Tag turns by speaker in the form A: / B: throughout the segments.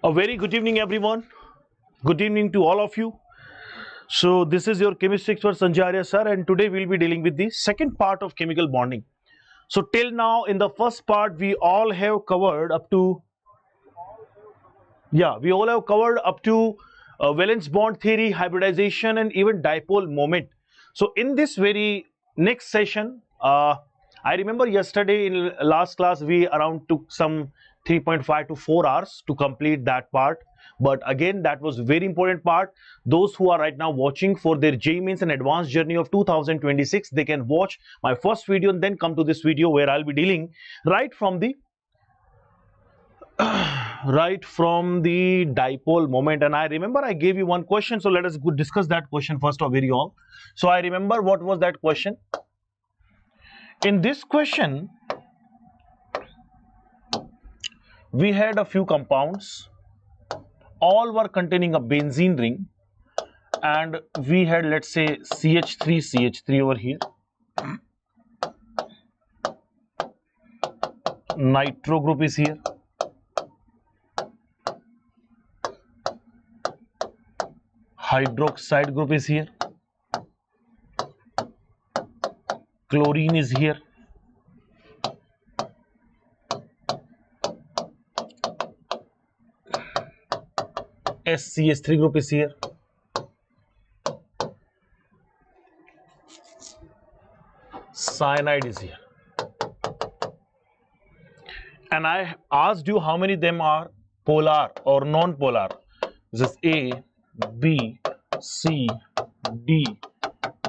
A: A very good evening, everyone. Good evening to all of you. So this is your chemistry expert Sanjay Arya sir, and today we'll be dealing with the second part of chemical bonding. So till now, in the first part, we all have covered up to valence bond theory, hybridization, and even dipole moment. So in this very next session, I remember yesterday in last class we around took some 3.5 to 4 hours to complete that part. But again, that was very important part. Those who are right now watching for their JEE Mains and Advanced journey of 2026, they can watch my first video and then come to this video where I'll be dealing right from the dipole moment. And I remember I gave you one question, so let us discuss that question first of all. So I remember what was that question. In this question we had a few compounds, all were containing a benzene ring, and we had, let's say, CH3 over here, nitro group is here, hydroxide group is here, chlorine is here, SCH3 group is here, cyanide is here, and I asked you how many of them are polar or non-polar. This is A, B, C, D,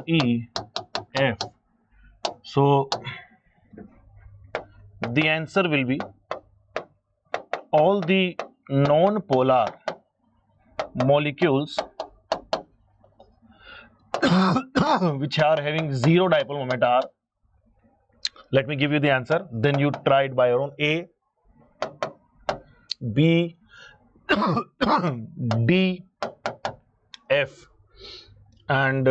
A: E, F. So the answer will be all the non-polar molecules which are having zero dipole moment are, let me give you the answer, then you try it by your own. A, B, D, F, and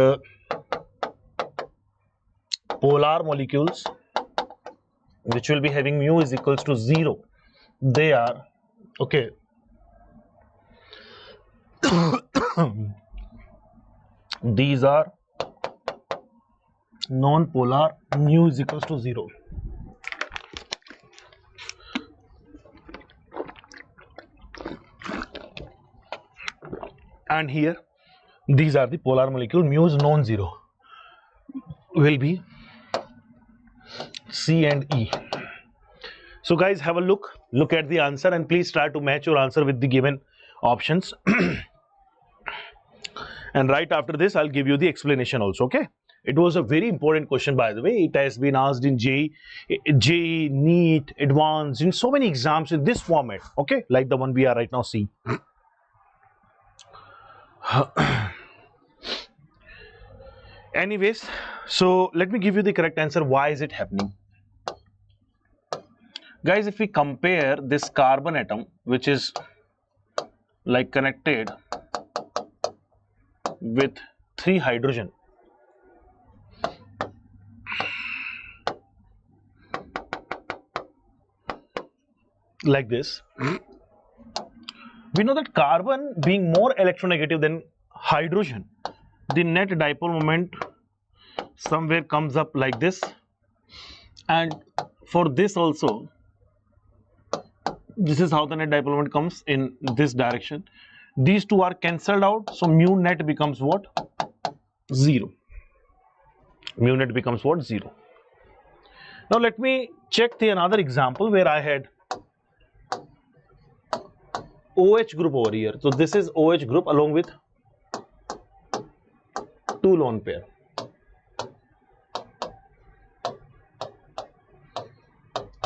A: polar molecules which will be having mu is equals to 0, they are, okay, these are non-polar, mu is equals to 0. And here these are the polar molecule, mu is non-zero, will be C and E. So guys, have a look at the answer and please try to match your answer with the given options. And right after this I'll give you the explanation also. Okay, it was a very important question, by the way. It has been asked in JEE, NEET, Advanced, in so many exams in this format, okay, like the one we are right now seeing. Anyways, so let me give you the correct answer. Why is it happening? Guys, if we compare this carbon atom, which is like connected with 3 hydrogen, like this, we know that carbon being more electronegative than hydrogen, the net dipole moment somewhere comes up like this, and for this also, this is how the net dipole moment comes in this direction. These two are cancelled out, so mu net becomes what? 0. Mu net becomes what? 0. Now let me check the another example where I had OH group over here. So this is OH group along with 2 lone pair.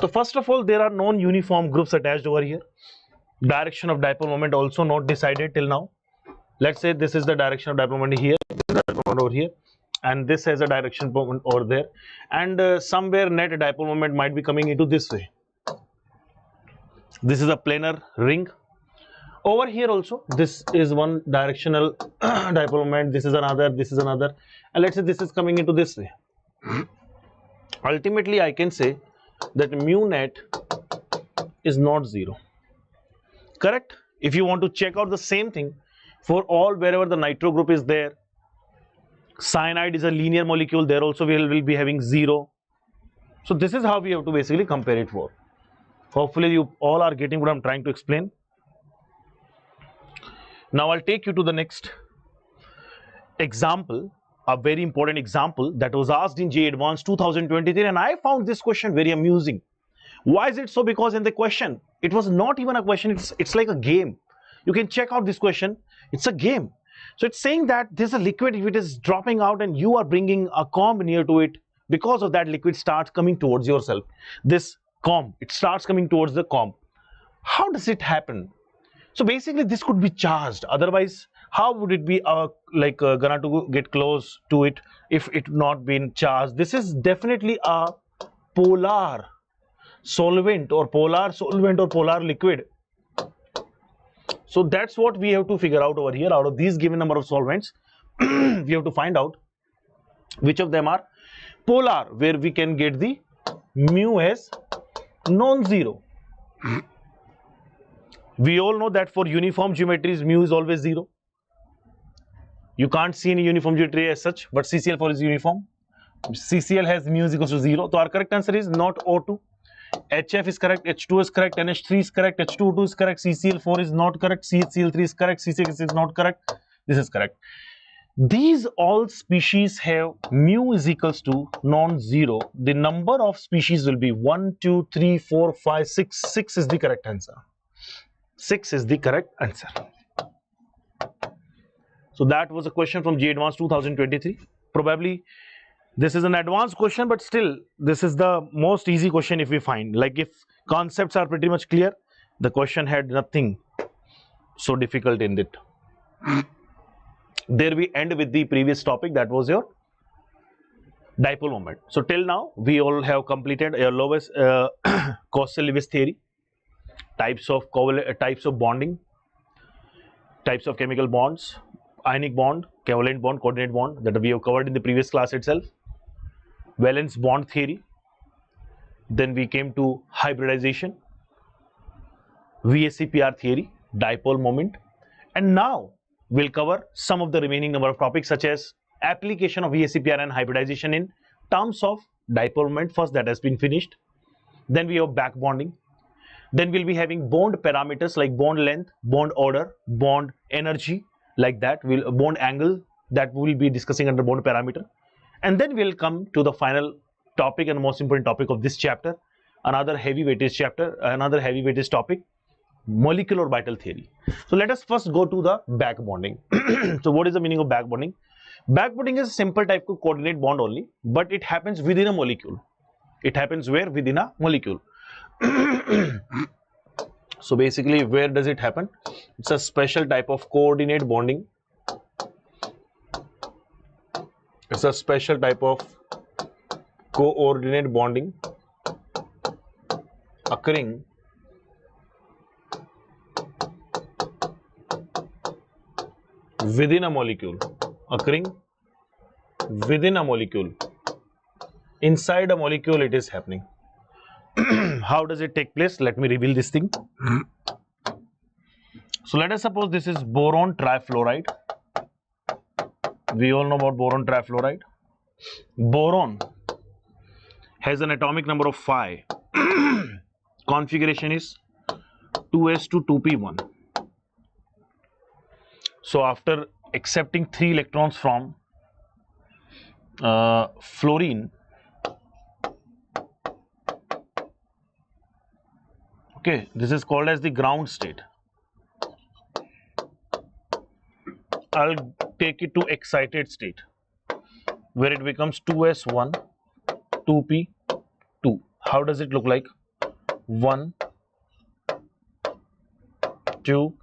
A: So first of all, there are non-uniform groups attached over here. Direction of dipole moment also not decided till now. Let's say this is the direction of dipole moment here, this is the dipole moment over here, and this has a direction moment over there, and somewhere net dipole moment might be coming into this way. This is a planar ring. Over here also, this is one directional dipole moment, this is another, and let's say this is coming into this way. Ultimately, I can say that mu net is not 0. Correct? If you want to check out the same thing for all wherever the nitro group is there, cyanide is a linear molecule, there also we will be having 0. So this is how we have to basically compare it for. Hopefully you all are getting what I'm trying to explain. Now I'll take you to the next example, a very important example that was asked in JEE Advanced 2023, and I found this question very amusing. Why is it so? Because in the question, it was not even a question, it's like a game. You can check out this question, it's a game. So it's saying that there's a liquid, if it is dropping out and you are bringing a comb near to it, because of that liquid starts coming towards yourself. This comb, it starts coming towards the comb. How does it happen? So basically this could be charged, otherwise how would it be gonna to get close to it if it not been charged? This is definitely a polar solvent or polar liquid. So that's what we have to figure out over here. Out of these given number of solvents, we have to find out which of them are polar, where we can get the mu as non-zero. We all know that for uniform geometries, mu is always 0. You can't see any uniform geometry as such, but CCl4 is uniform. CCl has mu is equals to 0. So our correct answer is not O2. HF is correct, H2 is correct, NH3 is correct, H2O2 is correct, CCl4 is not correct, CCl3 is correct, C6 is not correct. This is correct. These all species have mu is equals to non-zero. The number of species will be 1, 2, 3, 4, 5, 6. 6 is the correct answer. 6 is the correct answer. So that was a question from JEE Advanced 2023. Probably this is an advanced question, but still this is the most easy question if we find. Like if concepts are pretty much clear, the question had nothing so difficult in it. There we end with the previous topic, that was your dipole moment. So till now we all have completed your lowest Coastal-Lewis theory, types of bonding, types of chemical bonds, ionic bond, covalent bond, coordinate bond, that we have covered in the previous class itself, valence bond theory. Then we came to hybridization, VSEPR theory, dipole moment, and now we'll cover some of the remaining number of topics such as application of VSEPR and hybridization in terms of dipole moment. First, that has been finished. Then we have back bonding. Then we'll be having bond parameters like bond length, bond order, bond energy, like that. Bond angle, that we will be discussing under bond parameter. And then we'll come to the final topic and most important topic of this chapter, another heavy weightage topic, molecular orbital theory. So let us first go to the back bonding. So what is the meaning of back bonding? Back bonding is a simple type of coordinate bond only, but it happens within a molecule. It happens where? Within a molecule. So basically, where does it happen? It's a special type of coordinate bonding. It's a special type of coordinate bonding occurring within a molecule. Inside a molecule it is happening. How does it take place? Let me reveal this thing. So let us suppose this is boron trifluoride. We all know about boron trifluoride. Boron has an atomic number of 5. Configuration is 2s to 2p1. So after accepting 3 electrons from fluorine, okay, this is called as the ground state. I'll take it to excited state, where it becomes 2s1, 2p2. How does it look like? 1, 2,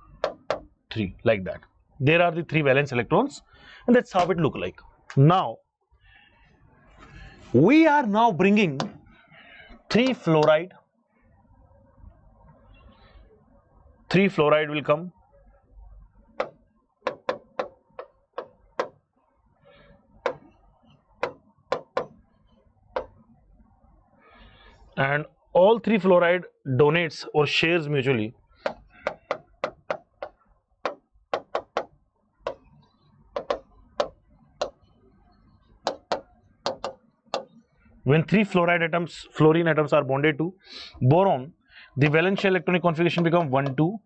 A: 3, like that. There are the 3 valence electrons, and that's how it look like. Now, we are now bringing 3 fluoride. 3 fluoride will come. And all 3 fluoride donates or shares mutually When three fluorine atoms are bonded to boron, the valence shell electronic configuration become 1, 2,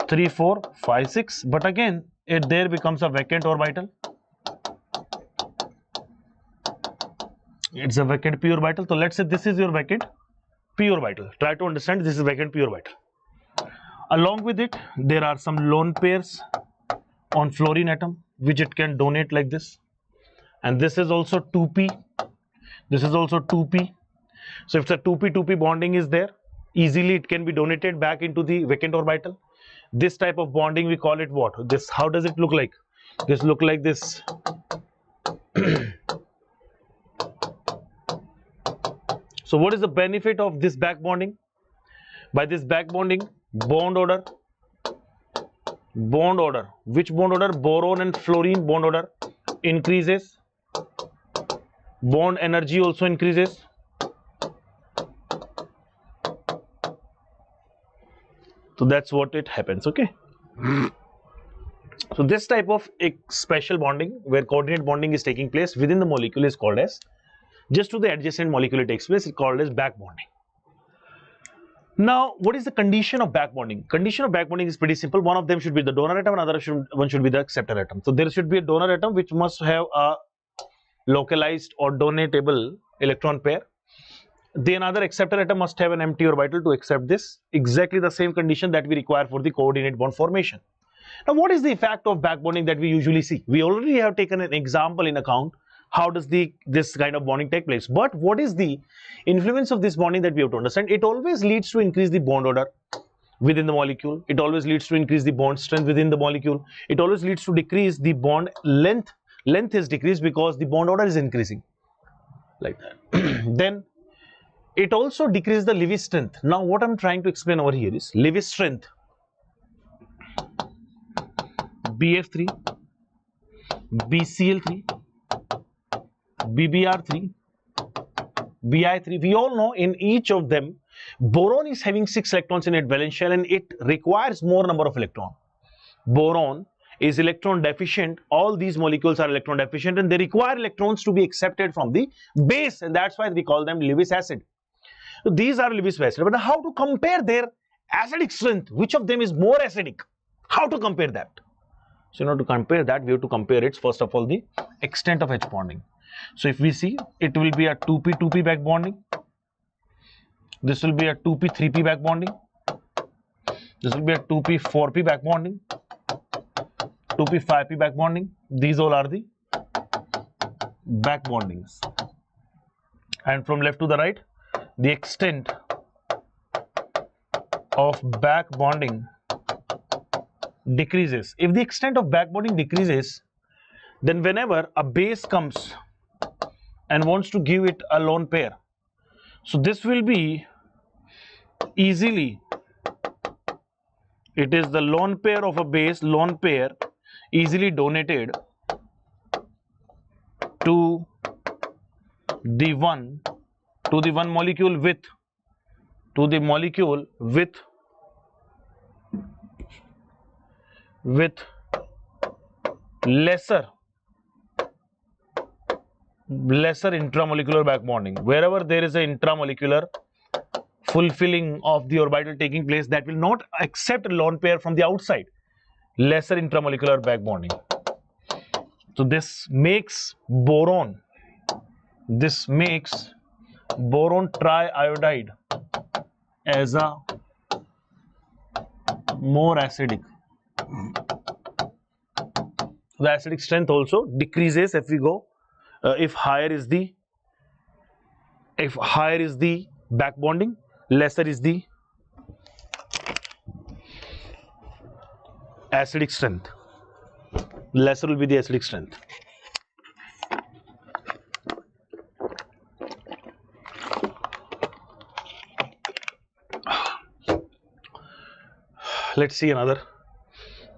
A: 3, 4, 5, 6. But again, there becomes a vacant orbital. It's a vacant p orbital. So let's say this is your vacant p orbital. Try to understand this is vacant p orbital. Along with it, there are some lone pairs on fluorine atom, which it can donate like this. And this is also 2p. This is also 2p. So if the 2p bonding is there, easily it can be donated back into the vacant orbital. This type of bonding, we call it what? This, how does it look like? This look like this. So what is the benefit of this back bonding? By this back bonding, bond order. Which bond order? Boron and fluorine bond order increases. Bond energy also increases. So that's what it happens, okay? So this type of special bonding, where coordinate bonding is taking place within the molecule, is called as, just to the adjacent molecule it takes place, it's called as back bonding. Now, what is the condition of back bonding? Condition of back bonding is pretty simple. One of them should be the donor atom, one should be the acceptor atom. So there should be a donor atom which must have a localized or donatable electron pair. The another acceptor atom must have an empty orbital to accept this. Exactly the same condition that we require for the coordinate bond formation. Now, what is the effect of back bonding that we usually see? We already have taken an example in account. How does this kind of bonding take place? But what is the influence of this bonding that we have to understand? It always leads to increase the bond order within the molecule. It always leads to increase the bond strength within the molecule. It always leads to decrease the bond length. Length is decreased because the bond order is increasing, like that. Then it also decreases the Lewis strength. Now what I'm trying to explain over here is Lewis strength. BF3, BCl3, BBr3, Bi3. We all know in each of them, boron is having 6 electrons in its valence shell and it requires more number of electrons. Boron is electron deficient. All these molecules are electron deficient and they require electrons to be accepted from the base, and that's why we call them Lewis acid. So these are Lewis acid. But how to compare their acidic strength? Which of them is more acidic? How to compare that? So in order to compare that, we have to compare its first of all the extent of H bonding. So if we see, it will be a 2p back bonding. This will be a 2p3p back bonding. This will be a 2p4p back bonding. 2p5p back bonding. These all are the back bondings. And from left to the right, the extent of back bonding decreases. If the extent of back bonding decreases, then whenever a base comes and wants to give it a lone pair, so this will be easily, it is the lone pair of a base, lone pair easily donated to the one molecule with, to the molecule with lesser intramolecular back bonding. Wherever there is an intramolecular fulfilling of the orbital taking place, that will not accept a lone pair from the outside, lesser intramolecular back bonding. So this makes boron triiodide as a more acidic. The acidic strength also decreases if we go, if higher is the back bonding, lesser is the acidic strength. Lesser will be the acidic strength. Let's see another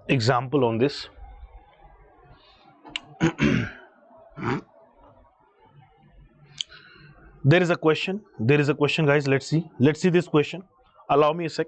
A: example on this. There is a question, guys. Let's see this question. Allow me a sec.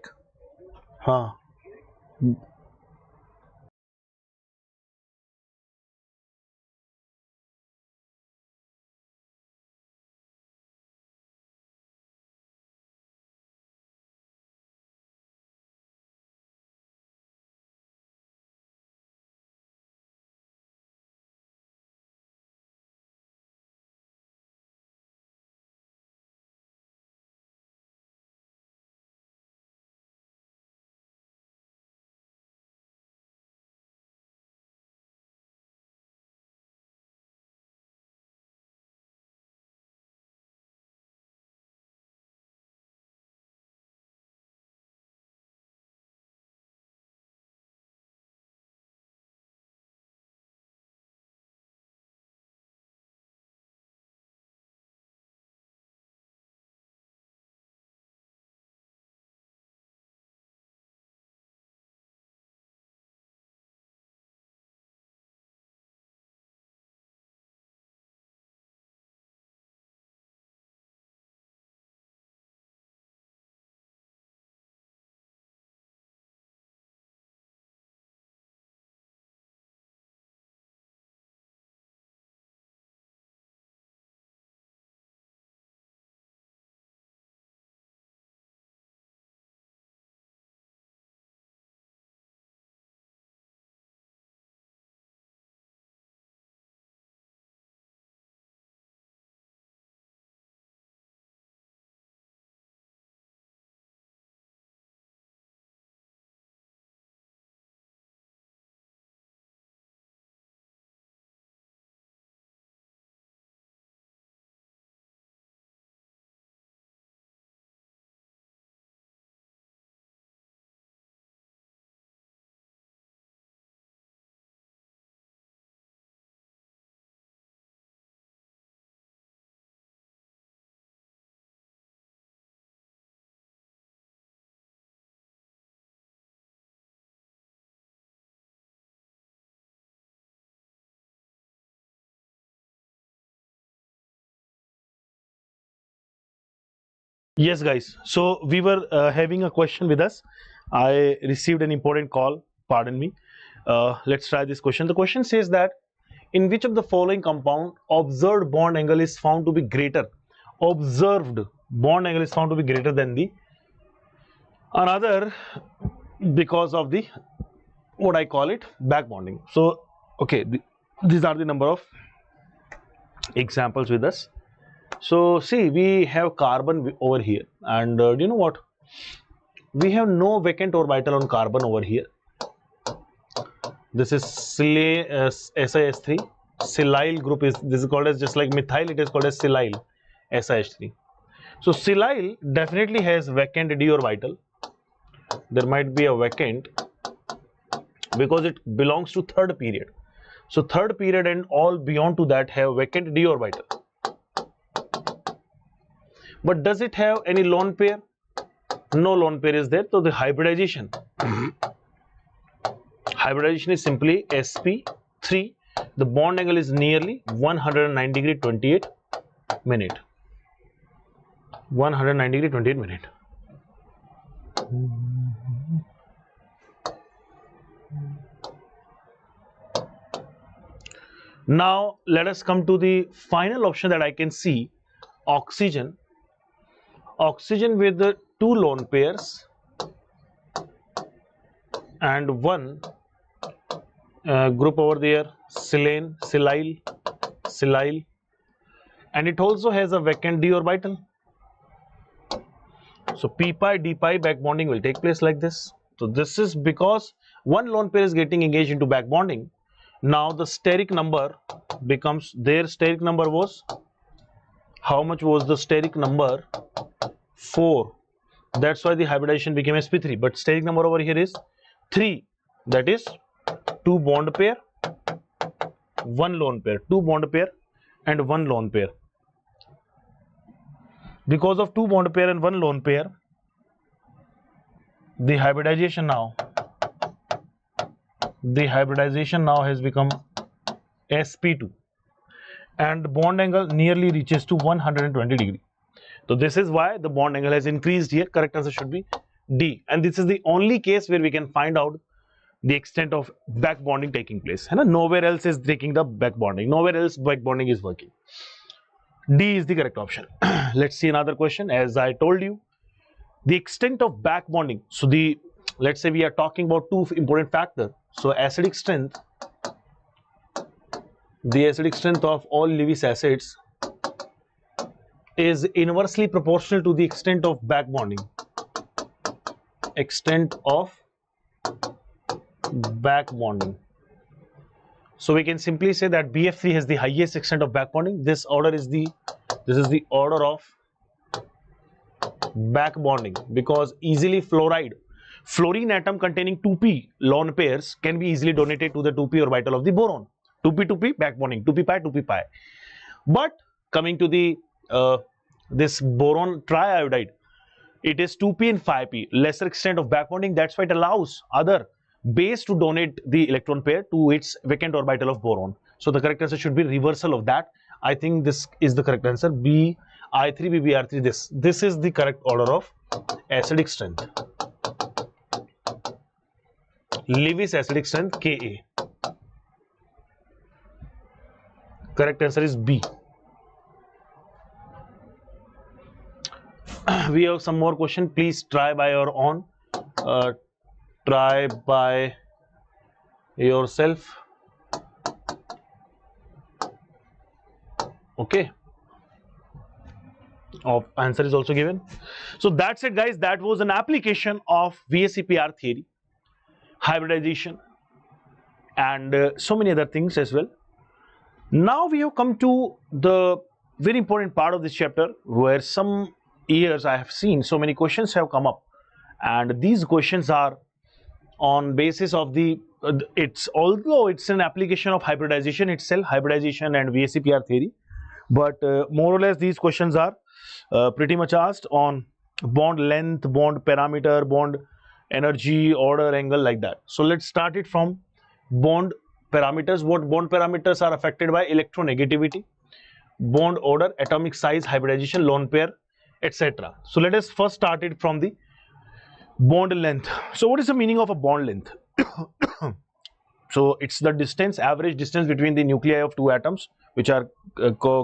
A: Yes, guys. So we were having a question with us. I received an important call. Pardon me. Let's try this question. The question says that in which of the following compound observed bond angle is found to be greater? Observed bond angle is found to be greater than the another because of the what I call it back bonding. So okay, these are the number of examples with us. So see, we have carbon over here, and do you know what? We have no vacant orbital on carbon over here. This is SiS3. Silyl group is this is called as, just like methyl, it is called as silyl SiH3. So silyl definitely has vacant d orbital. There might be a vacant because it belongs to third period. So third period and all beyond to that have vacant d orbital. But does it have any lone pair? No lone pair is there. So the hybridization is simply sp3. The bond angle is nearly 109 degree 28 minute. 109 degree 28 minute. Now let us come to the final option that I can see. Oxygen with the two lone pairs and one group over there, silyl, and it also has a vacant d orbital. So p pi d pi back bonding will take place like this. So this is because one lone pair is getting engaged into back bonding. Now the steric number becomes, their steric number was, how much was the steric number? 4. That's why the hybridization became sp3. But steric number over here is 3. That is 2 bond pair, 1 lone pair. 2 bond pair and 1 lone pair. Because of 2 bond pair and 1 lone pair, the hybridization now has become sp2, and the bond angle nearly reaches to 120 degree. So this is why the bond angle has increased here. Correct answer should be D, and this is the only case where we can find out the extent of back bonding taking place. Nowhere else is taking the back bonding. Nowhere else back bonding is working. D is the correct option. Let's see another question. As I told you, the extent of back bonding. So let's say we are talking about two important factors. So acidic strength, the acidic strength of all Lewis acids is inversely proportional to the extent of back bonding. Extent of back bonding. So we can simply say that BF3 has the highest extent of back bonding. This is the order of back bonding, because easily fluorine atom containing 2p lone pairs can be easily donated to the 2p orbital of the boron. 2p back bonding, 2p pi. But coming to the this boron triiodide, it is 2p and 5p, lesser extent of back bonding. That's why it allows other base to donate the electron pair to its vacant orbital of boron. So the correct answer should be reversal of that. I think this is the correct answer. BI3 BBr3. This is the correct order of acidic strength. Lewis acidic strength Ka. Correct answer is B. We have some more question. Please try by your own. Try by yourself. Okay. Answer is also given. So that's it, guys. That was an application of VSEPR theory, hybridization, and so many other things as well. Now we have come to the very important part of this chapter, where some years I have seen so many questions have come up, and these questions are on basis of the although it's an application of hybridization itself, hybridization and VSEPR theory, but more or less these questions are pretty much asked on bond length, bond parameter, bond energy, order, angle, like that. So let's start it from bond parameters. What bond parameters are affected by? Electronegativity, bond order, atomic size, hybridization, lone pair, etc. So let us first start it from the bond length. So what is the meaning of a bond length? So it's the distance, average distance between the nuclei of two atoms which are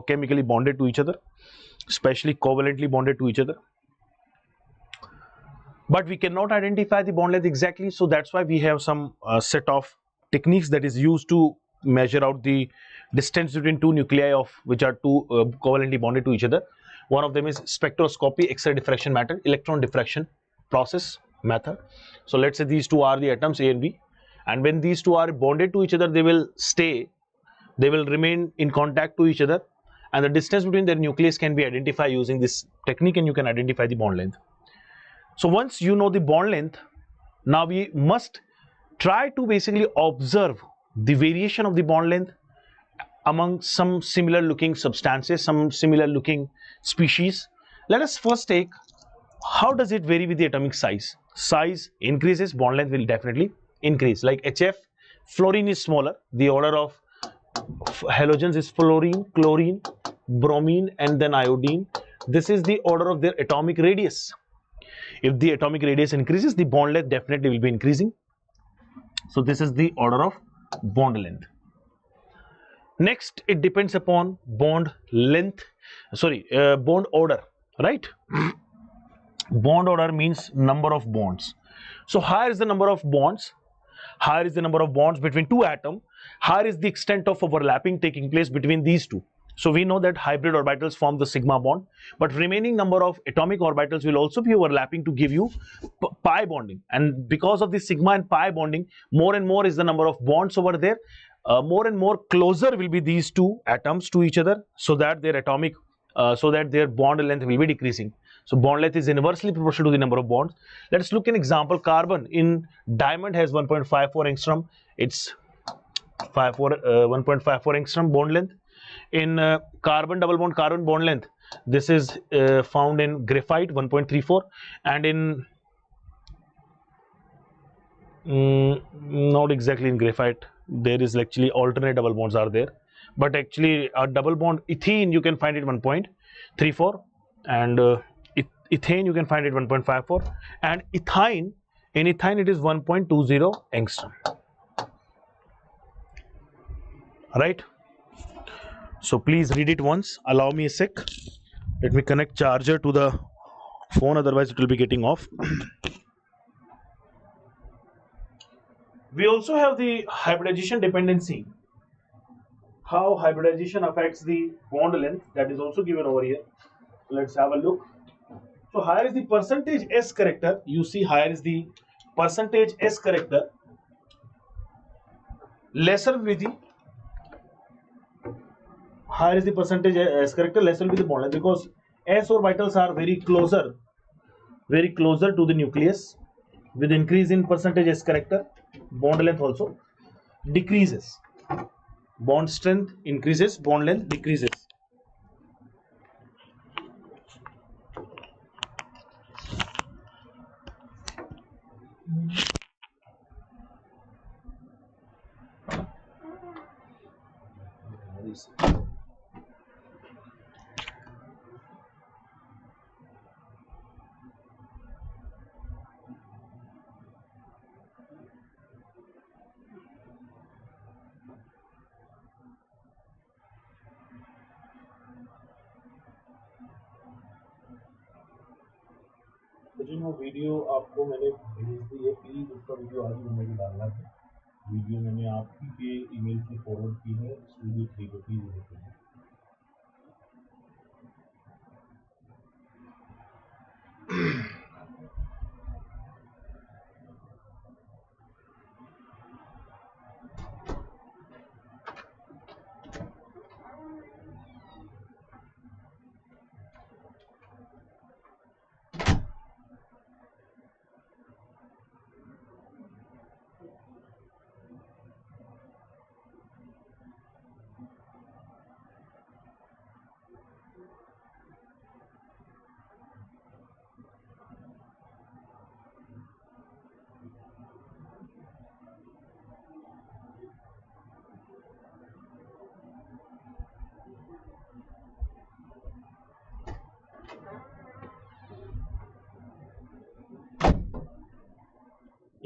A: chemically bonded to each other, especially covalently bonded to each other. But we cannot identify the bond length exactly, so that's why we have some set of techniques that is used to measure out the distance between two nuclei of which are two covalently bonded to each other. One of them is spectroscopy, X-ray diffraction method, electron diffraction process method. So let's say these two are the atoms A and B, and when these two are bonded to each other, they will remain in contact to each other, and the distance between their nucleus can be identified using this technique, and you can identify the bond length. So once you know the bond length, now we must try to basically observe the variation of the bond length among some similar looking substances, some similar looking species. Let us first take, how does it vary with the atomic size? Size increases, bond length will definitely increase. Like HF, fluorine is smaller. The order of halogens is fluorine, chlorine, bromine, and then iodine. This is the order of their atomic radius. If the atomic radius increases, the bond length definitely will be increasing. So this is the order of bond length. Next, it depends upon bond length, bond order, right? Bond order means number of bonds. So higher is the number of bonds, higher is the number of bonds between two atoms, higher is the extent of overlapping taking place between these two. So we know that hybrid orbitals form the sigma bond, but remaining number of atomic orbitals will also be overlapping to give you pi bonding. And because of the sigma and pi bonding, more and more is the number of bonds over there. More and more closer will be these two atoms to each other, so that their their bond length will be decreasing. So bond length is inversely proportional to the number of bonds. Let us look an example. Carbon in diamond has 1.54 angstrom. It's 1.54 angstrom bond length. In carbon double bond carbon bond length, this is found in graphite 1.34, and in not exactly in graphite, there is actually alternate double bonds are there, but actually a double bond ethene you can find it 1.34, and ethane you can find it 1.54, and ethine, in ethine it is 1.20 angstrom, right? So please read it once. Allow me a sec. Let me connect charger to the phone, otherwise it will be getting off. We also have the hybridization dependency. How hybridization affects the bond length, that is also given over here. Let's have a look. So higher is the percentage S character. You see, higher is the percentage S character, lesser will be the higher is the percentage S character, lesser will be the bond length, because S orbitals are very closer to the nucleus. With increase in percentage S character, bond length also decreases. Bond strength increases, bond length decreases. वो video आपको मैंने भेज दी है, please उसका video आज ही मुझे डालना है। वीडियो मैंने आपके ईमेल से फॉरवर्ड की है, स्टूडियो 3 को प्लीज देखें।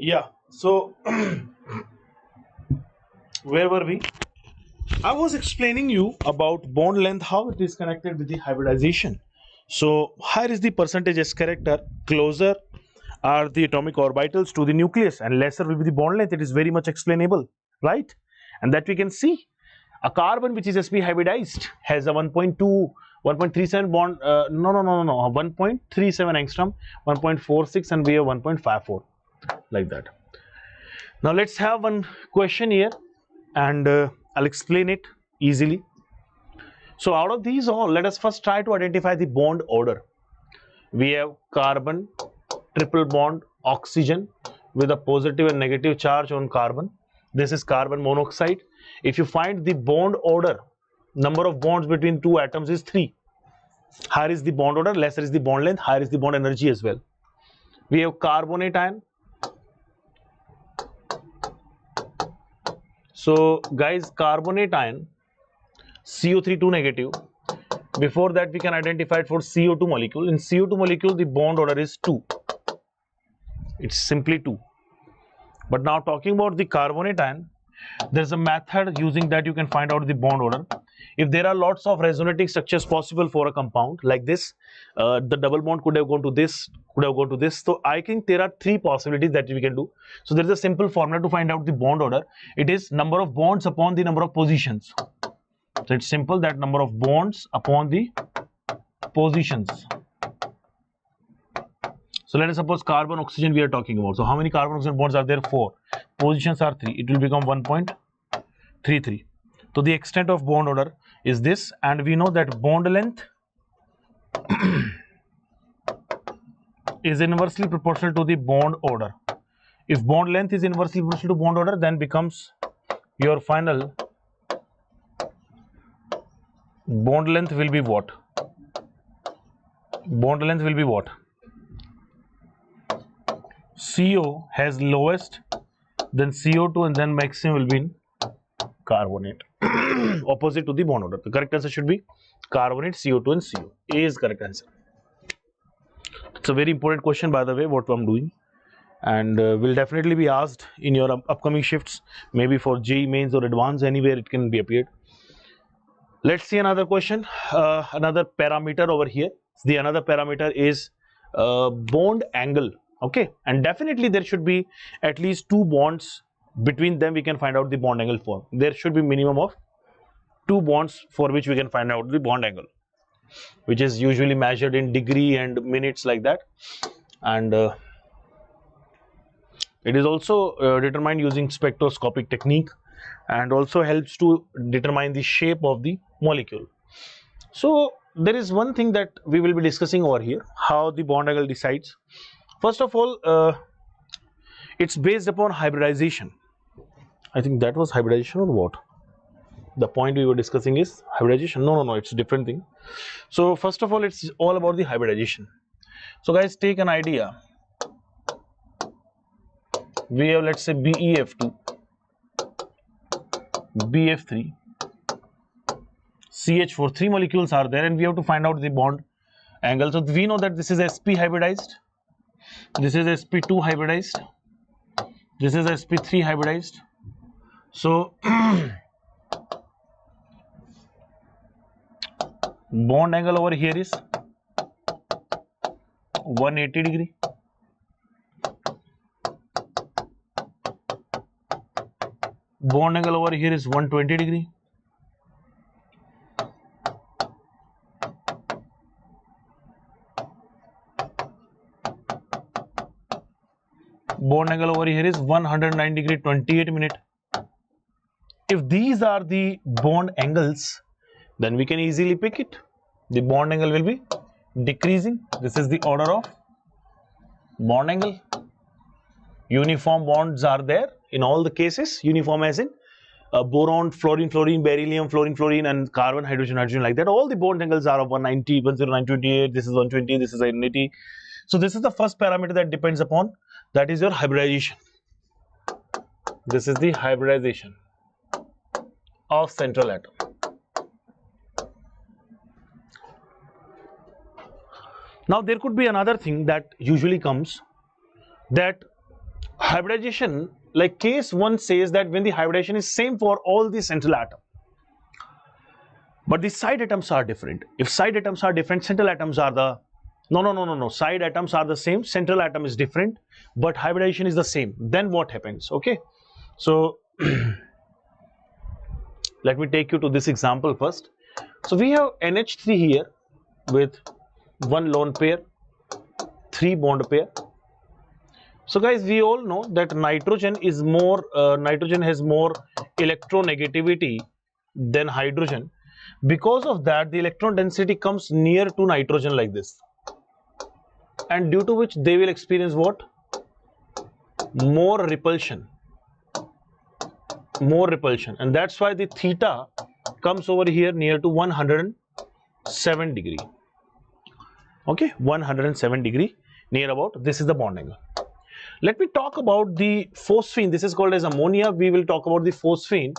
A: Yeah, so where were we? I was explaining you about bond length, how it is connected with the hybridization. So here is the percentage S character. Closer are the atomic orbitals to the nucleus and lesser will be the bond length. It is very much explainable, right? And that we can see. A carbon which is sp hybridized has a 1.37 bond, no, 1.37 angstrom, 1.46, and we have 1.54, like that. Now let's have one question here, and I'll explain it easily. So out of these all, let us first try to identify the bond order. We have carbon, triple bond, oxygen with a positive and negative charge on carbon. This is carbon monoxide. If you find the bond order, number of bonds between two atoms is 3. Higher is the bond order, lesser is the bond length, higher is the bond energy as well. We have carbonate ion. So guys, carbonate ion, CO3 2 negative. Before that we can identify it for CO2 molecule. In CO2 molecule the bond order is 2. It's simply 2. But now talking about the carbonate ion, there's a method using that you can find out the bond order. If there are lots of resonating structures possible for a compound like this, the double bond could have gone to this, could have gone to this. So I think there are 3 possibilities that we can do. So there is a simple formula to find out the bond order. It is number of bonds upon the number of positions. So it's simple, that number of bonds upon the positions. So let us suppose carbon oxygen we are talking about. So how many carbon oxygen bonds are there? 4. Positions are 3. It will become 1.33. So the extent of bond order is this, and we know that bond length is inversely proportional to the bond order. If bond length is inversely proportional to bond order, then becomes your final bond length will be what? Bond length will be what? CO has lowest, then CO2, and then maximum will be in carbonate. Opposite to the bond order. The correct answer should be carbonate, CO2 and CO. A is correct answer. It's a very important question, by the way, what I'm doing, and will definitely be asked in your upcoming shifts, maybe for JEE Mains or Advanced, anywhere it can be appeared. Let's see another question, another parameter over here. The another parameter is bond angle. Okay, and definitely there should be at least 2 bonds between them. We can find out the bond angle form. There should be minimum of 2 bonds for which we can find out the bond angle, which is usually measured in degree and minutes, like that. And it is also determined using spectroscopic technique, and also helps to determine the shape of the molecule. So there is one thing that we will be discussing over here, how the bond angle decides. First of all, it's based upon hybridization. I think that was hybridization or what? The point we were discussing is hybridization. No, it's a different thing. So first of all, it's all about the hybridization. So guys, take an idea. We have, let's say, BeF2, BF3, CH4, 3 molecules are there, and we have to find out the bond angle. So we know that this is sp hybridized, this is sp2 hybridized, this is sp3 hybridized. So bond angle over here is 180 degree. Bond angle over here is 120 degree. Bond angle over here is 109 degree 28 minutes. If these are the bond angles, then we can easily pick it. The bond angle will be decreasing. This is the order of bond angle. Uniform bonds are there in all the cases. Uniform as in boron, fluorine, fluorine, beryllium, fluorine, fluorine, and carbon, hydrogen, hydrogen, like that. All the bond angles are of 190, 109, 28. This is 120. This is 180. So this is the first parameter that depends upon. That is your hybridization. This is the hybridization of central atom. Now there could be another thing that usually comes, that hybridization, like case 1 says that when the hybridization is same for all the central atom, but the side atoms are different. If side atoms are different, central atoms are the no. Side atoms are the same, central atom is different, but hybridization is the same. Then what happens? Okay, so let me take you to this example first. So we have NH3 here with 1 lone pair, 3 bond pair. So guys, we all know that nitrogen is more, nitrogen has more electronegativity than hydrogen. Because of that, the electron density comes near to nitrogen like this, and due to which they will experience what? More repulsion, and that's why the theta comes over here near to 107 degree. Okay, 107 degree near about. This is the bond angle. Let me talk about the phosphine. This is called as ammonia. We will talk about the phosphine,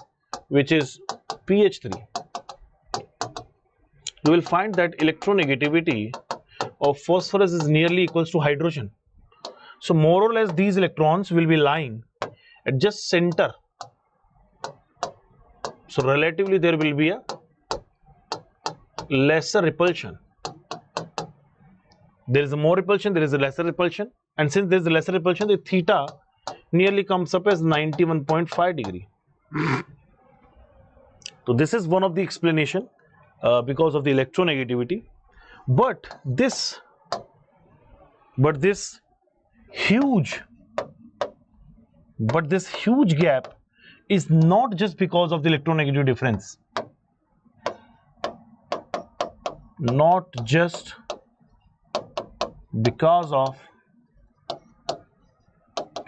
A: which is pH 3. You will find that electronegativity of phosphorus is nearly equals to hydrogen. So more or less these electrons will be lying at just center. So relatively there will be a lesser repulsion. There is a more repulsion, there is a lesser repulsion, and since there is a lesser repulsion, the theta nearly comes up as 91.5 degree. So this is one of the explanation because of the electronegativity. But this huge gap is not just because of the electronegativity difference. Not just because of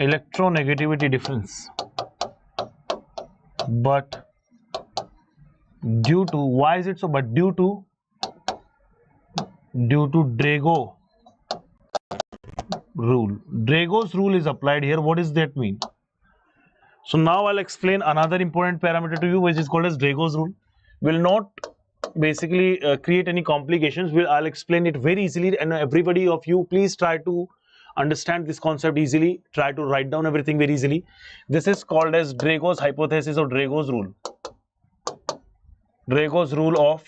A: electronegativity difference, but due to, why is it so? But due to Drago rule. Drago's rule is applied here. What does that mean? So now I'll explain another important parameter to you, which is called as Drago's rule. Will not basically create any complications. I'll explain it very easily, and everybody of you, please try to understand this concept easily. Try to write down everything very easily. This is called as Drago's hypothesis or Drago's rule. Drago's rule of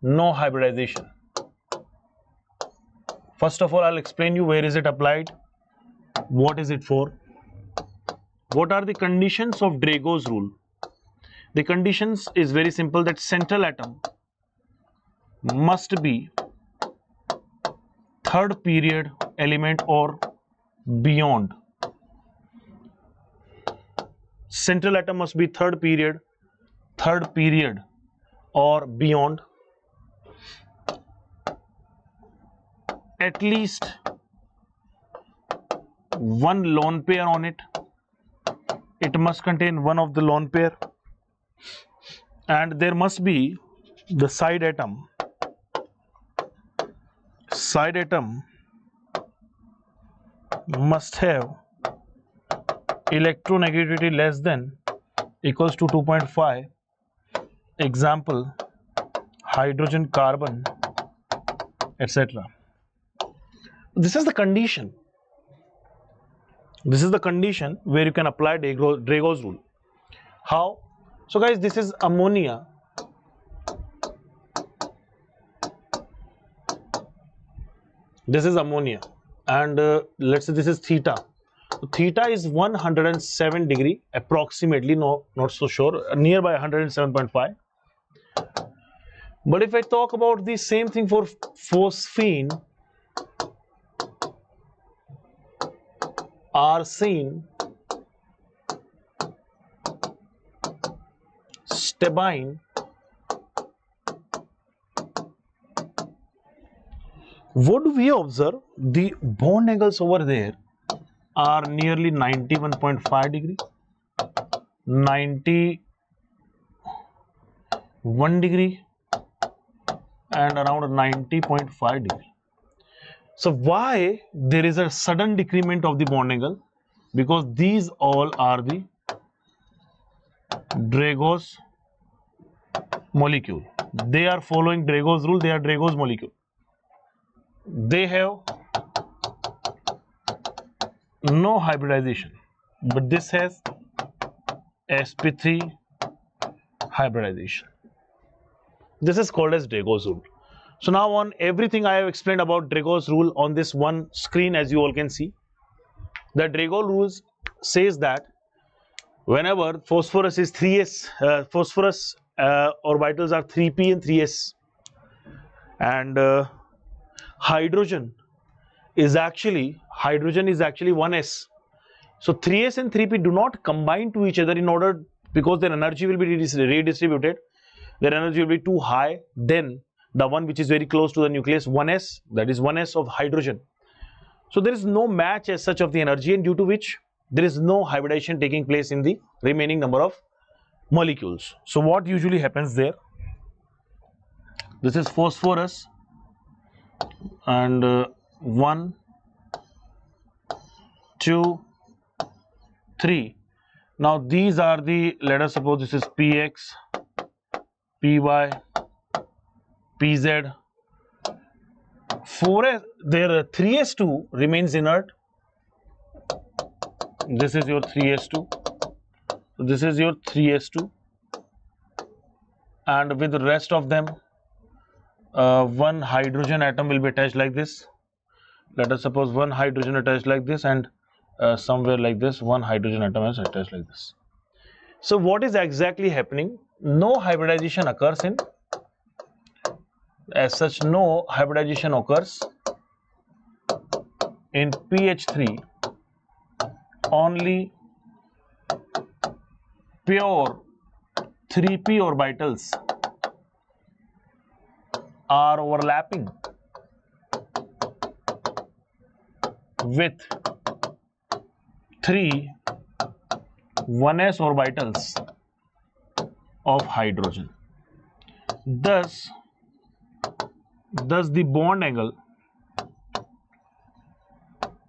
A: no hybridization. First of all, I'll explain you where is it applied, what is it for, what are the conditions of Drago's rule. The conditions is very simple, that central atom must be third period element or beyond. Central atom must be third period or beyond. At least one lone pair on it. It must contain one of the lone pair, and there must be the side atom. Side atom must have electronegativity less than equals to 2.5. Example, hydrogen, carbon, etc. This is the condition. This is the condition where you can apply Drago's rule. How? So guys, this is ammonia. This is ammonia, and let's say this is theta. So theta is 107 degree approximately, no, not so sure, nearby 107.5. But if I talk about the same thing for phosphine, arsine, stebine, what do we observe? The bond angles over there are nearly 91.5 degree, 91 degree, and around 90.5 degree. So why there is a sudden decrement of the bond angle? Because these all are the Drago's molecule. They are following Drago's rule. They are Drago's molecule. They have no hybridization, but this has sp3 hybridization. This is called as Drago's rule. So now on everything I have explained about Drago's rule on this one screen, as you all can see, the Drago rules says that whenever phosphorus is 3s, phosphorus orbitals are 3p and 3s, and hydrogen is actually 1s. So 3s and 3p do not combine to each other in order, because their energy will be redistributed. Their energy will be too high than the one which is very close to the nucleus, 1s, that is 1s of hydrogen. So there is no match as such of the energy, and due to which there is no hybridization taking place in the remaining number of molecules. So what usually happens there? This is phosphorus and 1, 2, 3. Now these are the, let us suppose this is px, py, pz. 4s, their 3s2 remains inert. This is your 3s2. This is your 3s2, and with the rest of them, one hydrogen atom will be attached like this. Let us suppose one hydrogen attached like this, and somewhere like this, one hydrogen atom is attached like this. So what is exactly happening? No hybridization occurs in, as such, no hybridization occurs in pH3. Only pure 3p orbitals are overlapping with 3 1s orbitals of hydrogen. Thus the bond angle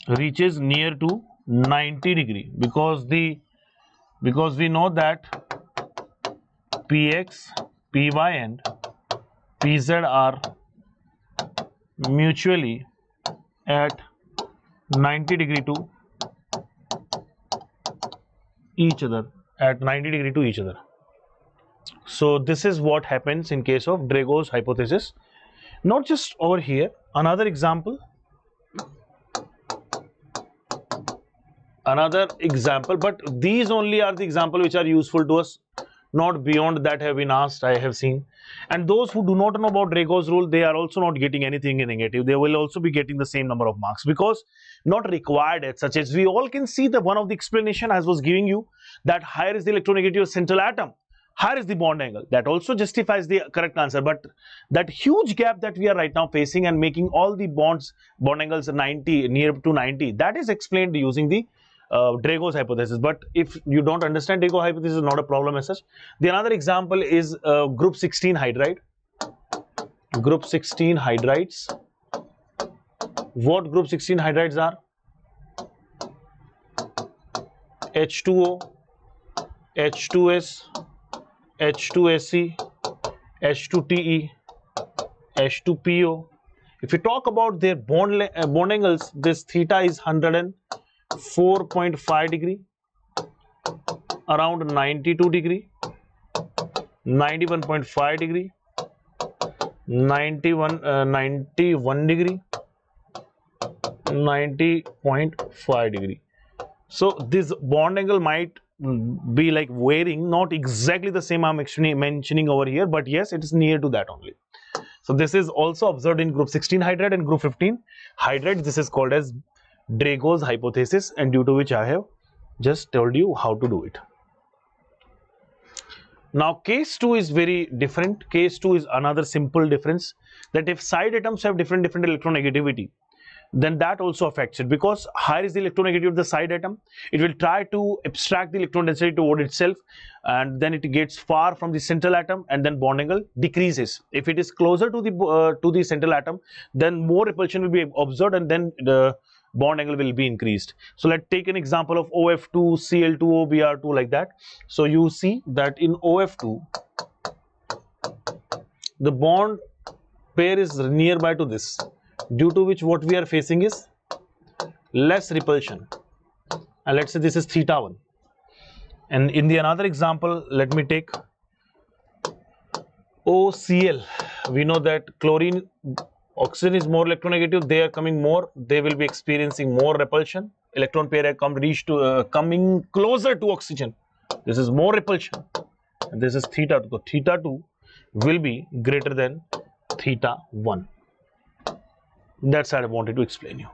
A: reaches near to 90 degree, because we know that px, py and pz are mutually at 90 degree to each other, So this is what happens in case of Drago's hypothesis. Not just over here, another example, but these only are the example which are useful to us, not beyond that have been asked, I have seen. And those who do not know about Drago's rule, they are also not getting anything in negative. They will also be getting the same number of marks, because not required as such. As we all can see, the one of the explanation as was giving you, that higher is the electronegativity of central atom, higher is the bond angle. That also justifies the correct answer. But that huge gap that we are right now facing and making all the bond angles 90, near to 90, that is explained using the Drago's hypothesis. But if you don't understand Drago hypothesis, is not a problem as such. The another example is group 16 hydride. Group 16 hydrides. What group 16 hydrides are? H2O, H2S, H2SE, H2TE, H2PO. If you talk about their bond angles, this theta is 104.5 degree, around 92 degree, 91.5 degree, 91 degree, 90.5 degree. So this bond angle might be like varying, not exactly the same I'm actually mentioning over here, but yes, it is near to that only. So this is also observed in group 16 hydride and group 15 hydride. This is called as Drago's hypothesis, and due to which I have just told you how to do it. Now case 2 is very different. Case 2 is another simple difference, that if side atoms have different electronegativity, then that also affects it, because higher is the electronegativity of the side atom, it will try to abstract the electron density toward itself, and then it gets far from the central atom, and then bond angle decreases. If it is closer to the central atom, then more repulsion will be observed, and then the bond angle will be increased. So let's take an example of OF2, Cl2O, Br2, like that. So you see that in OF2, the bond pair is nearby to this, due to which what we are facing is less repulsion. and let's say this is theta 1. And in the another example, let me take OCl. We know that chlorine, oxygen is more electronegative. They are coming more. They will be experiencing more repulsion. Electron pair coming closer to oxygen. This is more repulsion. And this is theta 2. So theta 2 will be greater than theta 1. That's what I wanted to explain you.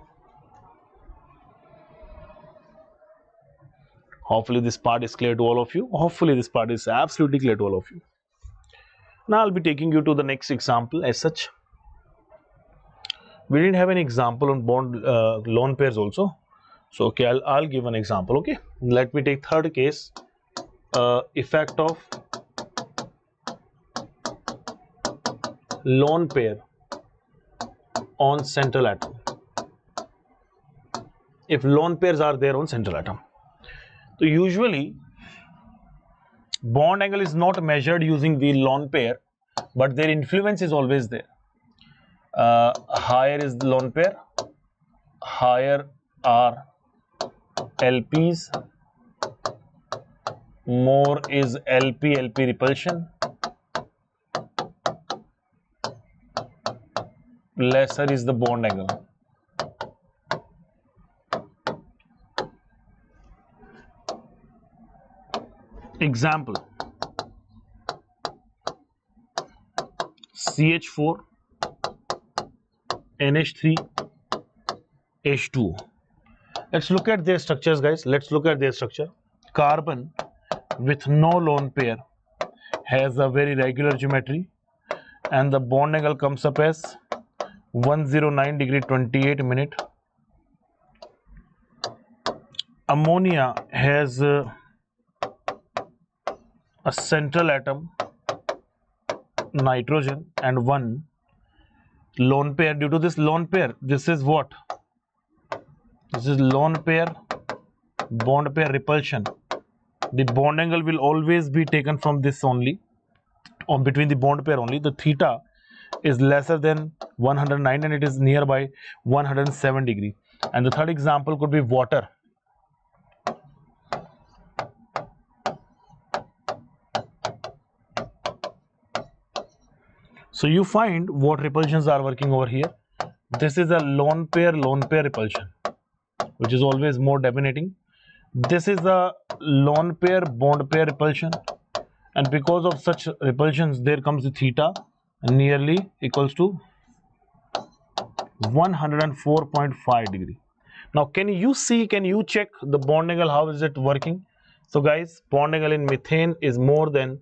A: Hopefully this part is clear to all of you. Hopefully this part is absolutely clear to all of you. Now I'll be taking you to the next example as such. We didn't have any example on bond lone pairs also. So okay, I'll give an example. Okay, let me take third case, effect of lone pair on central atom. If lone pairs are there on central atom, so usually bond angle is not measured using the lone pair, but their influence is always there. Higher is the lone pair, higher are LPs, more is LP repulsion, lesser is the bond angle. Example, CH4 NH3 H2O. Let's look at their structures, guys. Let's look at their structure. Carbon with no lone pair has a very regular geometry, and the bond angle comes up as 109 degree 28 minute. Ammonia has a central atom, nitrogen, and one lone pair. Due to this lone pair, this is what? This is lone pair, bond pair repulsion. The bond angle will always be taken from this only, or between the bond pair only. The theta is lesser than 109 and it is nearby 107 degree. And the third example could be water. So you find what repulsions are working over here. This is a lone pair repulsion, which is always more dominating. This is a lone pair bond pair repulsion, and because of such repulsions there comes the theta nearly equals to 104.5 degree. Now can you check the bond angle, how is it working? So guys, bond angle in methane is more than,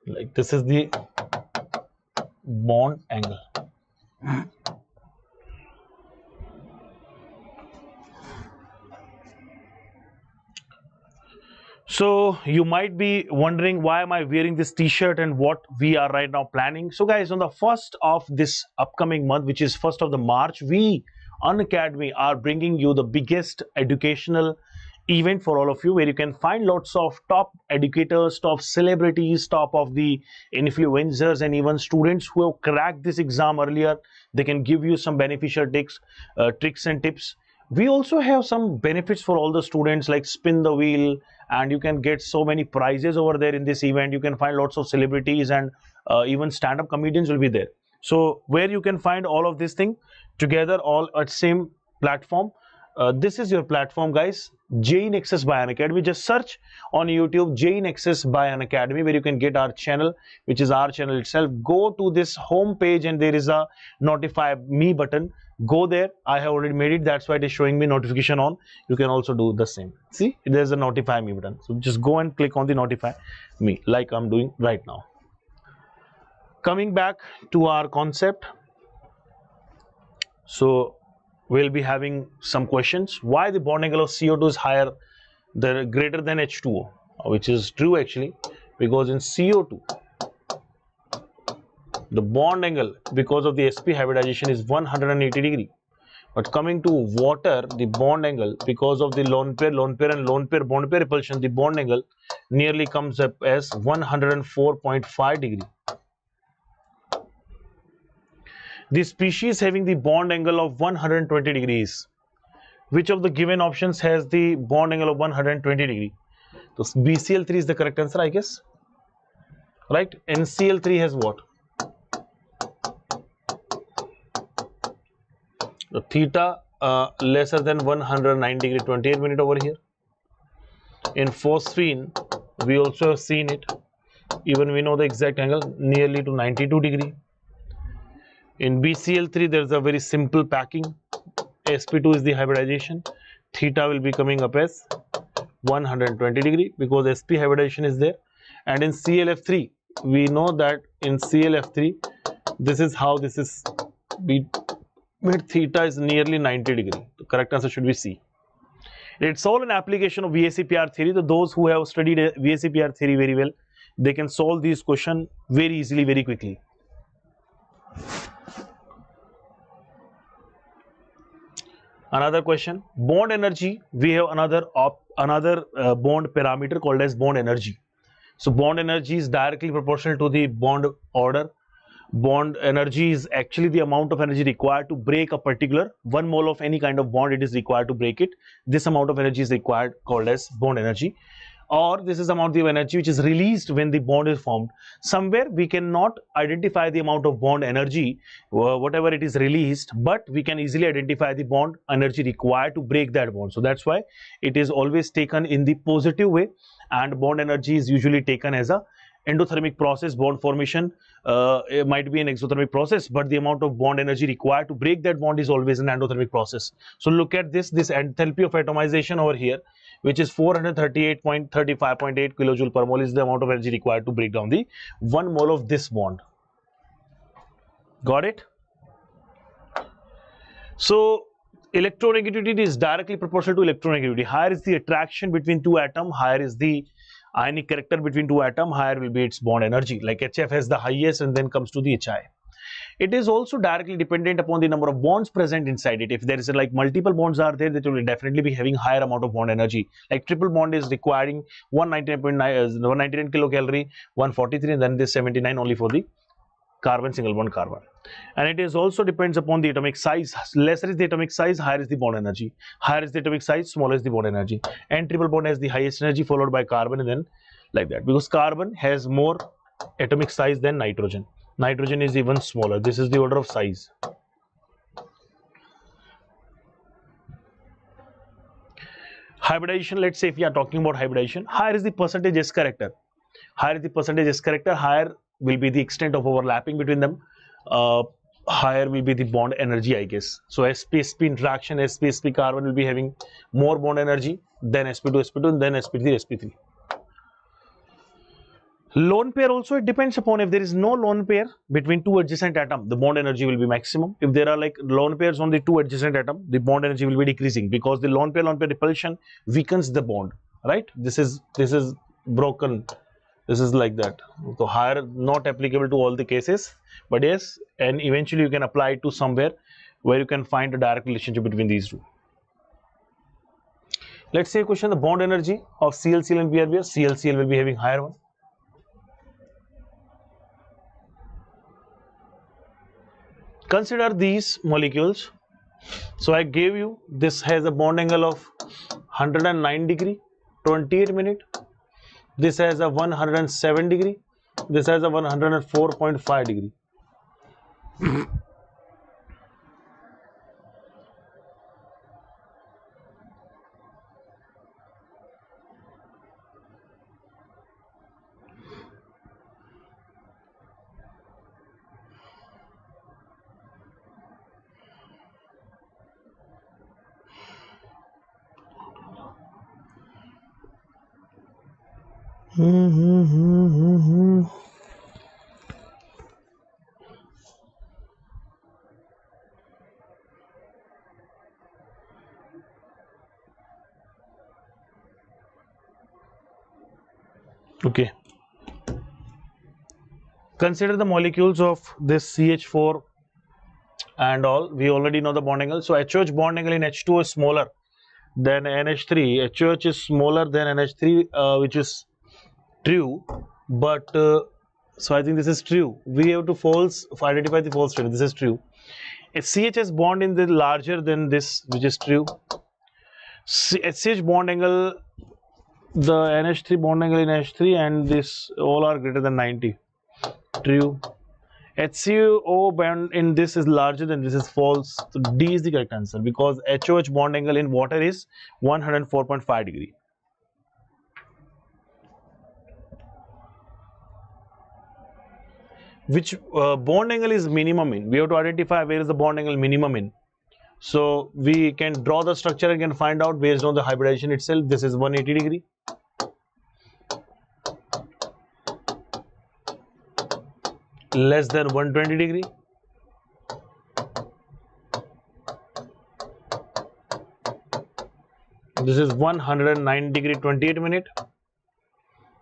A: like, this is the bond angle. So you might be wondering, why am I wearing this t-shirt and what we are right now planning? So guys, on the 1st of this upcoming month, which is 1st of the March, we Unacademy are bringing you the biggest educational event for all of you, where you can find lots of top educators, top celebrities, top of the influencers, and even students who have cracked this exam earlier. They can give you some beneficial tricks and tips. We also have some benefits for all the students, like spin the wheel, and you can get so many prizes over there in this event. You can find lots of celebrities, and even stand-up comedians will be there. So where you can find all of this thing together all at same platform. This is your platform, guys. JEE Nexus by Unacademy. Just search on YouTube JEE Nexus by Unacademy, where you can get our channel, which is our channel itself. Go to this home page and there is a notify me button. Go there. I have already made it. That's why it is showing me notification on. You can also do the same. See, there's a notify me button. So just go and click on the notify me, like I'm doing right now. Coming back to our concept. So we'll be having some questions. Why the bond angle of CO2 is higher, greater than H2O, which is true actually, because in CO2, the bond angle because of the sp hybridization is 180 degree. But coming to water, the bond angle because of the lone pair and lone pair bond pair repulsion, the bond angle nearly comes up as 104.5 degree. The species having the bond angle of 120 degrees, Which of the given options has the bond angle of 120 degree? So BCl3 is the correct answer, I guess. Right? NCl3 has what? So theta lesser than 109 degree, 28 minute over here. In phosphine, we also have seen it. Even we know the exact angle, nearly to 92 degree. In BCl3, there is a very simple packing. sp2 is the hybridization. Theta will be coming up as 120 degree because sp hybridization is there. And in ClF3, we know that in ClF3, this is how this is. With theta is nearly 90 degree. The correct answer should be C. It's all an application of VSEPR theory. Those who have studied VSEPR theory very well, they can solve these questions very easily, very quickly. Another question, bond energy. We have another bond parameter called as bond energy. So bond energy is directly proportional to the bond order. Bond energy is actually the amount of energy required to break a particular 1 mole of any kind of bond. It is required to break it. This amount of energy is required, called as bond energy. Or this is the amount of energy which is released when the bond is formed. Somewhere we cannot identify the amount of bond energy, whatever it is released, but we can easily identify the bond energy required to break that bond. So that's why it is always taken in the positive way, and bond energy is usually taken as a endothermic process. Bond formation it might be an exothermic process, but the amount of bond energy required to break that bond is always an endothermic process. So look at this enthalpy of atomization over here, which is 438.35.8 kilojoule per mole, is the amount of energy required to break down the 1 mole of this bond. Got it? So electronegativity is directly proportional to electronegativity. Higher is the attraction between two atoms, higher is the ionic character between two atoms, higher will be its bond energy. Like HF has the highest and then comes to the HI. It is also directly dependent upon the number of bonds present inside it. If there is like multiple bonds are there, that will definitely be having higher amount of bond energy. Like triple bond is requiring 199 kilocalorie, 143, and then this 79 only for the carbon, single bond carbon. And it is also depends upon the atomic size. Lesser is the atomic size, higher is the bond energy. Higher is the atomic size, smaller is the bond energy. And triple bond has the highest energy, followed by carbon, and then like that, because carbon has more atomic size than nitrogen. Nitrogen is even smaller. This is the order of size. Hybridization, let's say if we are talking about hybridization, higher is the percentage S character. Higher is the percentage S character, higher will be the extent of overlapping between them. Higher will be the bond energy, I guess. So sp-sp interaction, sp-sp carbon will be having more bond energy than sp2 and then sp3. Lone pair also, it depends upon. If there is no lone pair between two adjacent atoms, the bond energy will be maximum. If there are like lone pairs on the two adjacent atoms, the bond energy will be decreasing, because the lone pair repulsion weakens the bond, right? This is broken. This is like that. So higher, not applicable to all the cases, but yes, and eventually you can apply it to somewhere where you can find a direct relationship between these two. Let's say a question, the bond energy of ClCl and BrBr. ClCl will be having higher one. Consider these molecules. So I gave you, this has a bond angle of 109 degree, 28 minute. This has a 107 degree. This has a 104.5 degree. Okay. Consider the molecules of this CH4 and all. We already know the bond angle. So HOH bond angle in H2 is smaller than NH3. HOH is smaller than NH3, which is true, but so I think this is true. We have to identify the false statement. This is true. If CH has bond in the larger than this, which is true, HCH bond angle, the NH3 bond angle in H3 and this all are greater than 90. True. HCO bond in this is larger than this is false. So D is the correct answer because HOH bond angle in water is 104.5 degree. Which bond angle is minimum in? We have to identify where is the bond angle minimum in. So we can draw the structure and can find out based on the hybridization itself. This is 180 degree. Less than 120 degree. This is 109 degree 28 minute.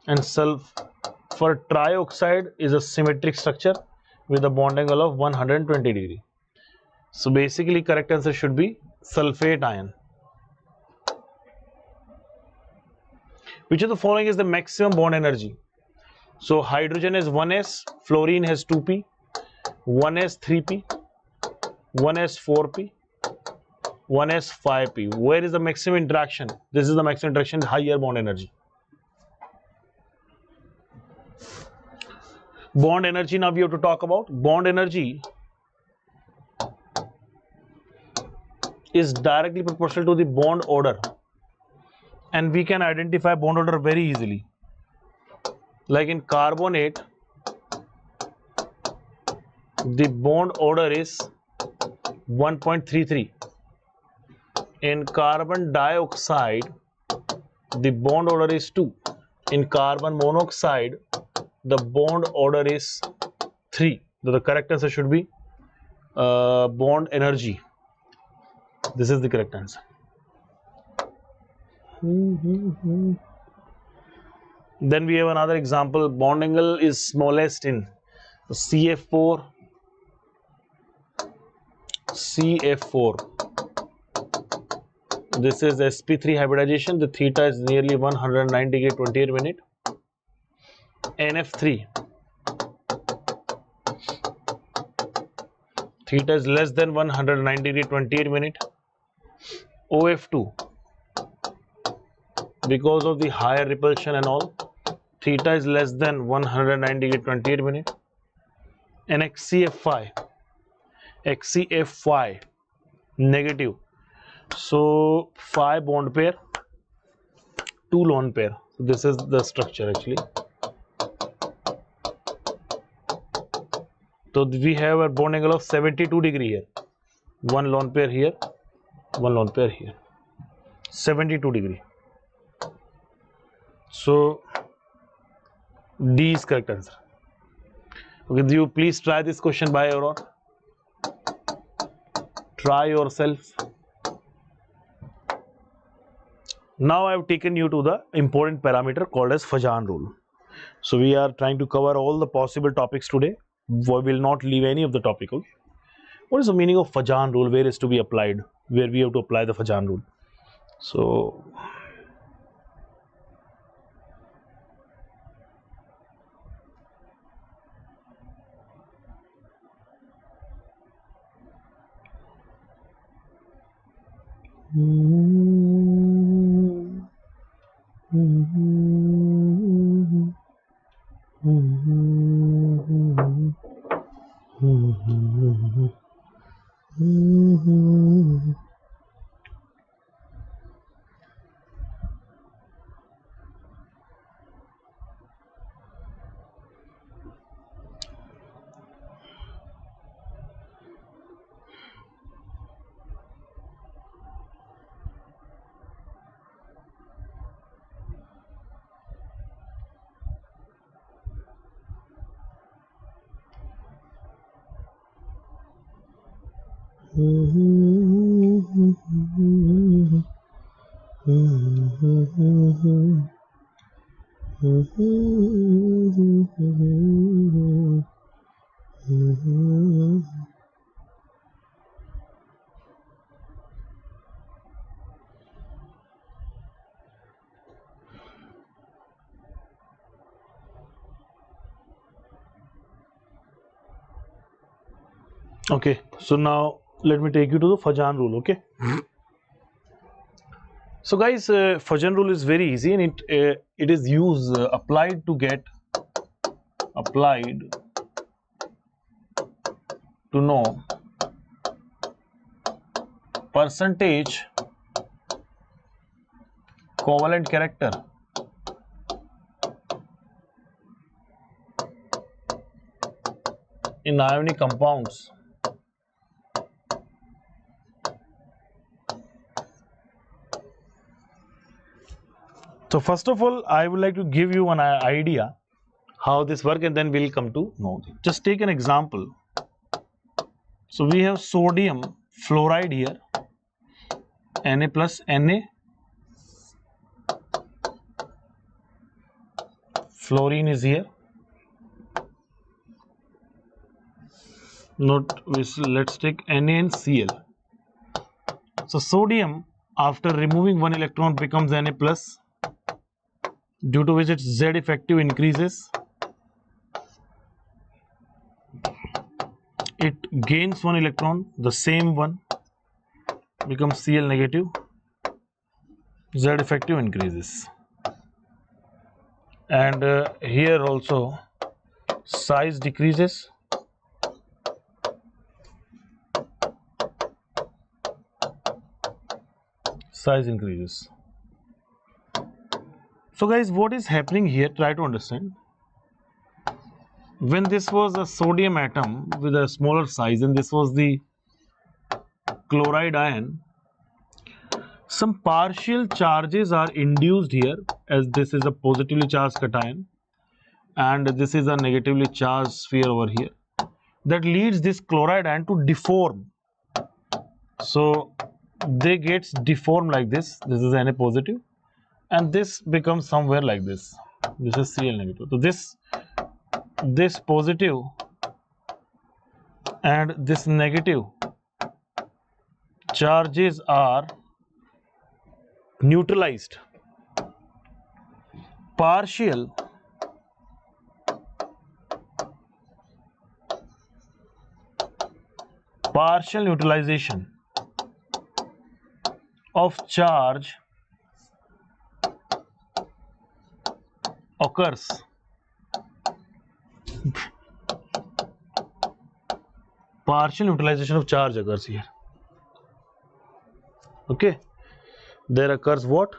A: And sulfur trioxide is a symmetric structure with a bond angle of 120 degree. So basically correct answer should be sulfate ion. Which of the following is the maximum bond energy? So hydrogen has 1s, fluorine has 2p, 1s 3p, 1s 4p, 1s 5p. Where is the maximum interaction? This is the maximum interaction, higher bond energy. Bond energy now we have to talk about. Bond energy is directly proportional to the bond order, and we can identify bond order very easily. Like in carbonate, the bond order is 1.33. In carbon dioxide, the bond order is 2. In carbon monoxide, the bond order is 3. So the correct answer should be bond energy. This is the correct answer. Then we have another example. Bond angle is smallest in CF4. This is sp3 hybridization. The theta is nearly 109 degree 28 minute. NF3. Theta is less than 109 degree 28 minute. OF2. Because of the higher repulsion and all, theta is less than 109 degree 28 minute. And XCF5 negative. So 5 bond pair, 2 lone pair. So this is the structure actually. So we have a bond angle of 72 degree here. 1 lone pair here, 1 lone pair here. 72 degree. So D is correct answer. Okay, do you please try this question by your own? Try yourself. Now I have taken you to the important parameter called as Fajan rule. So we are trying to cover all the possible topics today. We will not leave any of the topic. Okay? What is the meaning of Fajan rule? Where is to be applied? Where we have to apply the Fajan rule? So okay, so now let me take you to the Fajan rule. Okay, So guys, Fajan rule is very easy, and it is used applied to know percentage covalent character in ionic compounds. So first of all, I would like to give you an idea how this works, and then we'll come to know. Just take an example. So we have sodium fluoride here, Na plus Na, fluorine is here. Let's take Na and Cl. So sodium, after removing one electron, becomes Na plus, due to which its Z effective increases. It gains one electron, the same one becomes Cl negative, Z effective increases. And here also size decreases. Size increases. So guys, what is happening here? Try to understand. When this was a sodium atom with a smaller size and this was the chloride ion, some partial charges are induced here, as this is a positively charged cation and this is a negatively charged sphere over here, that leads this chloride ion to deform. So they gets deformed like this. This is Na positive and this becomes somewhere like this. This is Cl negative. So this positive and this negative charges are neutralized. Partial neutralization of charge occurs. Partial neutralization of charge occurs here. Okay, there occurs what?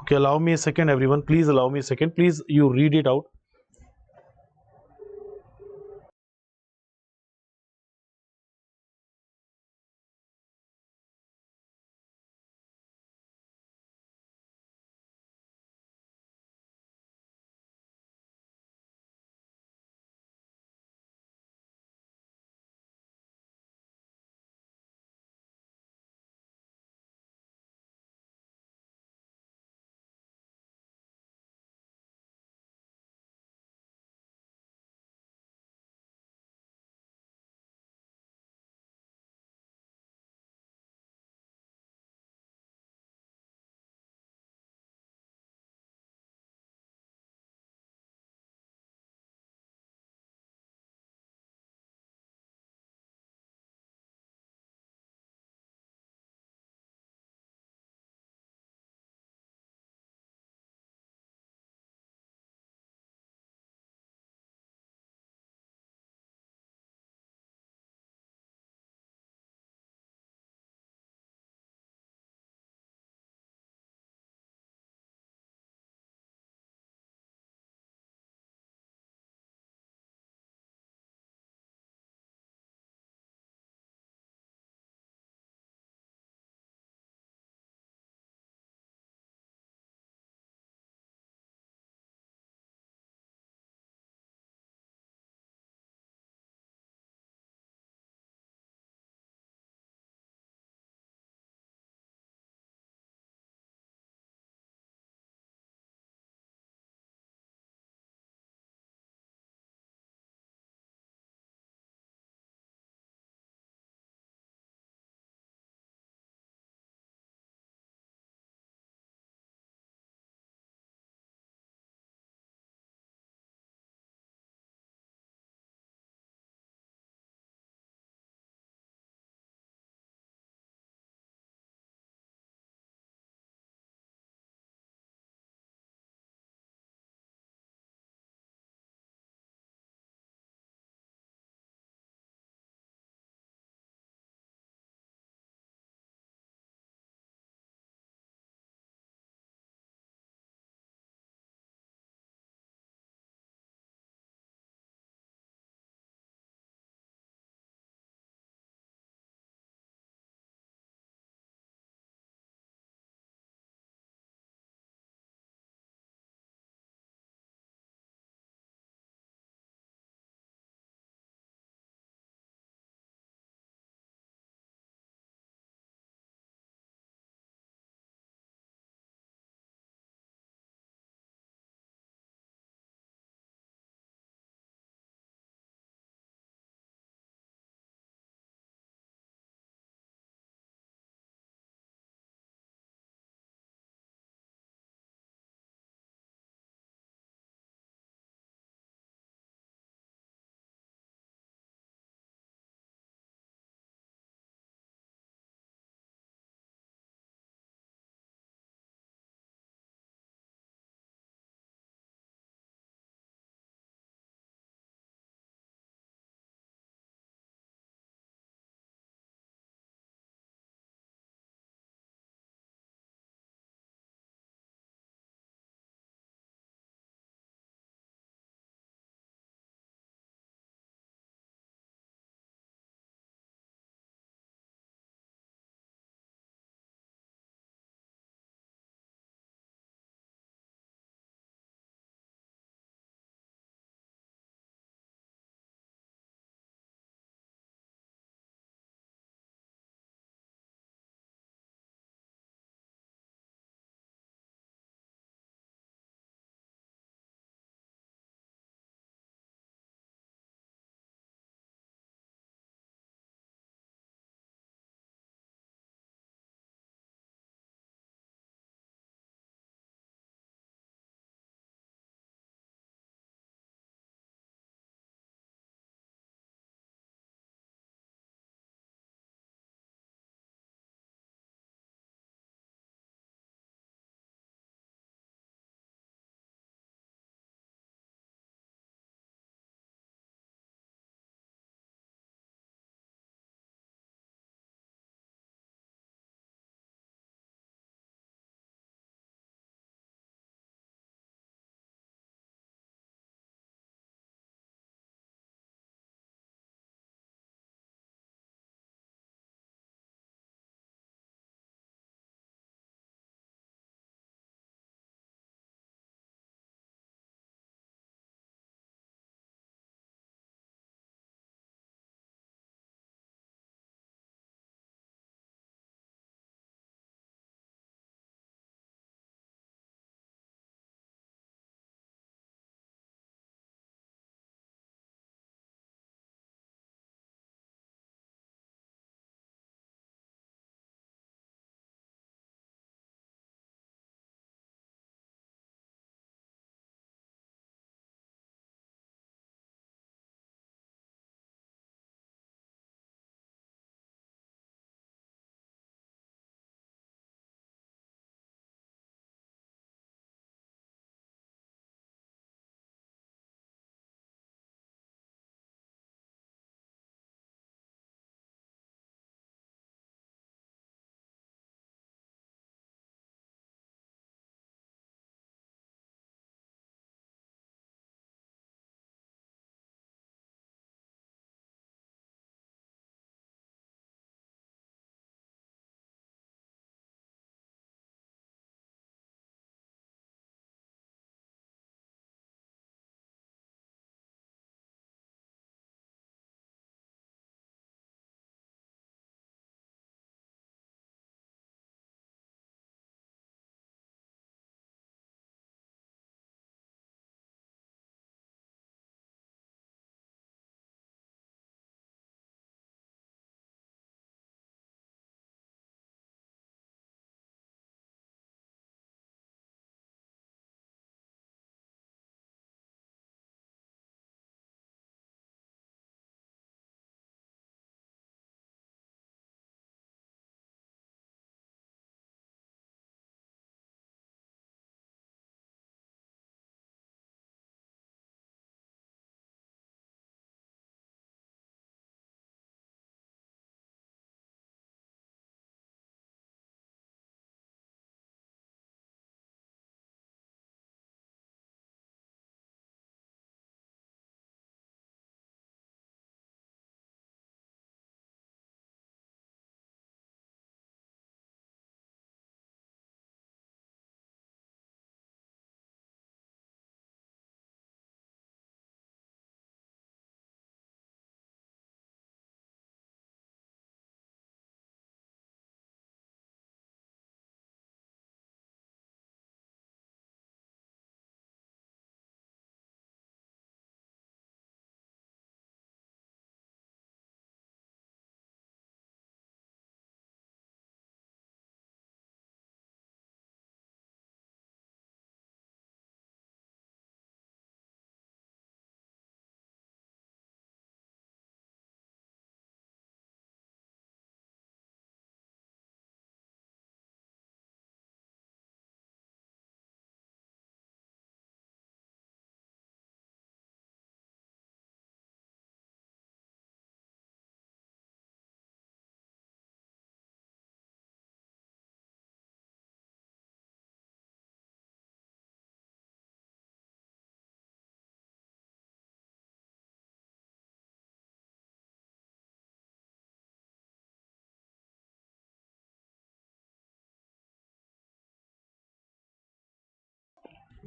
A: Okay, allow me a second, everyone. Please allow me a second. Please, you read it out.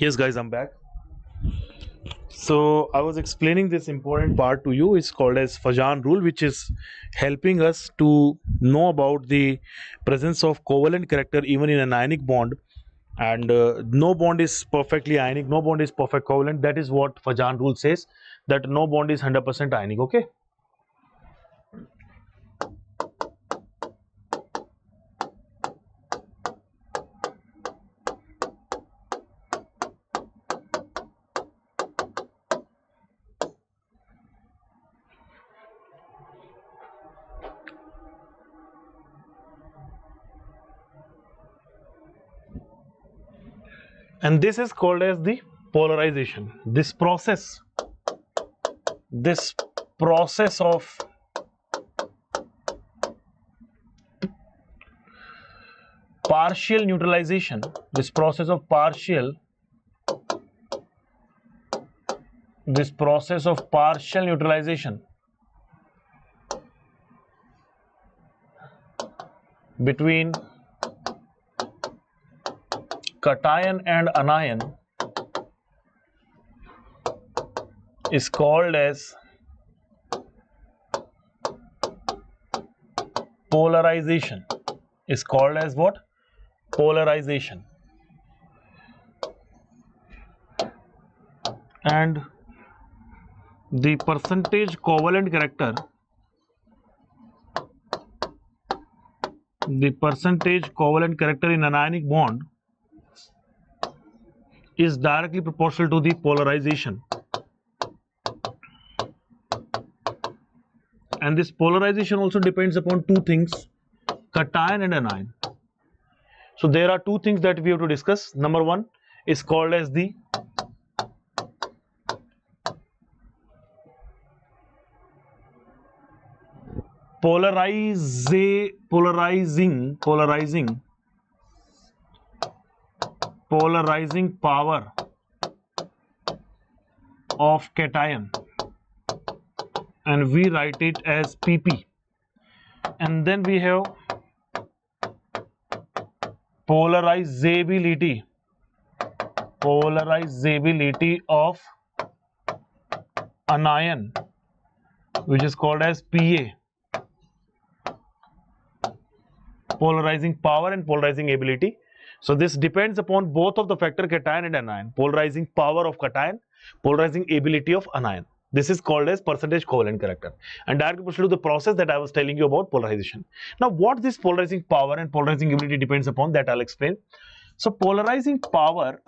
A: Yes guys, I'm back. So I was explaining this important part to you. It's called as Fajan rule, which is helping us to know about the presence of covalent character even in an ionic bond. And no bond is perfectly ionic, no bond is perfect covalent. That is what Fajan rule says, that no bond is 100% ionic. Okay. And this is called as the polarization. This process of partial neutralization, this process of partial neutralization between cation and anion is called as polarization. Is called as what? Polarization. And the percentage covalent character, in an ionic bond is directly proportional to the polarization. And this polarization also depends upon two things, cation and anion. So there are two things that we have to discuss. Number one is called as the polarizing power of cation, and we write it as PP. And then we have polarizability of anion, which is called as PA. Polarizing power and polarizing ability. So this depends upon both of the factor cation and anion. Polarizing power of cation, polarizing ability of anion. This is called as percentage covalent character, and directly proportional to the process that I was telling you about, polarization. Now what this polarizing power and polarizing ability depends upon, that I'll explain. So polarizing power,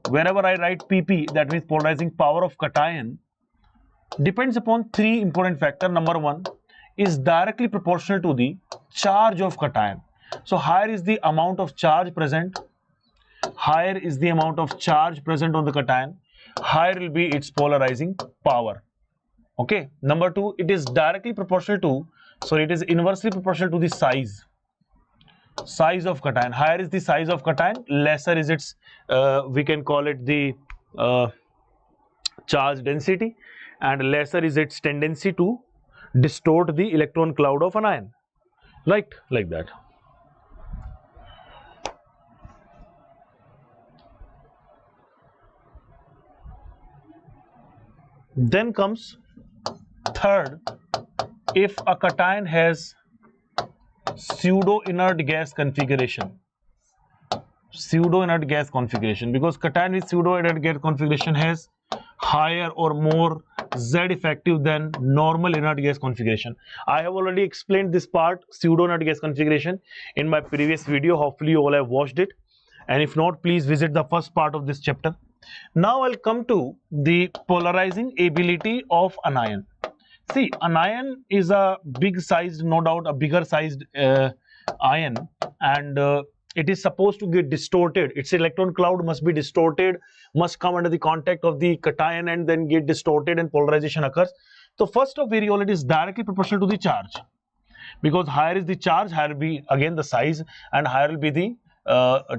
A: wherever I write PP, that means polarizing power of cation, depends upon three important factors. Number one is directly proportional to the charge of cation. So higher is the amount of charge present, on the cation, higher will be its polarizing power. Okay. Number two, it is directly proportional to, it is inversely proportional to the size of cation. Higher is the size of cation, lesser is its we can call it the charge density, and lesser is its tendency to distort the electron cloud of an ion, right? Like that. Then comes third, if a cation has pseudo inert gas configuration, because cation with pseudo inert gas configuration has higher or more Z effective than normal inert gas configuration. I have already explained this part, pseudo inert gas configuration, in my previous video. Hopefully you all have watched it, and if not, please visit the first part of this chapter. Now I'll come to the polarizing ability of anion. See, anion is a big sized, no doubt a bigger sized ion, and it is supposed to get distorted. Its electron cloud must be distorted, must come under the contact of the cation and then get distorted, and polarization occurs. So first of variable, it is directly proportional to the charge, because higher is the charge, higher will be again the size, and higher will be the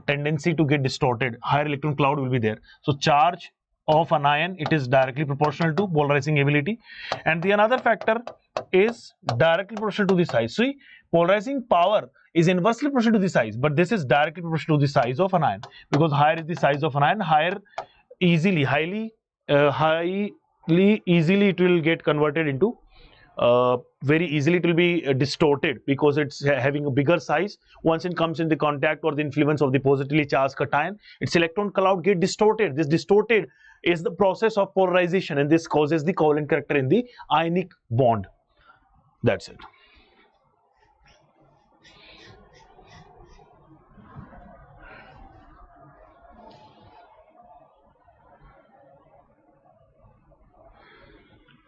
A: tendency to get distorted, higher electron cloud will be there. So charge of an ion, it is directly proportional to polarizing ability. And the another factor is directly proportional to the size. See, Polarizing power is inversely proportional to the size, but this is directly proportional to the size of an ion, because higher is the size of an ion, higher easily easily it will get converted into very easily it will be distorted, because it's having a bigger size. Once it comes in the contact or the influence of the positively charged cation, its electron cloud get distorted. This distorted is the process of polarization, and this causes the covalent character in the ionic bond. That's it.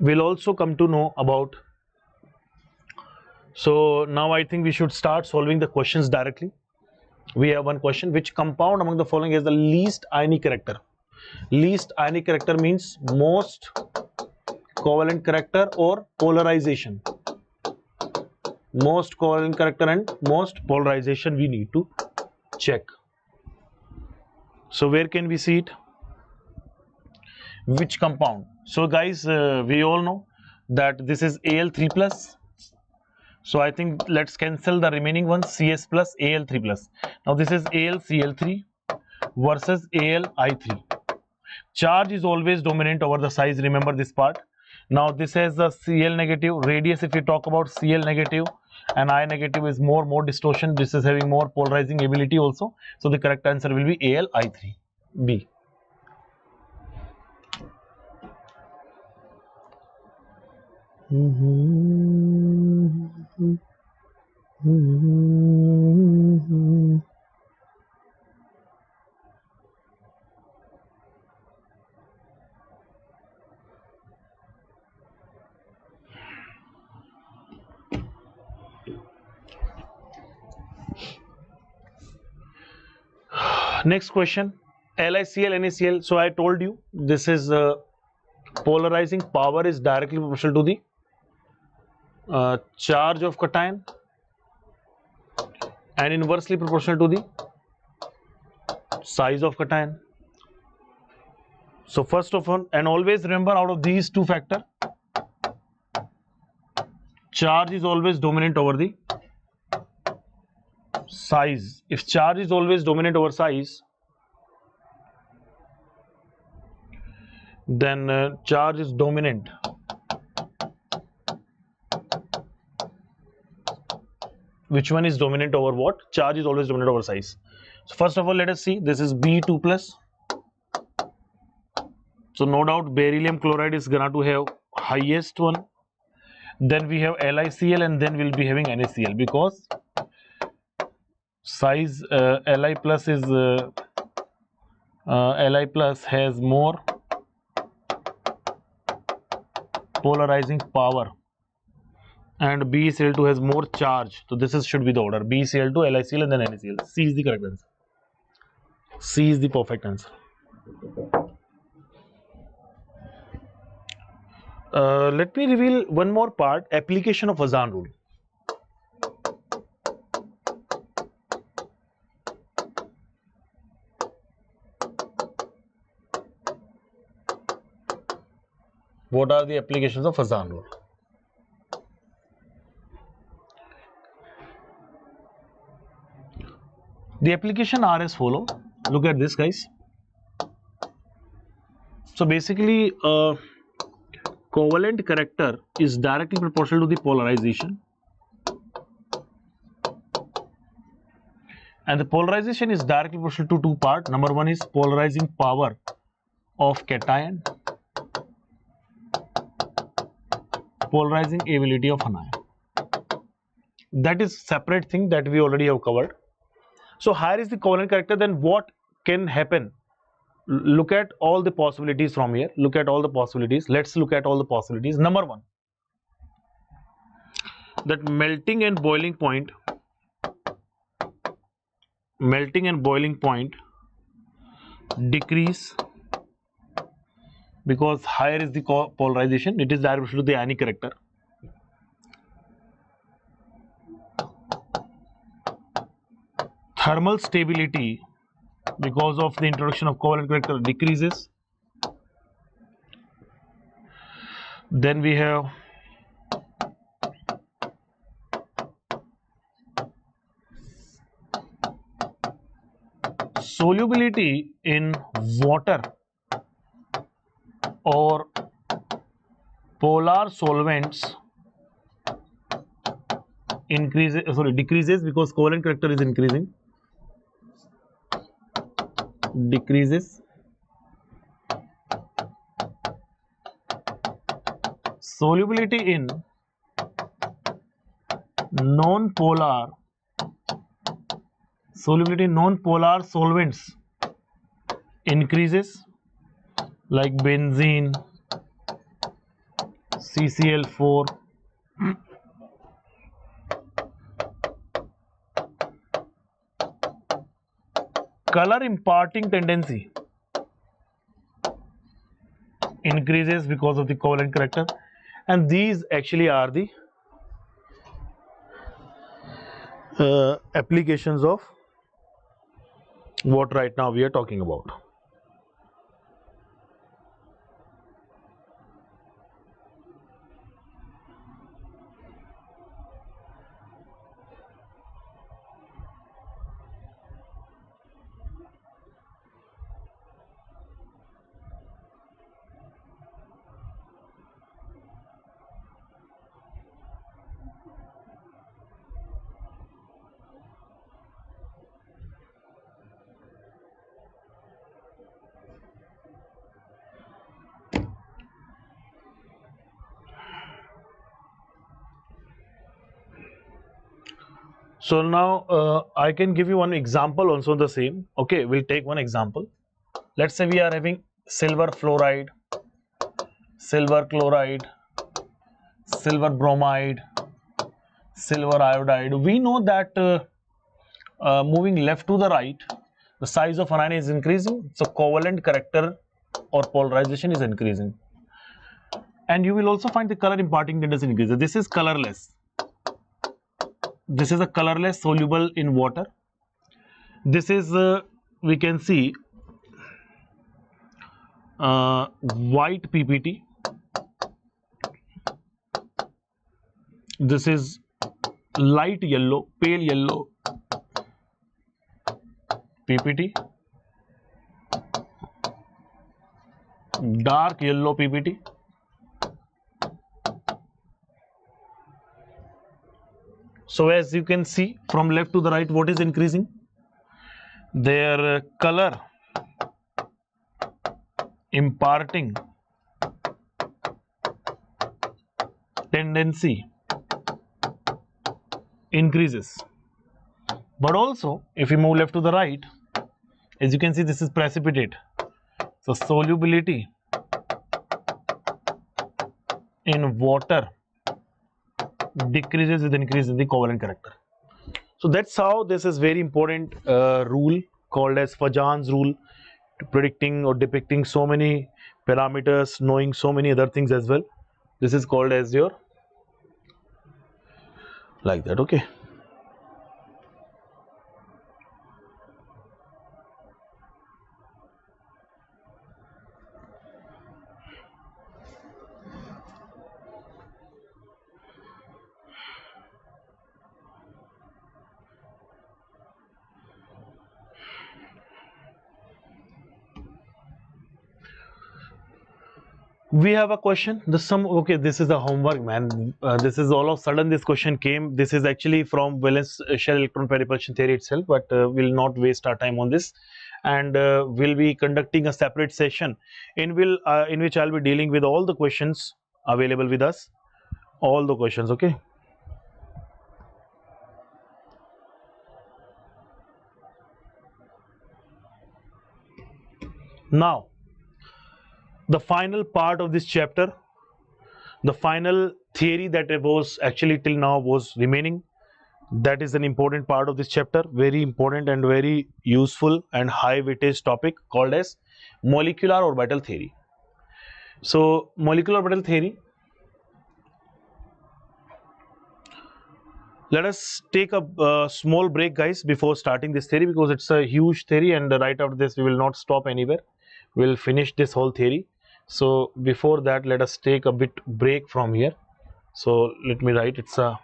A: We'll also come to know about. So now I think we should start solving the questions directly. We have one question: which compound among the following has the least ionic character? Least ionic character means most covalent character or polarization. Most covalent character and most polarization we need to check. So where can we see it? Which compound? So guys, we all know that this is Al3 plus. So I think let's cancel the remaining ones, CS plus Al3 plus. Now this is AlCl3 versus Ali3. Charge is always dominant over the size, remember this part. Now this has the Cl negative, radius if you talk about Cl negative, and I negative is more distortion. This is having more polarizing ability also. So the correct answer will be Ali3, B. Next question, LiCl, NaCl. So I told you this is polarizing power is directly proportional to the charge of cation and inversely proportional to the size of cation. So first of all, and always remember, out of these two factors, charge is always dominant over the size. If charge is always dominant over size, then charge is dominant. Which one is dominant over what? Charge is always dominant over size. So first of all, let us see. This is B2 plus. So no doubt beryllium chloride is gonna to have highest one. Then we have LiCl, and then we'll be having NaCl, because size Li plus is Li plus has more polarizing power, and BeCl2 has more charge. So this is should be the order: BeCl2, LiCl, and then NaCl. C is the correct answer. C is the perfect answer. Let me reveal one more part: application of Fajan rule. What are the applications of Fajan rule? The application are as follow. Look at this, guys. So basically, covalent character is directly proportional to the polarization, and the polarization is directly proportional to two parts. Number one is polarizing power of cation, polarizing ability of an ion. That is separate thing that we already have covered. So higher is the covalent character, then what can happen? Look at all the possibilities from here. Look at all the possibilities. Let's look at all the possibilities. Number one, that melting and boiling point decrease because higher is the polarization. It is directly to the ionic character. Thermal stability, because of the introduction of covalent character, decreases. Then we have solubility in water or polar solvents decreases because covalent character is increasing, decreases. Solubility in non-polar solvents increases, like benzene, CCl4. Color imparting tendency increases because of the covalent character, and these actually are the applications of what right now we are talking about. So now I can give you one example also the same. Okay, we'll take one example. Let's say we are having silver fluoride, silver chloride, silver bromide, silver iodide. We know that moving left to the right, the size of anion is increasing, so covalent character or polarization is increasing. And you will also find the color imparting tendency increases. This is colorless. This is a colorless soluble in water. This is we can see white PPT. This is light yellow, pale yellow PPT, dark yellow PPT. So as you can see from left to the right, what is increasing? Their color imparting tendency increases. But also if we move left to the right, as you can see, this is precipitate. So solubility in water decreases with increase in the covalent character. So that's how this is very important rule called as Fajan's rule, predicting or depicting so many parameters, knowing so many other things as well. This is called as your like that. Okay. We have a question. Okay, this is a homework, man. This is all of a sudden this question came. This is actually from valence shell electron pair repulsion theory itself, but we'll not waste our time on this, and we'll be conducting a separate session in which I'll be dealing with all the questions available with us, all the questions. Okay. Now, the final part of this chapter, the final theory that was actually till now was remaining, that is an important part of this chapter, very important and very useful and high weightage topic called as molecular orbital theory. So molecular orbital theory, let us take a small break, guys, before starting this theory, because it's a huge theory, and right after this we will not stop anywhere. We'll finish this whole theory. So before that, let us take a bit break from here. So let me write, it's a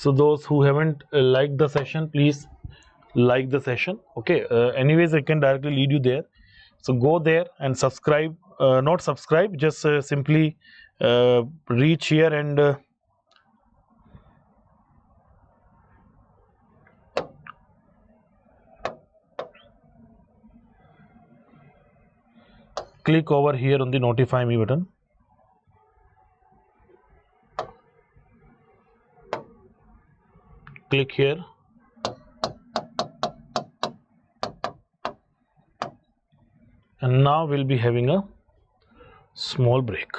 A: So those who haven't liked the session, please like the session. Okay, anyways, I can directly lead you there. So go there and subscribe, not subscribe, just simply reach here and click over here on the notify me button. Click here. And now we'll be having a small break.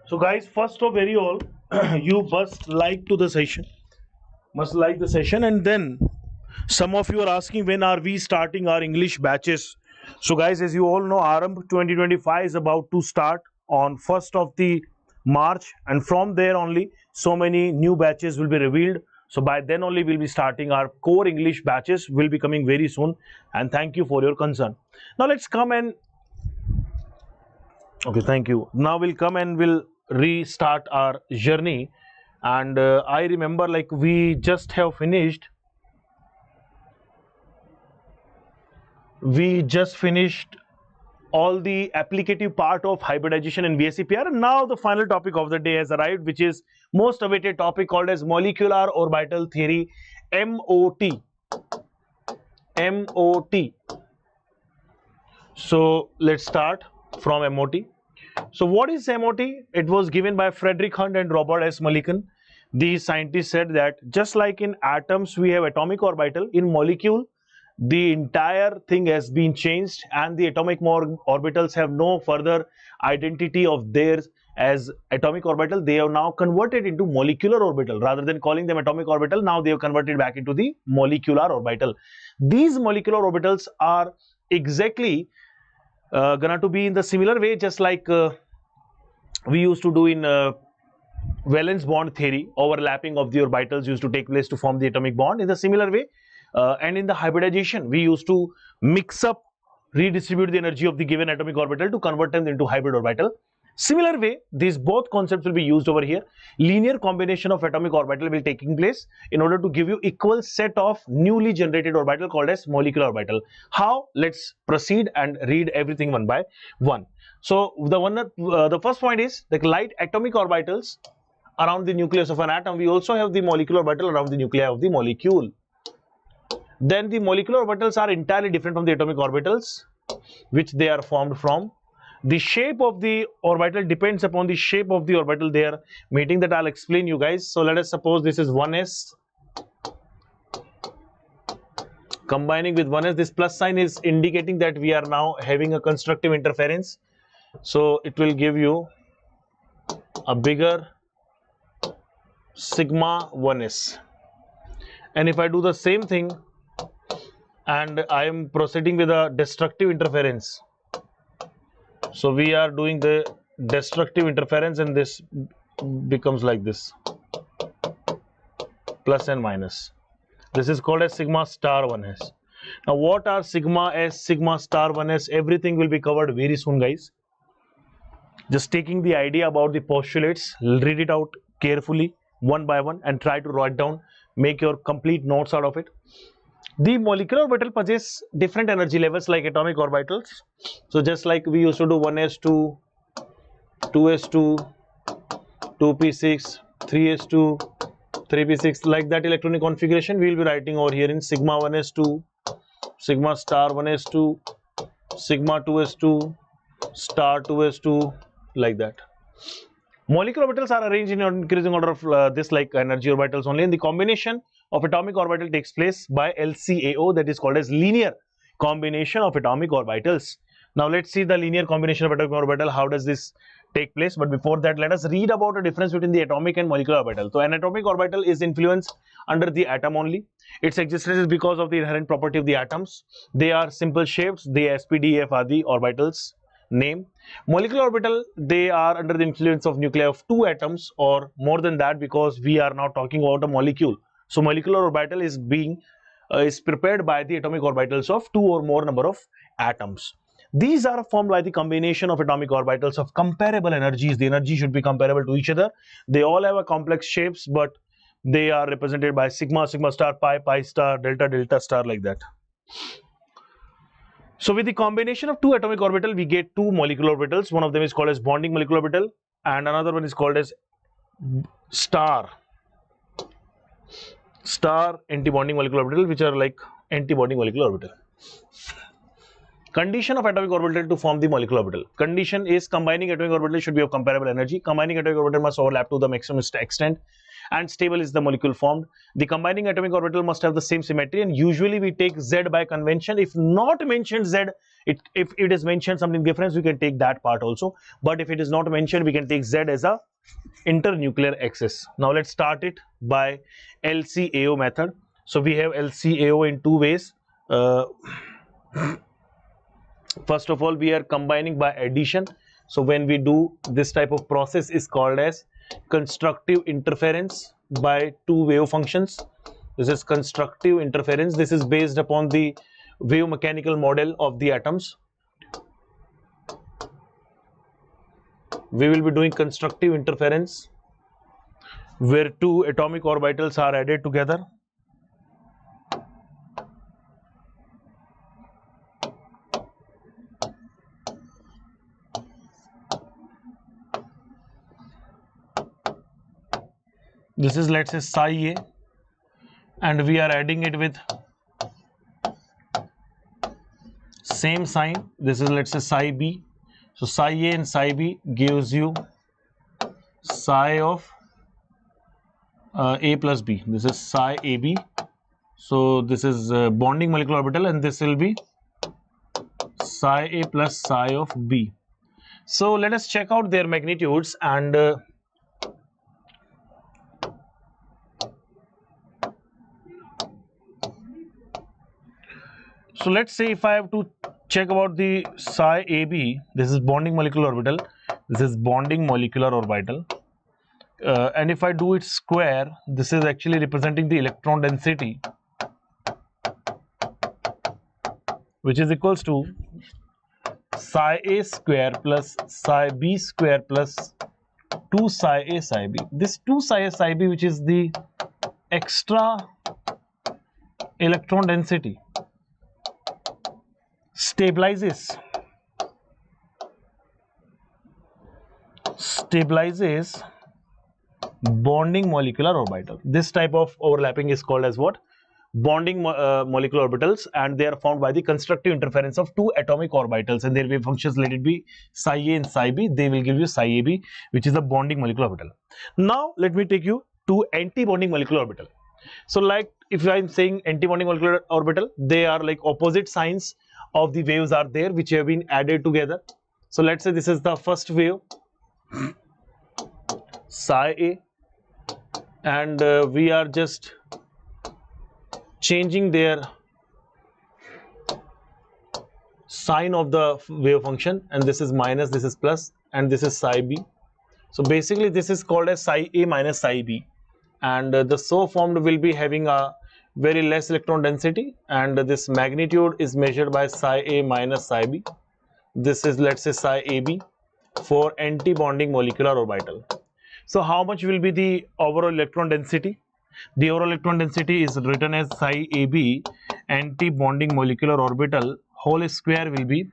A: So guys, first of very all, you must like the session, and then some of you are asking when are we starting our English batches. So guys, as you all know, Aramb 2025 is about to start on 1st of the March, and from there only so many new batches will be revealed. So by then only we'll be starting our core English batches, will be coming very soon, and thank you for your concern. Now let's come and okay, thank you. Now we'll come and we'll restart our journey. And I remember like we just finished all the applicative part of hybridization in VSEPR, and now the final topic of the day has arrived, which is most awaited topic called as molecular orbital theory, MOT. So let's start from MOT. So what is MOT? It was given by Frederick Hunt and Robert S. Mulliken. These scientists said that just like in atoms we have atomic orbital, in molecule the entire thing has been changed, and the atomic orbitals have no further identity of theirs as atomic orbital. They have now converted into molecular orbital. Rather than calling them atomic orbital, now they have converted back into the molecular orbital. These molecular orbitals are exactly gonna to be in the similar way, just like we used to do in valence bond theory. Overlapping of the orbitals used to take place to form the atomic bond. In the similar way, and in the hybridization, we used to mix up, redistribute the energy of the given atomic orbital to convert them into hybrid orbital. Similar way, these both concepts will be used over here. Linear combination of atomic orbital will taking place in order to give you equal set of newly generated orbital called as molecular orbital. How? Let's proceed and read everything one by one. So the first point is the light atomic orbitals around the nucleus of an atom. We also have the molecular orbital around the nuclei of the molecule. Then the molecular orbitals are entirely different from the atomic orbitals which they are formed from. The shape of the orbital depends upon the shape of the orbital they are meeting. That I'll explain you guys. So let us suppose this is 1s combining with 1s. This plus sign is indicating that we are now having a constructive interference. So it will give you a bigger sigma 1s. And if I do the same thing and I am proceeding with a destructive interference, so we are doing the destructive interference, and this becomes like this, plus and minus. This is called as sigma star 1s. Now what are sigma s, sigma star 1s? Everything will be covered very soon, guys. Just taking the idea about the postulates, read it out carefully one by one and try to write down, make your complete notes out of it. The molecular orbital possess different energy levels like atomic orbitals. So just like we used to do 1s2, 2s2, 2p6, 3s2, 3p6, like that electronic configuration we will be writing over here in sigma 1s2, sigma star 1s2, sigma 2s2, star 2s2, like that. Molecular orbitals are arranged in increasing order of this like energy orbitals only, and the combination of atomic orbital takes place by LCAO, that is called as linear combination of atomic orbitals. Now let's see the linear combination of atomic orbital. How does this take place? But before that, let us read about the difference between the atomic and molecular orbital. So an atomic orbital is influenced under the atom only. Its existence is because of the inherent property of the atoms. They are simple shapes. The SPDF are the orbitals name. Molecular orbital, they are under the influence of nuclei of two atoms or more than that, because we are now talking about a molecule. So molecular orbital is prepared by the atomic orbitals of two or more number of atoms. These are formed by the combination of atomic orbitals of comparable energies. The energy should be comparable to each other. They all have a complex shapes, but they are represented by sigma, sigma star, pi, pi star, delta, delta star, like that. So with the combination of two atomic orbital, we get two molecular orbitals. One of them is called as bonding molecular orbital, and another one is called as star antibonding molecular orbital, which are like antibonding molecular orbital. Condition of atomic orbital to form the molecular orbital. Condition is combining atomic orbital should be of comparable energy. Combining atomic orbital must overlap to the maximum extent, and stable is the molecule formed. The combining atomic orbital must have the same symmetry, and usually we take Z by convention. If not mentioned Z, if it is mentioned something different, we can take that part also. But if it is not mentioned, we can take Z as a internuclear axis. Now let's start it by LCAO method. So we have LCAO in two ways. First of all, we are combining by addition. So when we do this type of process is called as constructive interference by two wave functions. This is constructive interference. This is based upon the wave mechanical model of the atoms. We will be doing constructive interference where two atomic orbitals are added together. This is, let's say, psi A, and we are adding it with same sign. This is, let's say, psi B. So psi A and psi B gives you psi of A plus B. This is psi AB. So this is bonding molecular orbital, and this will be psi A plus psi of B. So let us check out their magnitudes, and so let's say if I have to check about the psi AB, this is bonding molecular orbital, this is bonding molecular orbital, and if I do it square, this is actually representing the electron density, which is equals to psi A square plus psi B square plus 2 psi A psi B. This 2 psi A psi B, which is the extra electron density, stabilizes bonding molecular orbital. This type of overlapping is called as what? Bonding molecular orbitals, and they are formed by the constructive interference of two atomic orbitals, and their wave functions, let it be psi A and psi B, they will give you psi AB, which is a bonding molecular orbital. Now let me take you to anti-bonding molecular orbital. So like if I am saying anti-bonding molecular orbital, they are like opposite signs of the waves are there which have been added together. So let's say this is the first wave, psi A, and we are just changing their sign of the wave function, and this is minus, this is plus, and this is psi B. So basically this is called as psi A minus psi B, and the so formed will be having a very less electron density, and this magnitude is measured by psi A minus psi B. This is, let's say, psi AB for anti-bonding molecular orbital. So how much will be the overall electron density? The overall electron density is written as psi AB anti-bonding molecular orbital whole square will be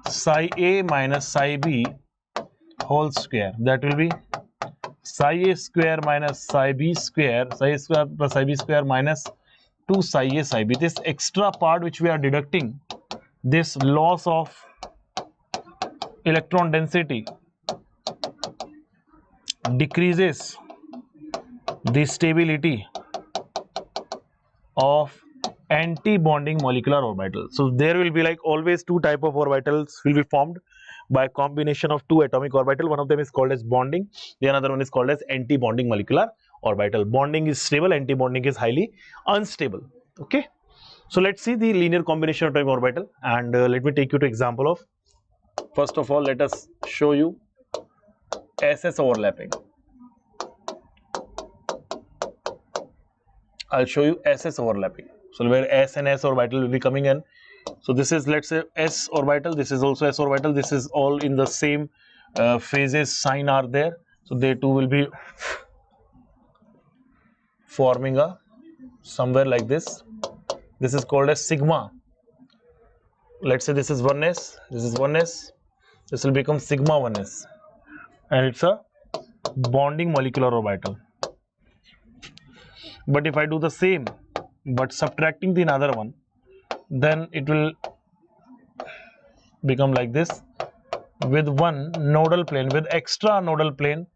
A: psi A minus psi B whole square. That will be psi A square minus psi B square, psi A square plus psi B square minus 2 psi A psi B. This extra part which we are deducting, this loss of electron density decreases the stability of anti-bonding molecular orbital. So there will be like always two type of orbitals will be formed by combination of two atomic orbital. One of them is called as bonding, the another one is called as anti-bonding molecular orbital. Bonding is stable, anti-bonding is highly unstable. Okay, so let's see the linear combination of atomic orbital, and let me take you to example of, first of all let us show you SS overlapping. I'll show you SS overlapping. So where S and S orbital will be coming in. So this is, let's say, S orbital, this is also S orbital, this is all in the same phases, sign are there. So they two will be forming a somewhere like this. This is called as sigma. Let's say this is 1s, this is 1s, this will become sigma 1s, and it's a bonding molecular orbital. But if I do the same but subtracting the another one, then it will become like this, with one nodal plane, with extra nodal plane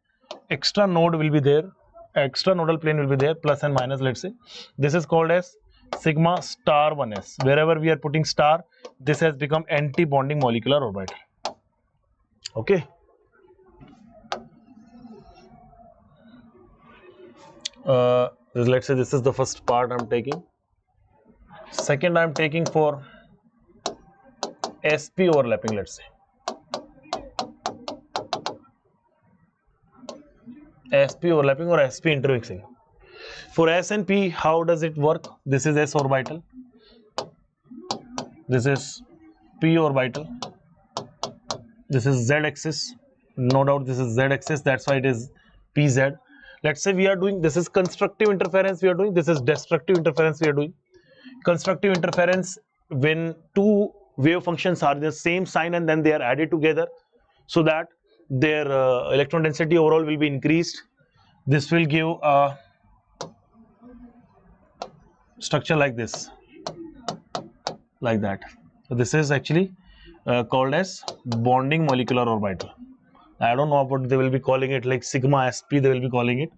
B: extra node will be there, extra nodal plane will be there, plus and minus, let's say. This is called as sigma star 1s. Wherever we are putting star, this has become anti-bonding molecular orbital. Okay. Let's say this is the first part I'm taking. Second, I'm taking for sp overlapping, let's say. sp overlapping or sp intermixing. For s and p, how does it work? This is s orbital, this is p orbital, this is z axis, no doubt this is z axis, that's why it is pz. Let's say we are doing, this is constructive interference we are doing, this is destructive interference we are doing. Constructive interference, when two wave functions are the same sign and then they are added together so that their electron density overall will be increased. This will give a structure like this, like that. So this is actually called as bonding molecular orbital. I don't know what they will be calling it, like sigma sp they will be calling it.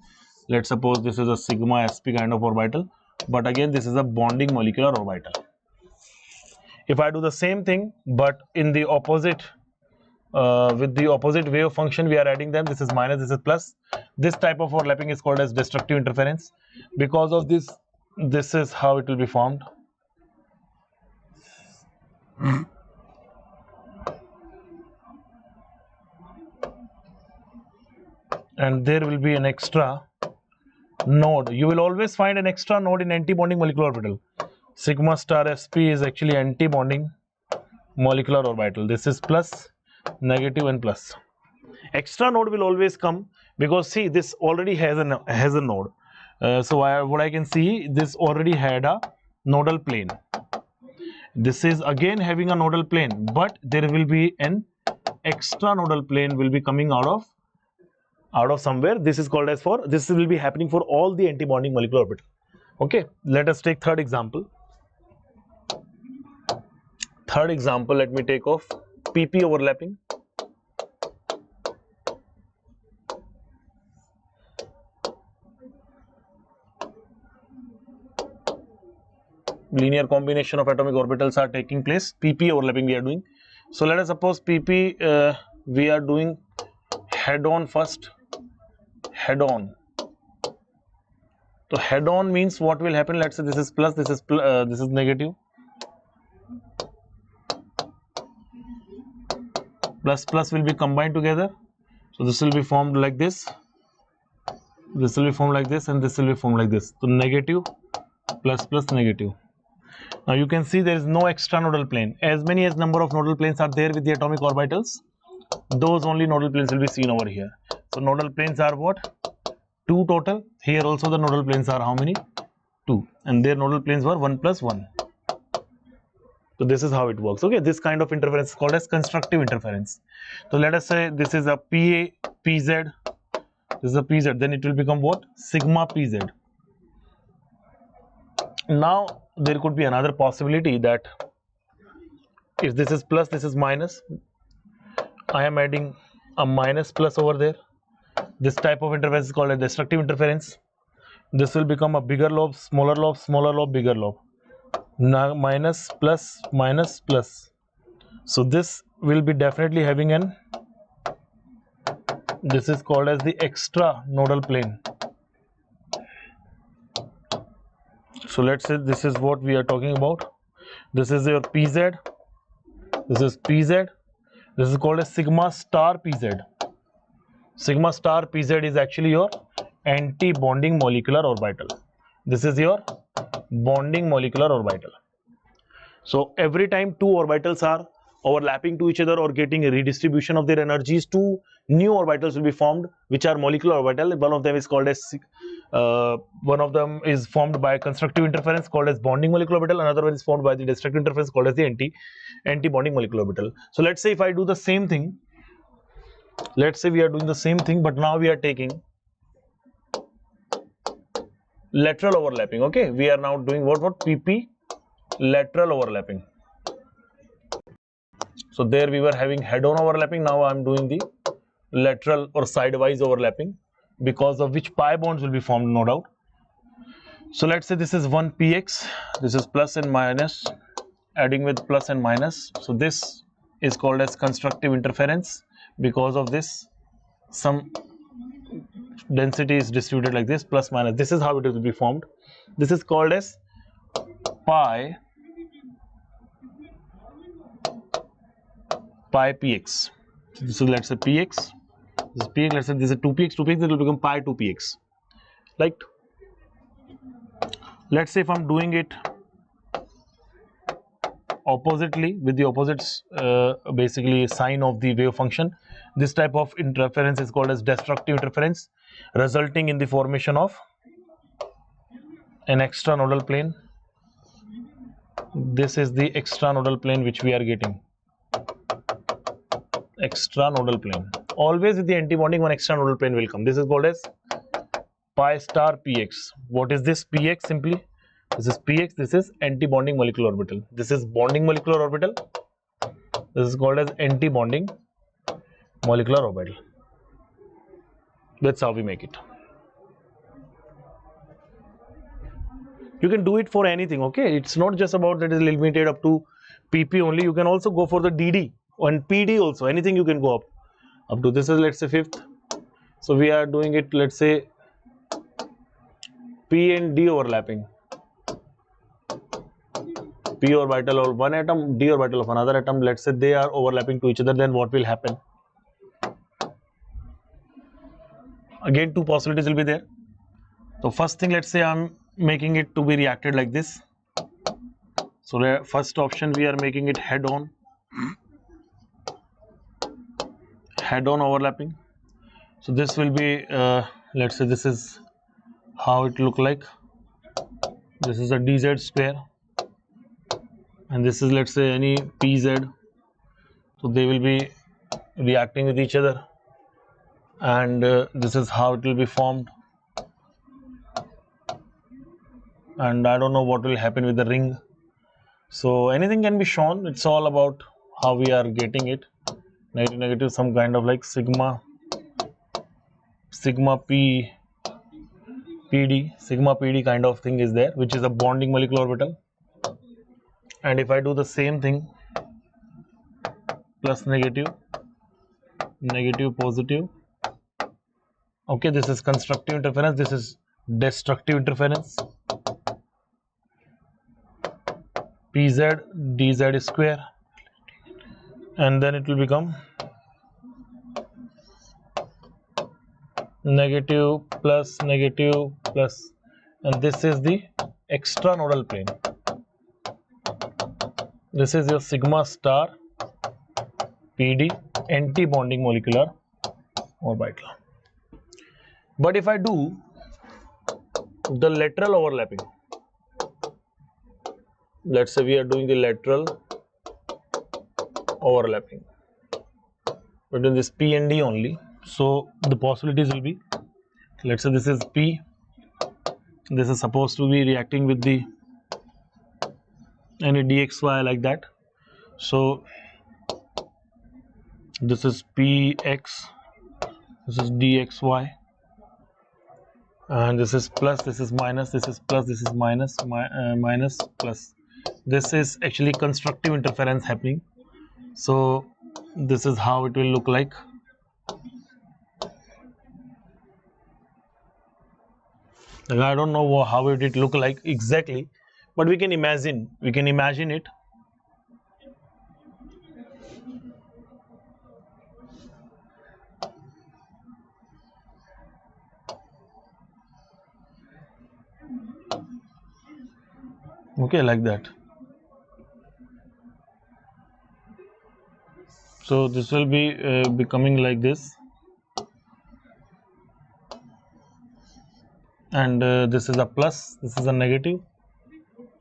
B: Let's suppose this is a sigma sp kind of orbital, but again this is a bonding molecular orbital. If I do the same thing but in the opposite, with the opposite wave function we are adding them, this is minus, this is plus, this type of overlapping is called as destructive interference. Because of this, this is how it will be formed. And there will be an extra node. You will always find an extra node in anti-bonding molecular orbital. Sigma star sp is actually anti-bonding molecular orbital. This is plus, negative and plus. Extra node will always come because see, this already has a node. So what I can see, this already had a nodal plane. This is again having a nodal plane, but there will be an extra nodal plane will be coming out of somewhere. This is called as for, this will be happening for all the anti-bonding molecular orbital. Okay, let us take third example. Third example, let me take of pp overlapping. Linear combination of atomic orbitals are taking place. pp overlapping we are doing. So let us suppose pp we are doing head on first. Head on. So head on means what will happen? Let's say this is plus, this is negative. Plus plus will be combined together. So this will be formed like this. This will be formed like this, and this will be formed like this. So negative plus plus negative. Now you can see there is no extra nodal plane. As many as number of nodal planes are there with the atomic orbitals, those only nodal planes will be seen over here. So nodal planes are what? 2 total. Here also the nodal planes are how many? 2. And their nodal planes were 1 plus 1. So this is how it works. Okay, this kind of interference is called as constructive interference. So let us say this is a PA, PZ. This is a PZ. Then it will become what? Sigma PZ. Now there could be another possibility that if this is plus, this is minus, I am adding a minus plus over there. This type of interference is called a destructive interference. This will become a bigger lobe, smaller lobe, smaller lobe, bigger lobe. Now minus plus minus plus. So this will be definitely having an, this is called as the extra nodal plane. So let's say this is what we are talking about. This is your PZ. This is PZ. This is called as sigma star PZ. Sigma star PZ is actually your anti-bonding molecular orbital. This is your bonding molecular orbital. So every time two orbitals are overlapping to each other or getting a redistribution of their energies, two new orbitals will be formed, which are molecular orbital. One of them is called as formed by constructive interference called as bonding molecular orbital. Another one is formed by the destructive interference called as the anti-bonding molecular orbital. So let's say if I do the same thing, let's say we are doing the same thing, but now we are taking lateral overlapping. Okay, we are now doing what pp lateral overlapping. So there we were having head-on overlapping. Now I am doing the lateral or sidewise overlapping, because of which pi bonds will be formed, no doubt. So let's say this is 1 px, this is plus and minus, adding with plus and minus. So this is called as constructive interference. Because of this, some density is distributed like this, plus minus. This is how it will be formed. This is called as pi px. So this is, let's say, px. This is px. Let's say this is 2px. 2px, it will become pi 2px. Like, let's say if I'm doing it oppositely with the opposites, basically sign of the wave function, this type of interference is called as destructive interference, resulting in the formation of an extranodal plane. This is the extranodal plane which we are getting. Extranodal plane. Always with the antibonding, one extranodal plane will come. This is called as pi star px. What is this px? Simply, this is px, this is antibonding molecular orbital. This is bonding molecular orbital. This is called as antibonding molecular orbital. That's how we make it. You can do it for anything, okay? It's not just about that is limited up to pp only. You can also go for the dd and pd also. Anything you can go up to. This is, let's say, 5th. So we are doing it, let's say, p and d overlapping. P orbital of one atom, d orbital of another atom. Let's say they are overlapping to each other. Then what will happen? Again, two possibilities will be there. So first thing, let's say I'm making it to be reacted like this. So the first option, we are making it head-on overlapping. So this will be, let's say, this is how it look like. This is a dz square, and this is, let's say, any pz. So they will be reacting with each other, and this is how it will be formed. And I don't know what will happen with the ring. So anything can be shown. It's all about how we are getting it. Negative, negative, some kind of like sigma p pd, sigma pd kind of thing is there, which is a bonding molecular orbital. And if I do the same thing, plus negative, negative, positive. Okay, this is constructive interference. This is destructive interference. pz dz square, and then it will become negative plus, and this is the extranodal plane. This is your sigma star pd anti-bonding molecular orbital. But if I do the lateral overlapping, let's say we are doing the lateral overlapping between this p and d only. So the possibilities will be, let's say this is p, this is supposed to be reacting with the any dxy like that. So this is px, this is dxy, and this is plus, this is minus, this is plus, this is minus, minus, plus. This is actually constructive interference happening. So this is how it will look like. I don't know how it will look like exactly, but we can imagine it. Okay, like that. So this will be becoming like this, and this is a plus, this is a negative,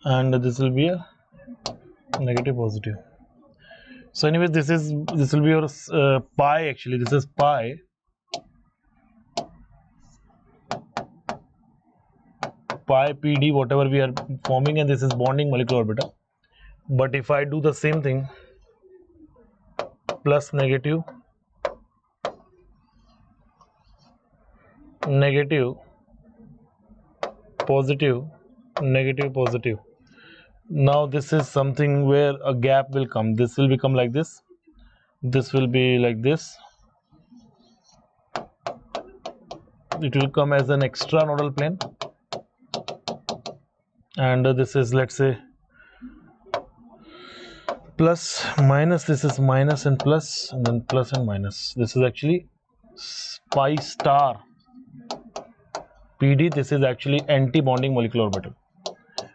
B: and this will be a negative, positive. So anyways, this will be your pi. Actually, this is pi pd, whatever we are forming, and this is bonding molecular orbital. But if I do the same thing, plus, negative, negative, positive, negative, positive. Now this is something where a gap will come. This will become like this. This will be like this. It will come as an extra nodal plane, and this is, let's say, plus minus. This is minus and plus, and then plus and minus. This is actually pi star PD. This is actually anti-bonding molecular orbital.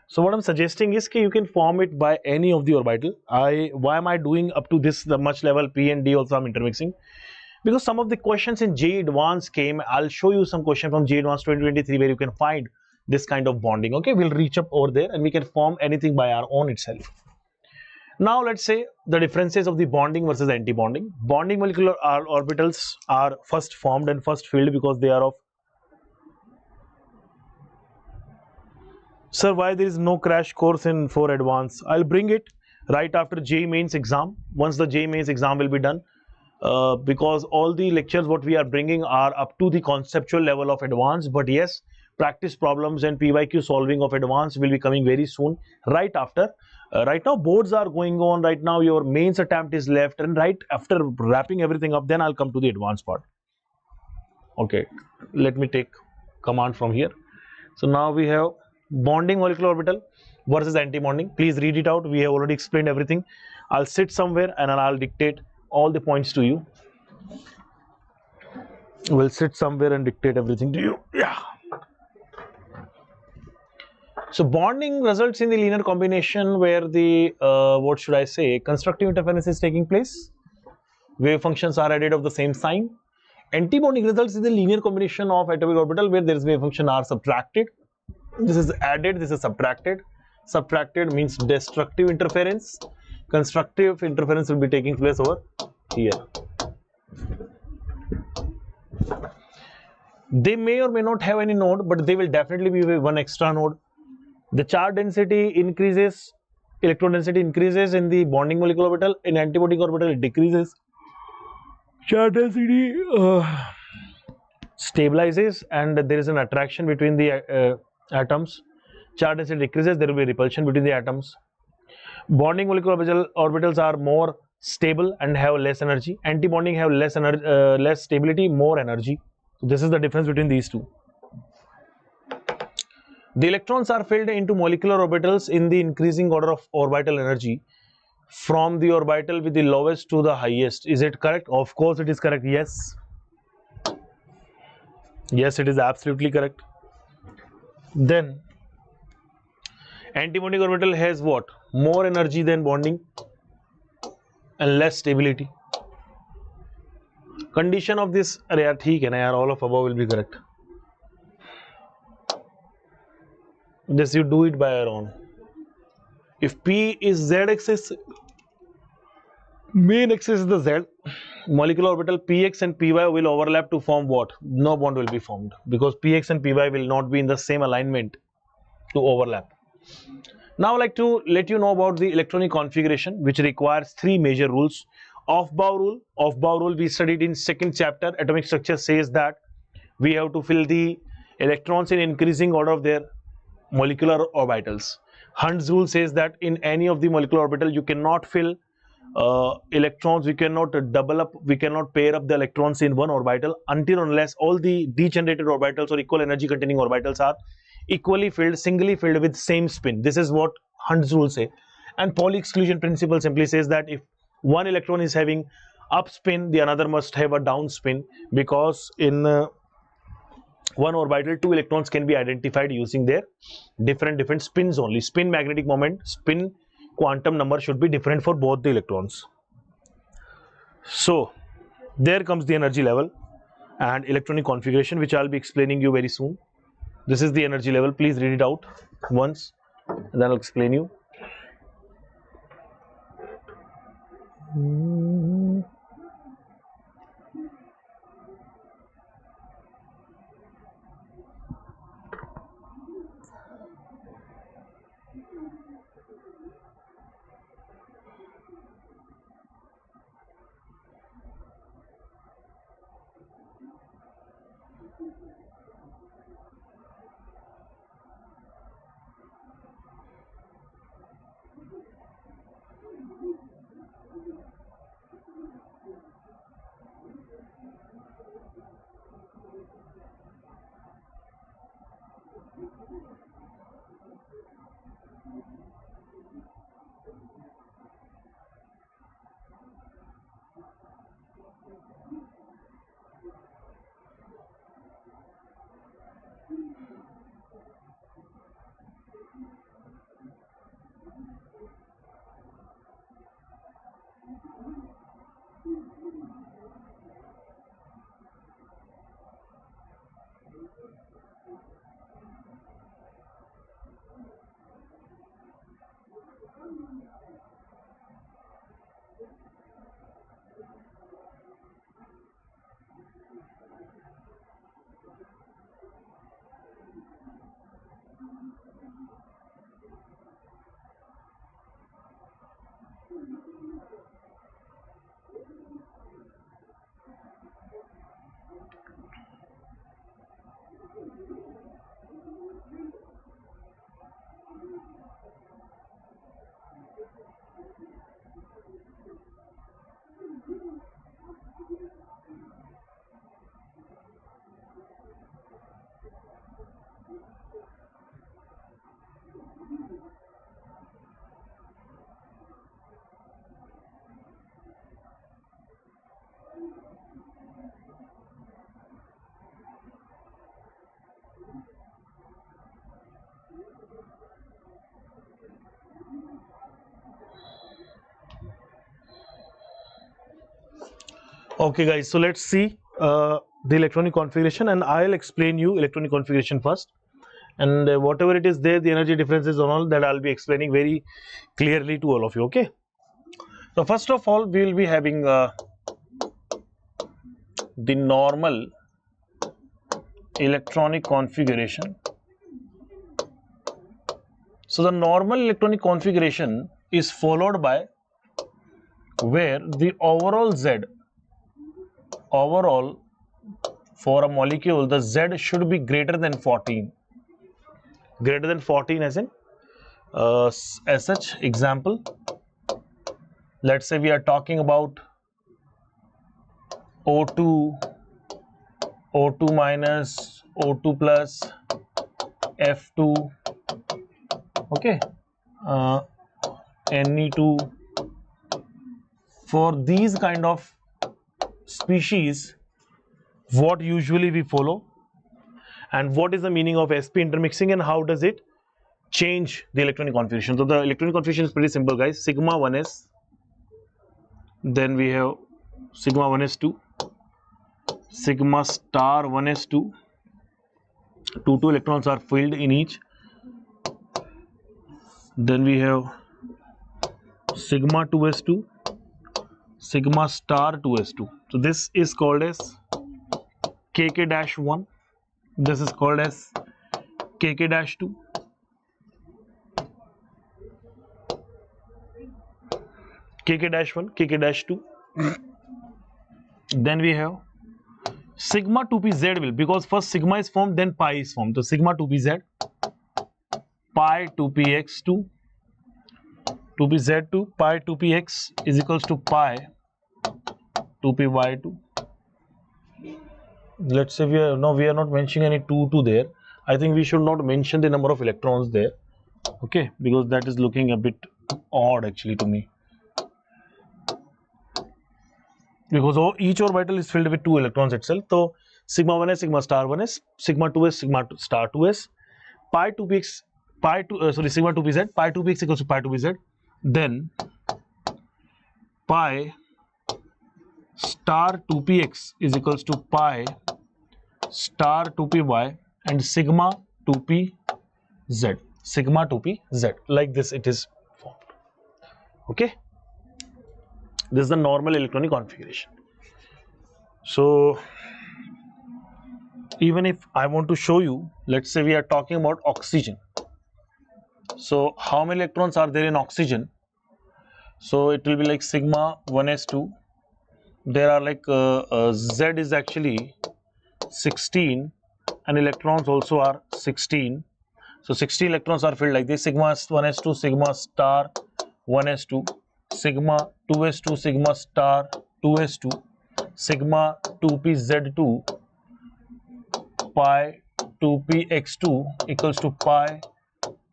B: So what I'm suggesting is that you can form it by any of the orbital. Why am I doing up to this the much level P and D also I'm intermixing? Because some of the questions in JEE Advanced came. I'll show you some question from JEE Advanced 2023 where you can find this kind of bonding. Okay, we'll reach up over there and we can form anything by our own itself. Now let's say the differences of the bonding versus anti-bonding. Bonding molecular orbitals are first formed and first filled because they are of. Sir, why there is no crash course in 4 Advanced? I'll bring it right after JEE Mains exam. Once the JEE Mains exam will be done. Because all the lectures what we are bringing are up to the conceptual level of advanced, but yes, practice problems and PYQ solving of advanced will be coming very soon, right after. Right now boards are going on, right now your mains attempt is left, and right after wrapping everything up, then I'll come to the advanced part. Okay, let me take command from here. So now we have bonding molecular orbital versus anti-bonding. Please read it out. We have already explained everything. I'll sit somewhere and I'll dictate all the points to you. We'll sit somewhere and dictate everything to you. Yeah. So bonding results in the linear combination where the what should I say, constructive interference is taking place. Wave functions are added of the same sign. Anti-bonding results in the linear combination of atomic orbital where there is wave function are subtracted. This is added, this is subtracted. Subtracted means destructive interference. Constructive interference will be taking place over here. They may or may not have any node, but they will definitely be one extra node. The charge density increases, electron density increases in the bonding molecular orbital. In anti-bonding orbital, it decreases. Charge density stabilizes, and there is an attraction between the atoms. Charge density decreases, there will be repulsion between the atoms. Bonding molecular orbitals are more stable and have less energy. Anti-bonding have less stability, more energy. So this is the difference between these two. The electrons are filled into molecular orbitals in the increasing order of orbital energy from the orbital with the lowest to the highest. Is it correct? Of course it is correct. Yes. Yes, it is absolutely correct. Then anti-bonding orbital has what? More energy than bonding and less stability. Condition of this, all of above will be correct. This you do it by your own. If P is Z axis, main axis is the Z, molecular orbital Px and Py will overlap to form what? No bond will be formed because Px and Py will not be in the same alignment to overlap. Now I'd like to let you know about the electronic configuration, which requires 3 major rules. Off-bow rule. Off-bow rule we studied in 2nd chapter. Atomic structure says that we have to fill the electrons in increasing order of their molecular orbitals. Hund's rule says that in any of the molecular orbital you cannot fill electrons, we cannot double up, we cannot pair up the electrons in one orbital until unless all the degenerated orbitals or equal energy containing orbitals are equally filled, singly filled with same spin. This is what Hund's rule say. And Pauli exclusion principle simply says that if one electron is having up spin, the another must have a down spin, because in one orbital 2 electrons can be identified using their different spins only. Spin magnetic moment, spin quantum number should be different for both the electrons. So there comes the energy level and electronic configuration, which I'll be explaining you very soon. This is the energy level. Please read it out once and then I'll explain you.
A: Okay guys, so let's see the electronic configuration, and I'll explain you electronic configuration first, and whatever it is there, the energy differences and all that I'll be explaining very clearly to all of you. Okay, so first of all we will be having the normal electronic configuration. So the normal electronic configuration is followed by where the overall Z, overall for a molecule, the Z should be greater than 14. Greater than 14 as in as such example, let's say we are talking about O2, O2 minus, O2 plus, F2, okay, Ne2. For these kind of species, what usually we follow, and what is the meaning of sp intermixing, and how does it change the electronic configuration? So the electronic configuration is pretty simple guys. Sigma 1s, then we have sigma 1s2, sigma star 1s2, two electrons are filled in each. Then we have sigma 2s2, sigma star 2s2. So this is called as kk-1, this is called as kk-2, kk-1, kk-2. Then we have sigma 2pz will, because first sigma is formed then pi is formed, so sigma 2pz, pi 2px2, 2pz2, pi 2px is equals to pi 2py2. Let's say we are not mentioning any 2 there. I think we should not mention the number of electrons there, okay, because that is looking a bit odd actually to me, because each orbital is filled with 2 electrons itself. So sigma 1s, sigma star 1s, sigma 2s, sigma star 2s, pi 2px, sigma 2pz, pi 2px equals to pi 2pz, then pi star 2px is equals to pi star 2py, and sigma 2pz, sigma 2pz, like this it is formed. Okay, this is the normal electronic configuration. So even if I want to show you, let's say we are talking about oxygen. So how many electrons are there in oxygen? So it will be like sigma 1s2, there are like Z is actually 16 and electrons also are 16. So 16 electrons are filled like this: sigma 1s2, sigma star 1s2, sigma 2s2, sigma star 2s2, sigma 2pz2, pi 2px2 equals to pi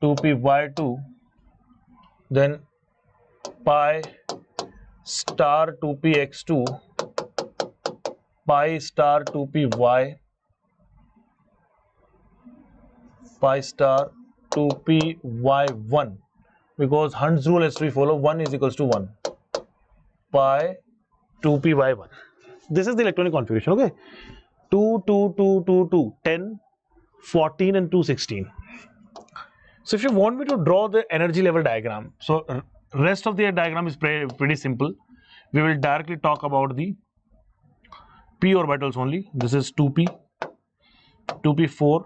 A: 2py2, then pi star 2px2, pi star 2py, pi star 2py1, because Hund's rule has to be followed, 1 is equals to 1, pi 2py1. This is the electronic configuration. Okay, 2 2 2 2 2 10 14 and 216. So if you want me to draw the energy level diagram, so rest of the diagram is pretty simple. We will directly talk about the p orbitals only. This is 2p, 2p4.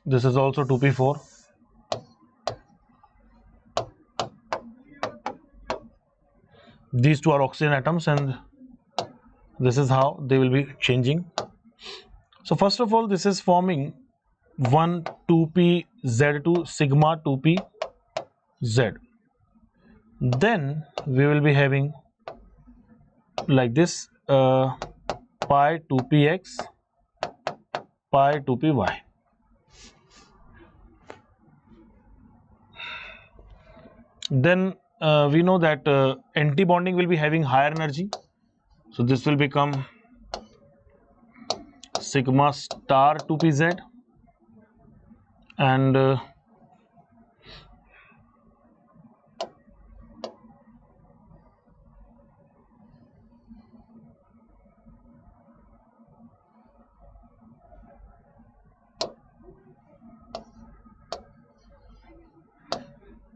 A: This is also 2p4. These two are oxygen atoms, and this is how they will be changing. So first of all, this is forming 1 2p z2 sigma 2p z. Then we will be having like this pi 2px, pi 2py. Then we know that anti-bonding will be having higher energy, so this will become sigma star 2pz, and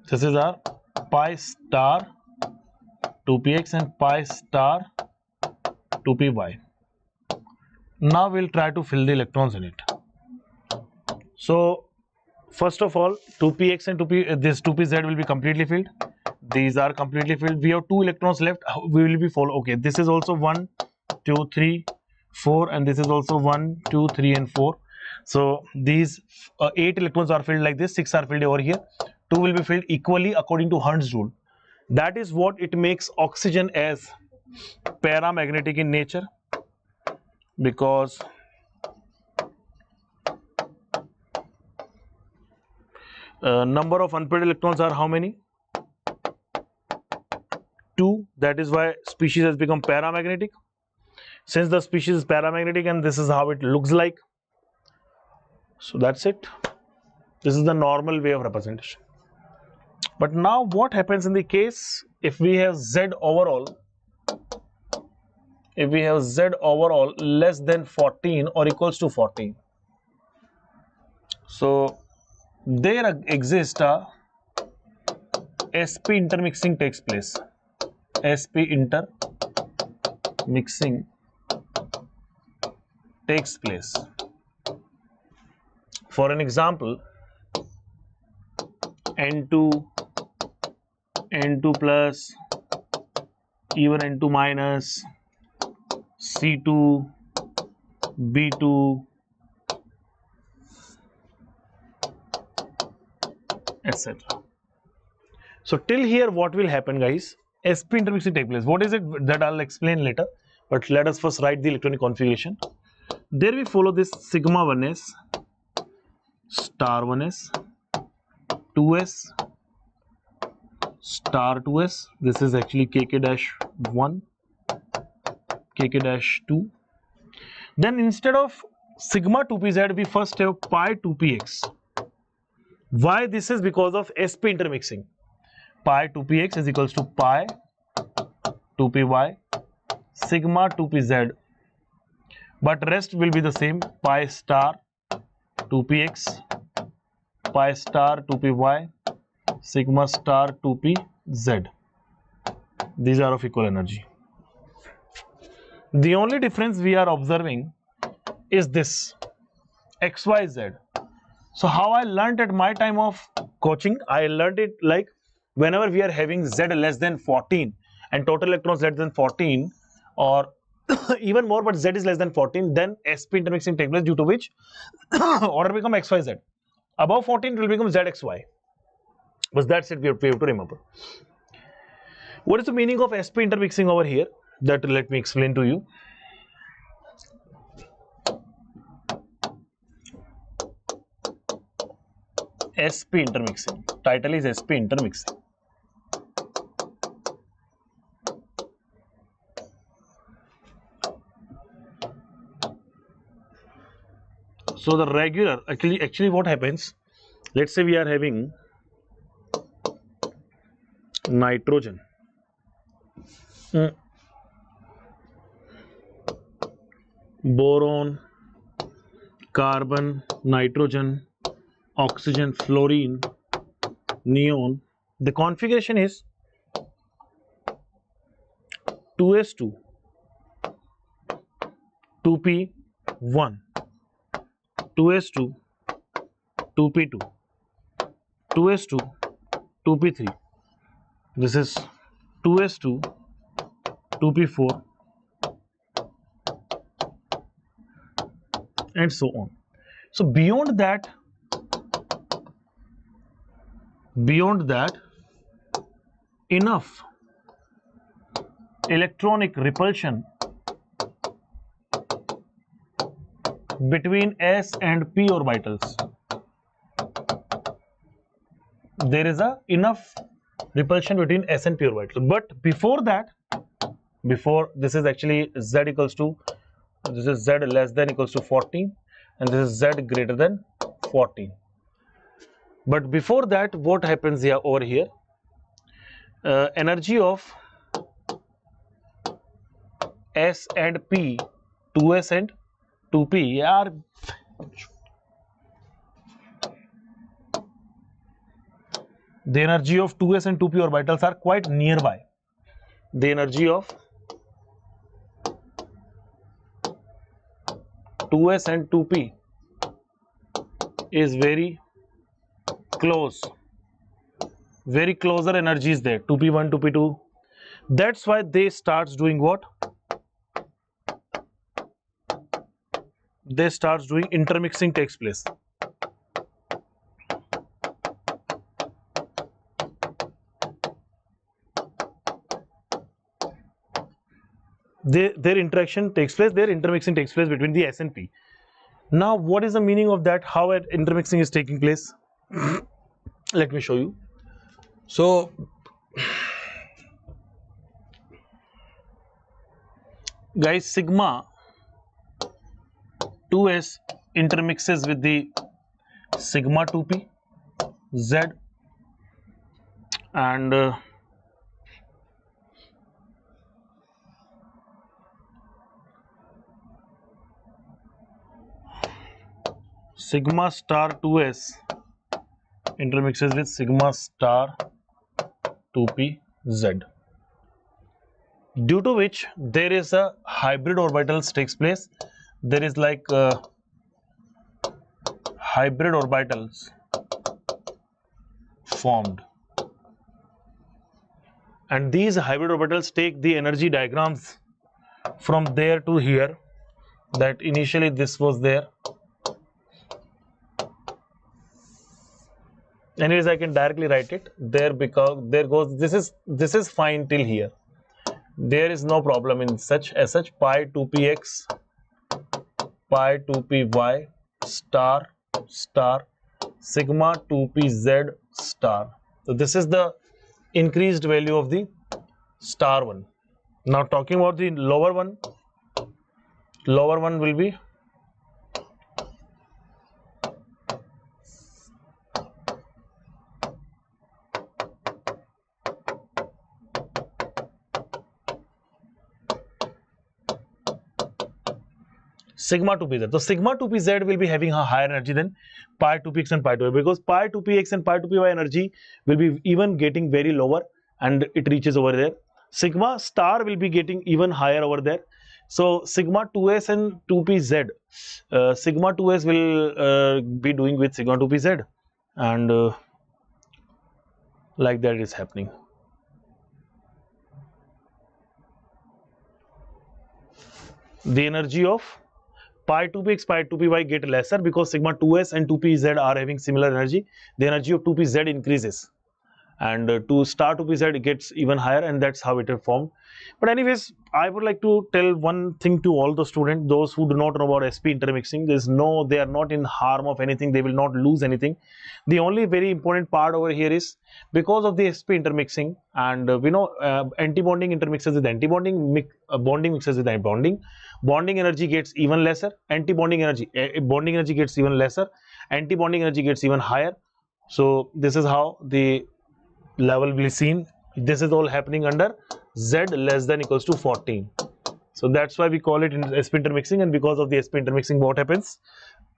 A: this is our pi star 2px and pi star 2py. Now we'll try to fill the electrons in it. So first of all, 2px and 2p, this 2pz will be completely filled. These are completely filled. We have 2 electrons left. We will be follow. Okay, this is also 1, 2, 3, 4, and this is also 1, 2, 3, and 4. So these 8 electrons are filled like this. 6 are filled over here. 2 will be filled equally according to Hund's rule. That is what it makes oxygen as paramagnetic in nature, because number of unpaired electrons are how many? 2. That is why species has become paramagnetic. Since the species is paramagnetic, and this is how it looks like. So that's it. This is the normal way of representation. But now what happens in the case if we have Z overall? If we have Z overall less than 14 or equals to 14. So there exists a sp intermixing takes place. Sp intermixing takes place. For an example, N2, N2 plus, even N2 minus, C2, B2, etc. So till here what will happen, guys? Sp intermixing take place. What is it? That I'll explain later, but let us first write the electronic configuration. There we follow this sigma 1s, star 1s, 2s, star 2s. This is actually kk-1, kk-2. Then instead of sigma 2pz, we first have pi 2px. Why? This is because of sp intermixing. Pi 2px is equals to pi 2py sigma 2pz, but rest will be the same. Pi star 2px, pi star 2py, sigma star 2pz. These are of equal energy. The only difference we are observing is this xyz. So how I learned at my time of coaching, I learned it like whenever we are having Z less than 14 and total electrons less than 14, or even more, but Z is less than 14, then sp intermixing takes place, due to which order become xyz. Above 14 it will become zxy. But that's it, we have to remember. What is the meaning of sp intermixing over here? That let me explain to you. sp intermixing. Title is sp intermixing. So the regular, actually what happens, let's say we are having nitrogen, boron,
B: carbon, nitrogen, oxygen, fluorine, neon.
A: The configuration is 2s2, 2p1, 2s2, 2p2, 2s2, 2p3. This is 2s2, 2p4, and so on. So beyond that, enough electronic repulsion between s and p orbitals. There is enough repulsion between s and p orbitals. But before that, this is actually z equals to, this is z less than equals to 14, and this is z greater than 14. But before that, what happens here over here? Energy of S and P, 2s and 2p are the energy of 2s and 2p orbitals are quite nearby. The energy of 2s and 2p is very close, very closer energy is there, 2p1, 2p2. That's why they starts doing what? They starts doing intermixing takes place. Their interaction takes place, their intermixing takes place between the S and P. Now, what is the meaning of that? How intermixing is taking place? Let me show you. So, guys, sigma 2s intermixes with the sigma 2p z, and sigma star 2s intermixes with sigma star 2p z, due to which there is a hybrid orbitals takes place. There is like hybrid orbitals formed, and these hybrid orbitals take the energy diagrams from there to here, that initially this was there. Anyways, I can directly write it there, because there goes, this is fine till here. There is no problem in such as such. Pi 2px, pi 2py star star sigma 2pz star. So this is the increased value of the star one. Now talking about the lower one will be sigma 2pz. So sigma 2pz will be having a higher energy than pi 2px and pi 2y, because pi 2px and pi 2py energy will be even getting very lower, and it reaches over there. Sigma star will be getting even higher over there. So sigma 2s and 2pz, sigma 2s will be doing with sigma 2pz, and like that is happening. The energy of pi 2px, pi 2py get lesser, because sigma 2s and 2pz are having similar energy. The energy of 2pz increases, and to star 2pz gets even higher, and that's how it is formed. But anyways, I would like to tell one thing to all the students, those who do not know about SP intermixing. They are not in harm of anything, they will not lose anything. The only very important part over here is, because of the SP intermixing, and we know anti-bonding intermixes with anti-bonding, bonding mixes with bonding. Bonding energy gets even lesser, anti-bonding energy, bonding energy gets even lesser, anti-bonding energy gets even higher. So this is how the level will be seen. This is all happening under Z less than equals to 14. So that's why we call it SP intermixing, and because of the SP intermixing, what happens?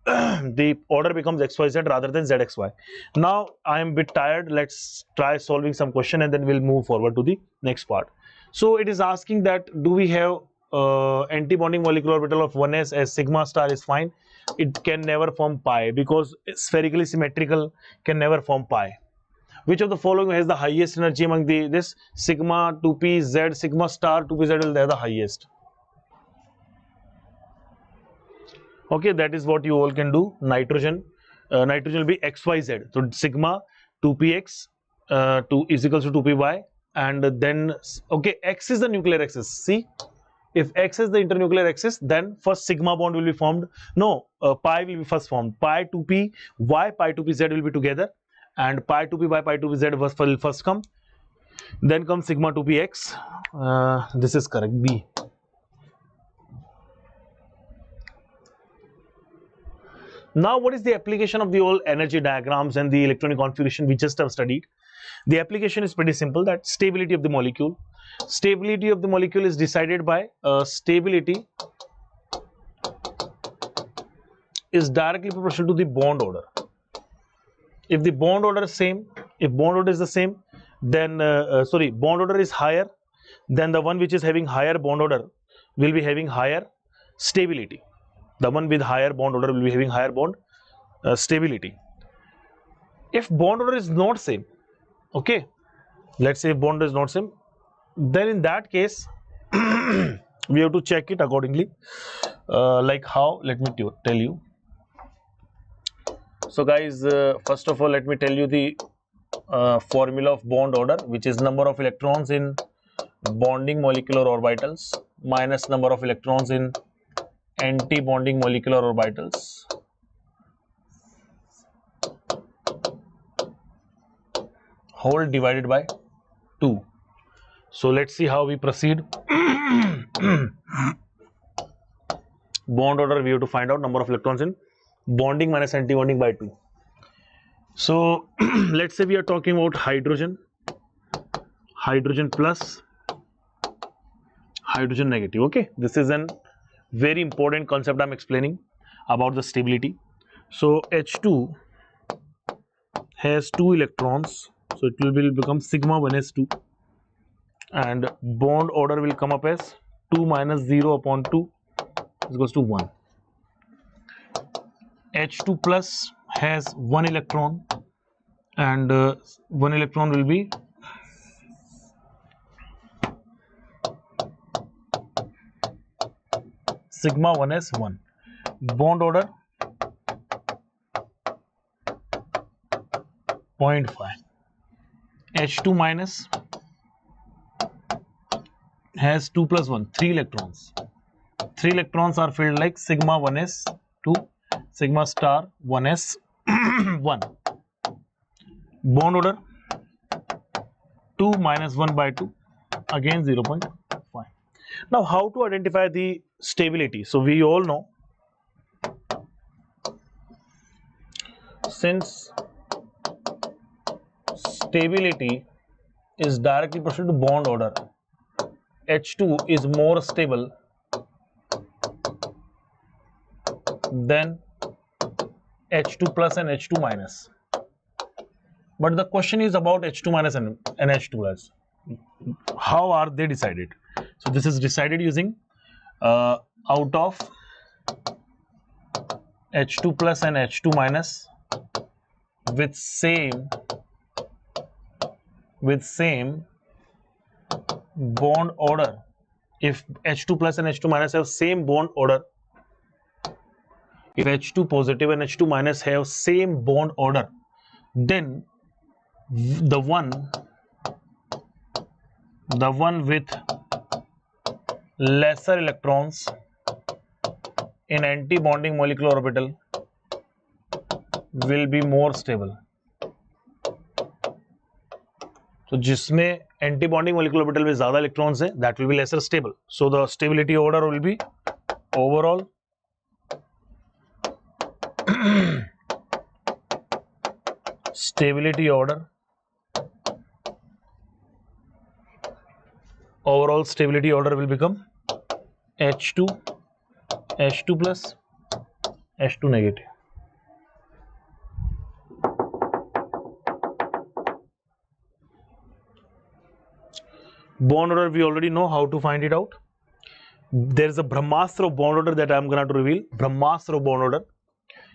A: the order becomes XYZ rather than ZXY. Now I am a bit tired. Let's try solving some question and then we'll move forward to the next part. So it is asking that do we have anti-bonding molecular orbital of 1s as sigma star is fine. It can never form pi because spherically symmetrical can never form pi. Which of the following has the highest energy among this sigma 2pz sigma star 2pz will have the highest. Okay, that is what you all can do. Nitrogen will be xyz, so sigma 2px 2 is equals to 2py, and then okay, x is the nuclear axis. See, if x is the internuclear axis, then first sigma bond will be formed. No, pi will be first formed. Pi 2p y pi 2pz will be together, and pi 2p y pi 2pz will first come. Then comes sigma 2px. This is correct, B. Now, what is the application of the whole energy diagrams and the electronic configuration we just have studied? The application is pretty simple, that stability of the molecule. Stability of the molecule is decided by stability is directly proportional to the bond order. If the bond order is same, if bond order is the same, then bond order is higher, then the one which is having higher bond order will be having higher stability. The one with higher bond order will be having higher bond stability. If bond order is not same, okay, let's say bond order is not same, then in that case we have to check it accordingly. Like how? Let me tell you. So guys, first of all, let me tell you the formula of bond order, which is number of electrons in bonding molecular orbitals minus number of electrons in anti-bonding molecular orbitals whole divided by 2. So let's see how we proceed. Bond order, we have to find out number of electrons in bonding minus anti-bonding by 2. So let's say we are talking about hydrogen plus, hydrogen negative. Okay, this is an very important concept I'm explaining about the stability. So H2 has 2 electrons, so it will become sigma 1s2, and bond order will come up as 2 minus 0 upon 2 is equals to 1. H2 plus has 1 electron, and 1 electron will be sigma 1s1. Bond order 0.5. H2 minus has 2 plus 1, 3 electrons. 3 electrons are filled like sigma 1s2, sigma star 1s1. Bond order 2 minus 1 by 2, again 0.5. Now, how to identify the stability? So we all know, since stability is directly proportional to bond order, H2 is more stable than H2 plus and H2 minus. But the question is about H2 minus and H2 plus. How are they decided? So this is decided using out of H2 plus and H2 minus with same bond order. If H2 plus and H2 minus have same bond order, if H2 positive and H2 minus have same bond order, then the one with lesser electrons in anti-bonding molecular orbital will be more stable. तो जिसमें anti bonding molecular orbital में ज्यादा electrons है, that will be lesser stable. So the stability order will be overall stability order. Overall stability order will become H2 plus, H2 negative. Bond order, we already know how to find it out. There is a Brahmastra of bond order that I am going to reveal. Brahmastra of bond order.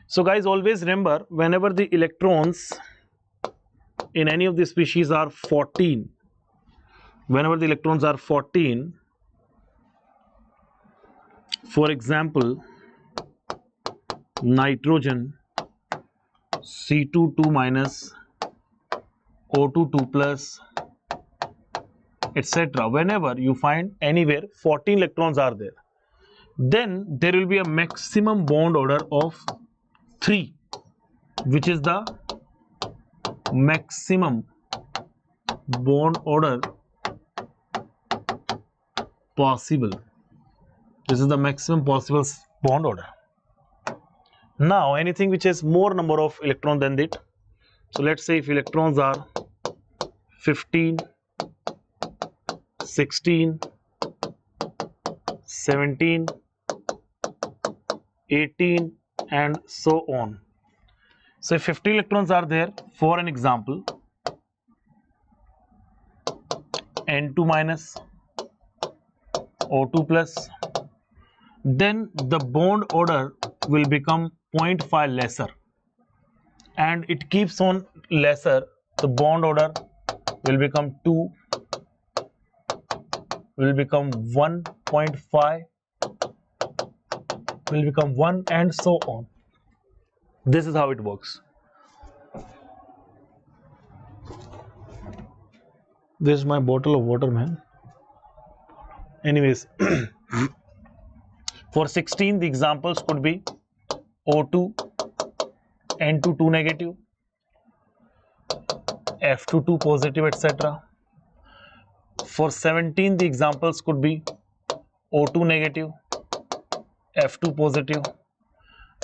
A: So guys, always remember, whenever the electrons in any of the species are 14, whenever the electrons are 14, for example, nitrogen C2 2 minus, O2 2 plus, etc. Whenever you find anywhere 14 electrons are there, then there will be a maximum bond order of 3, which is the maximum bond order possible. This is the maximum possible bond order. Now anything which has more number of electrons than it, so let's say if electrons are 15, 16, 17, 18 and so on. So if 50 electrons are there, for an example, N2 minus, O2 plus, then the bond order will become 0.5 lesser, and it keeps on lesser. The bond order will become 2, will become 1.5, will become 1 and so on. This is how it works. This is my bottle of water, man. Anyways, for 16 the examples could be O2, N2 2 negative, F2 2 positive, etc. For 17 the examples could be O2 negative, F2 positive.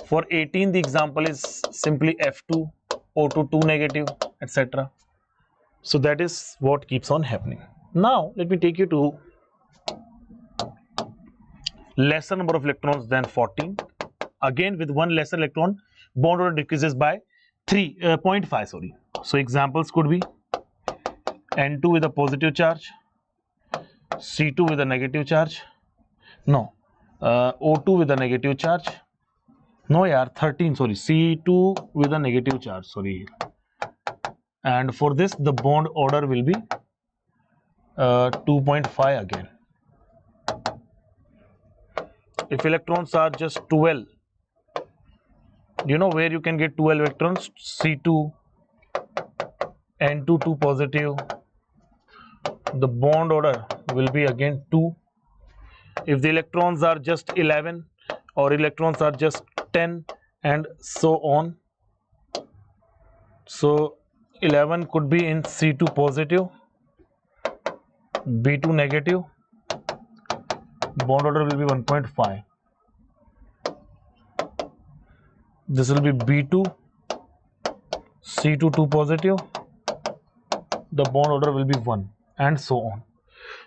A: For 18 the example is simply F2, O2 2 negative, etc. So that is what keeps on happening. Now let me take you to lesser number of electrons than 14. Again, with one lesser electron, bond order decreases by 0.5. Sorry. So examples could be N2 with a positive charge, C2 with a negative charge, no, O2 with a negative charge, no yaar, 13, sorry, C2 with a negative charge, sorry, and for this the bond order will be 2.5 again. If electrons are just 12, you know where you can get 12 electrons? C2, N2 2 positive, the bond order will be again 2. If the electrons are just 11 or electrons are just 10 and so on, so 11 could be in C2 positive, B2 negative, bond order will be 1.5. This will be B2, C2 2 positive, the bond order will be 1 and so on.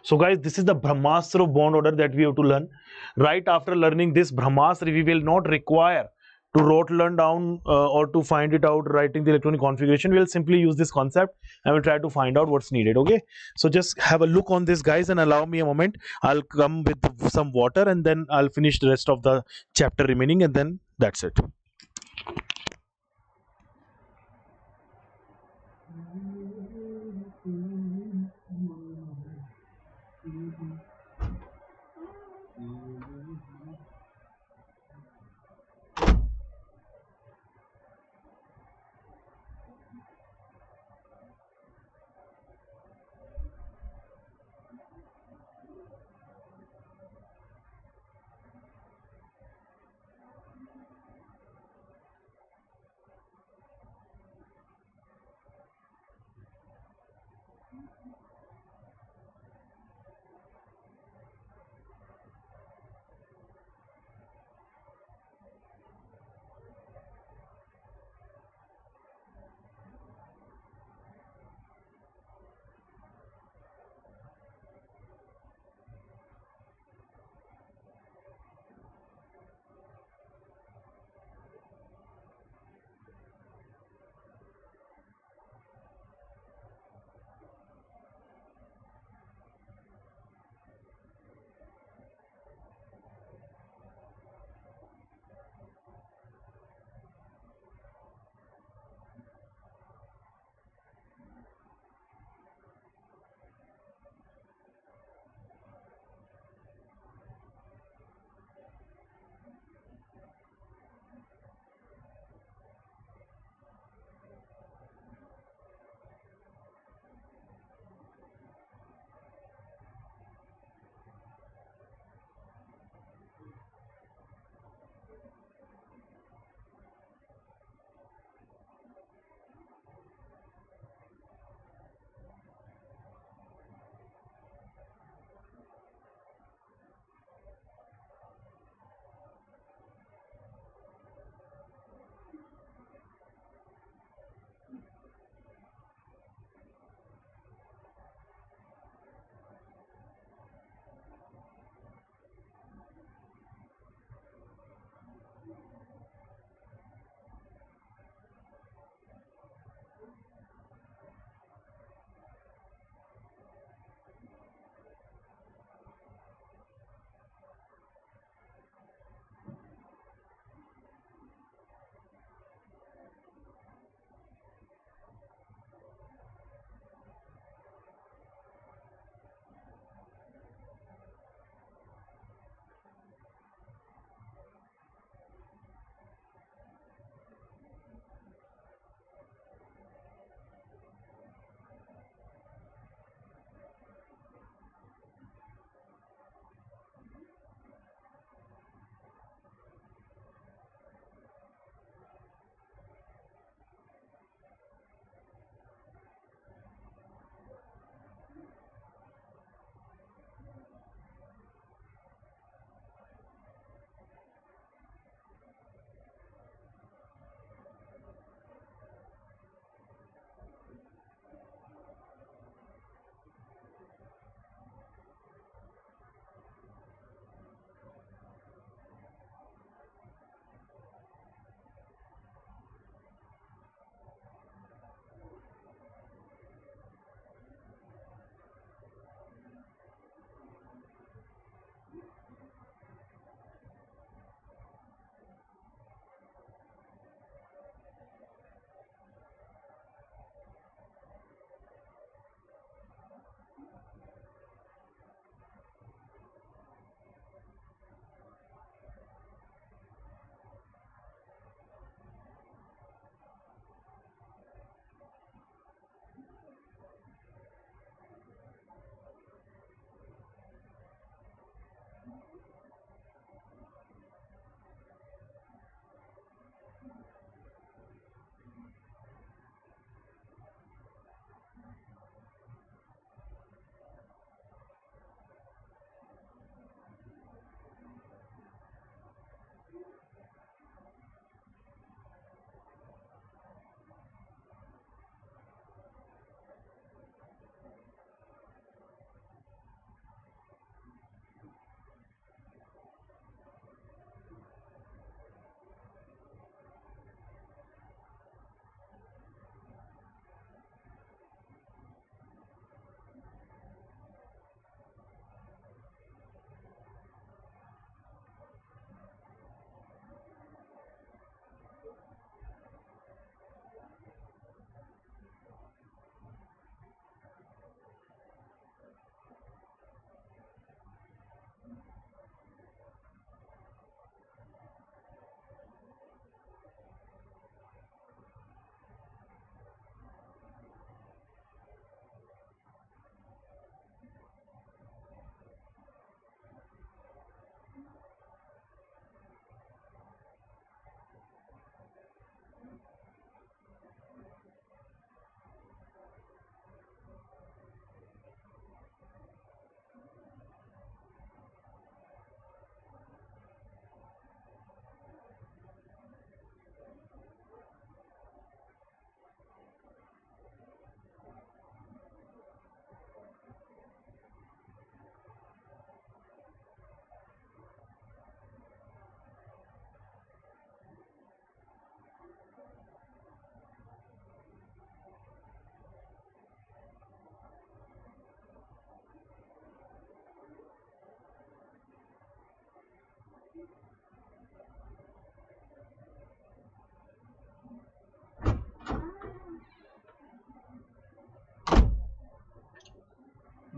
A: So guys, this is the Brahmastra of bond order that we have to learn. Right after learning this Brahmastra, we will not require to learn down or to find it out writing the electronic configuration. We will simply use this concept and we'll try to find out what's needed. Okay, so just have a look on this, guys, and allow me a moment. I'll come with some water and then I'll finish the rest of the chapter remaining, and then that's it.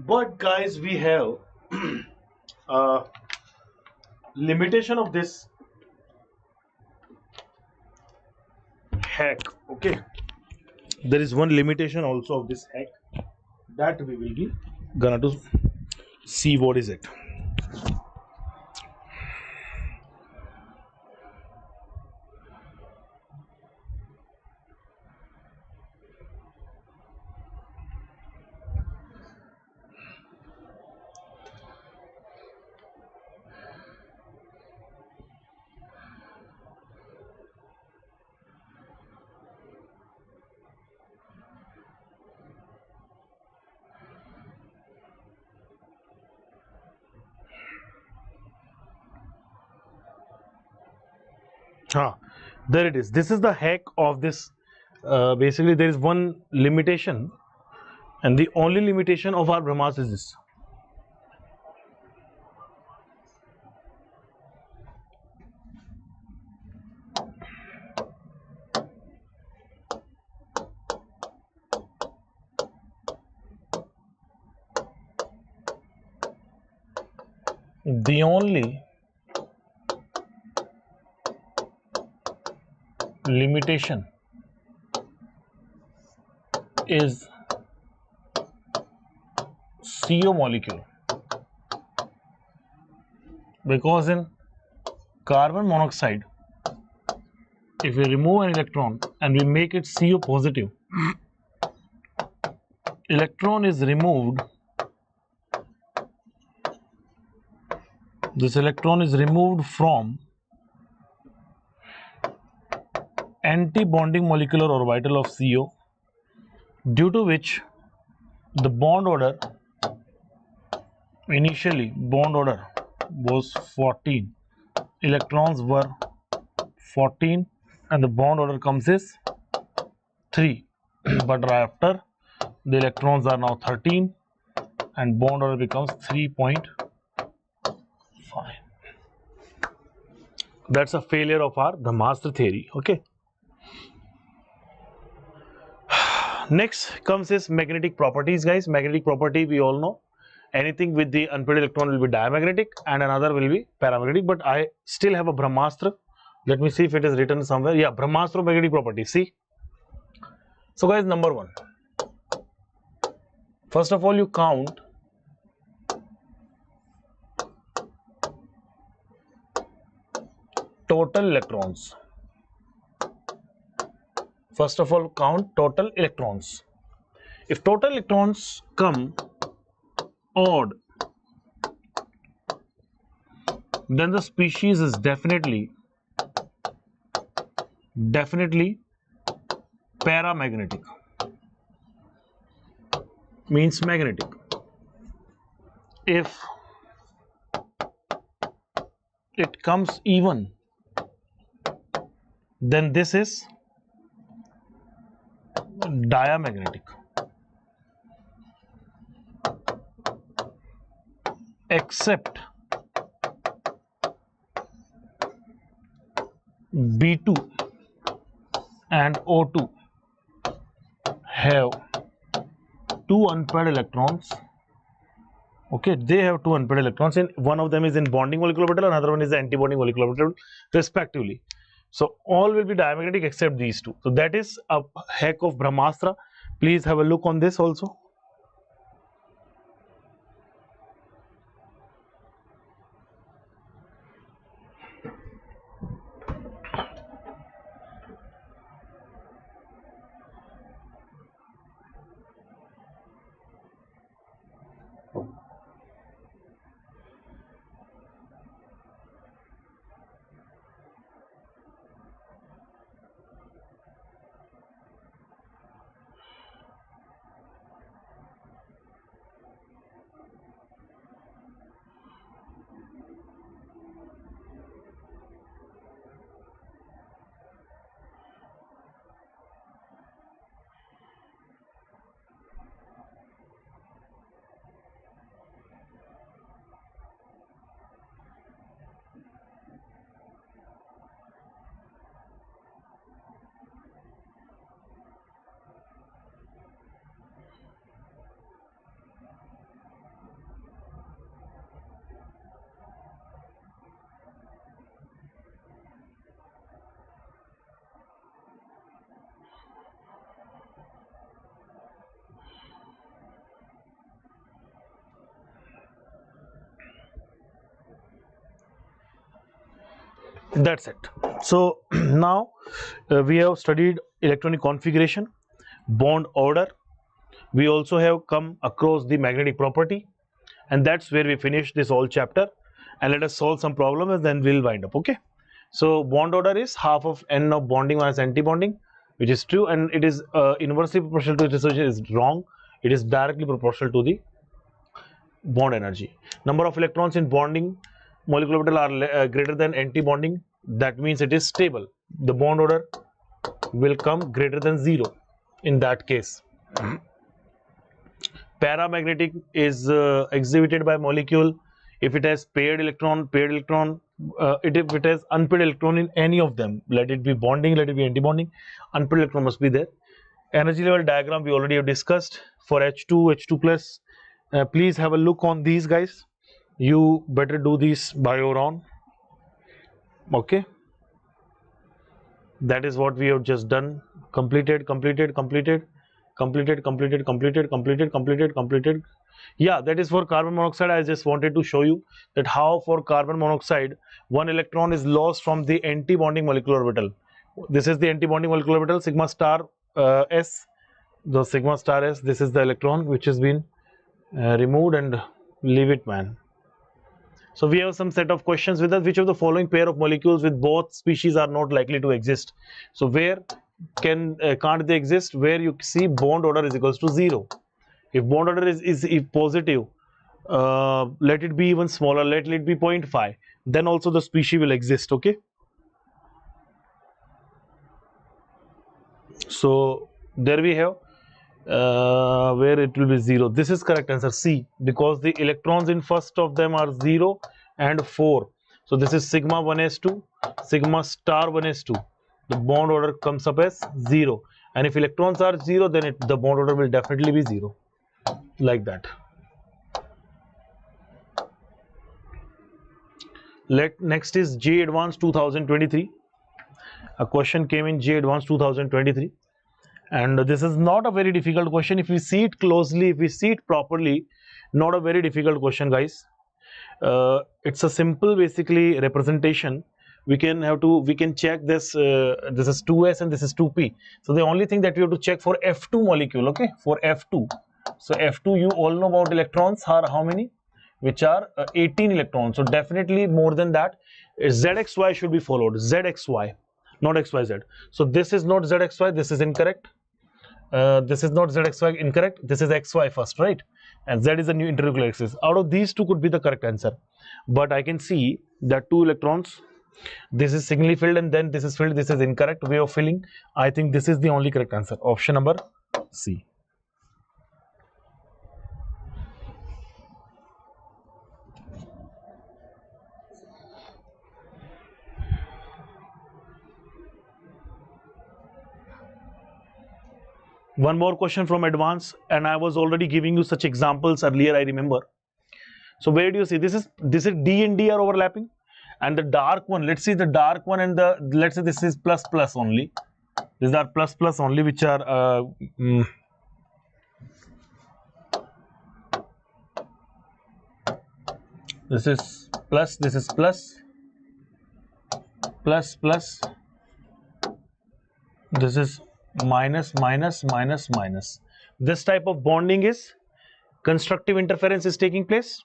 A: But guys, we have a limitation of this hack. Okay, there is one limitation also of this hack that we will be gonna to see what is it. There it is. This is the hack of this. Basically, there is one limitation, and the only limitation of our Brahmas is this. The only limitation is CO molecule, because in carbon monoxide, if we remove an electron and we make it CO positive, electron is removed. This electron is removed from anti-bonding molecular orbital of CO, due to which the bond order, initially bond order was 14, electrons were 14, and the bond order comes as 3, but after the electrons are now 13 and bond order becomes 3.5. That's a failure of our Brahmastra theory. Okay. Next comes is magnetic properties, guys. Magnetic property, we all know, anything with the unpaired electron will be diamagnetic and another will be paramagnetic. But I still have a Brahmastra. Let me see if it is written somewhere. Yeah, Brahmastra magnetic property. See. So guys, number 1. First of all, you count total electrons. First of all, count total electrons. If total electrons come odd, then the species is definitely paramagnetic, means magnetic. If it comes even, then this is diamagnetic. Except B2 and O2 have 2 unpaired electrons. Okay, they have 2 unpaired electrons, and one of them is in bonding molecular orbital, another one is the anti-bonding molecular orbital, respectively. So all will be diamagnetic except these 2. So that is a hack of Brahmastra. Please have a look on this also. That's it. So now we have studied electronic configuration, bond order. We also have come across the magnetic property, and that's where we finish this whole chapter. And let us solve some problems and then we'll wind up. Okay. So bond order is half of n of bonding minus anti-bonding, which is true, and it is inversely proportional to dissociation is wrong. It is directly proportional to the bond energy. Number of electrons in bonding molecular orbital are greater than anti-bonding. That means it is stable. The bond order will come greater than 0 in that case. Paramagnetic is exhibited by molecule if it has paired electron, if it has unpaired electron in any of them, let it be bonding, let it be anti-bonding, unpaired electron must be there. Energy level diagram we already have discussed for H2, H2 plus. Please have a look on these guys. You better do these by your own. Okay. That is what we have just done. Completed. Yeah, that is for carbon monoxide. I just wanted to show you that how for carbon monoxide one electron is lost from the anti-bonding molecular orbital. This is the anti-bonding molecular orbital, sigma star s. The sigma star s, this is the electron which has been removed, and leave it, man. So we have some set of questions with us. Which of the following pair of molecules with both species are not likely to exist? So where can't they exist? Where you see bond order is equals to 0. If bond order is positive, let it be even smaller, let it be 0.5, then also the species will exist. Okay. So there we have where it will be 0. This is correct answer C, because the electrons in first of them are 0 and 4. So this is sigma 1s2, sigma star 1s2. The bond order comes up as 0, and if electrons are 0, then the bond order will definitely be 0, like that. Next is JEE Advanced 2023. A question came in JEE Advanced 2023. And this is not a very difficult question. If we see it closely, if we see it properly, not a very difficult question, guys. It's a simple basically representation. We can check this. This is 2s and this is 2p. So the only thing that we have to check for F2 molecule, okay, for F2. So F2, you all know about electrons are how many? Which are 18 electrons. So definitely more than that. ZXY should be followed. ZXY, not XYZ. So this is not ZXY. This is incorrect. This is not ZXY, incorrect. This is XY first, right? And Z is a new internuclear axis. Out of these two could be the correct answer. But I can see that 2 electrons, this is signally filled and then this is filled. This is incorrect way of filling. I think this is the only correct answer. Option number C. One more question from advanced, and I was already giving you such examples earlier, I remember. So where do you see this is D and D are overlapping, and the dark one, let's see the dark one, and let's say this is plus plus only. These are plus plus only, which are this is plus, this is plus, plus plus, this is minus minus minus minus. This type of bonding is constructive interference is taking place.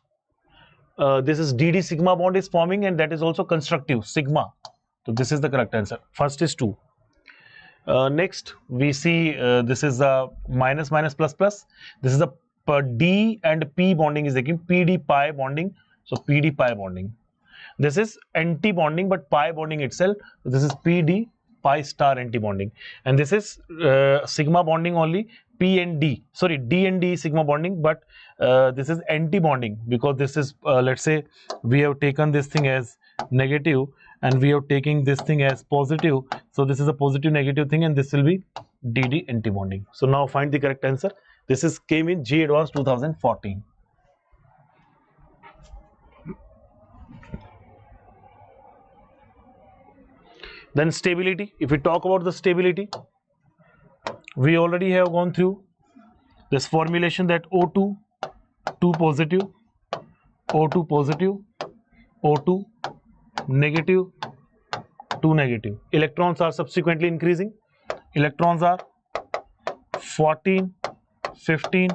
A: This is DD sigma bond is forming, and that is also constructive sigma. So this is the correct answer. First is 2. Next we see this is a minus minus plus plus. This is a D and P bonding is taking PD pi bonding. So PD pi bonding. This is anti bonding but pi bonding itself. So this is PD pi star anti bonding, and this is sigma bonding only. P and D, sorry, D and D sigma bonding, but this is anti bonding because this is let's say we have taken this thing as negative and we are taking this thing as positive. So this is a positive negative thing, and this will be DD anti bonding. So now find the correct answer. This is came in JEE Advanced 2014. Then stability. If we talk about the stability, we already have gone through this formulation that O2, 2 positive, O2 positive, O2 negative,
B: 2 negative. Electrons are subsequently increasing. Electrons are 14, 15,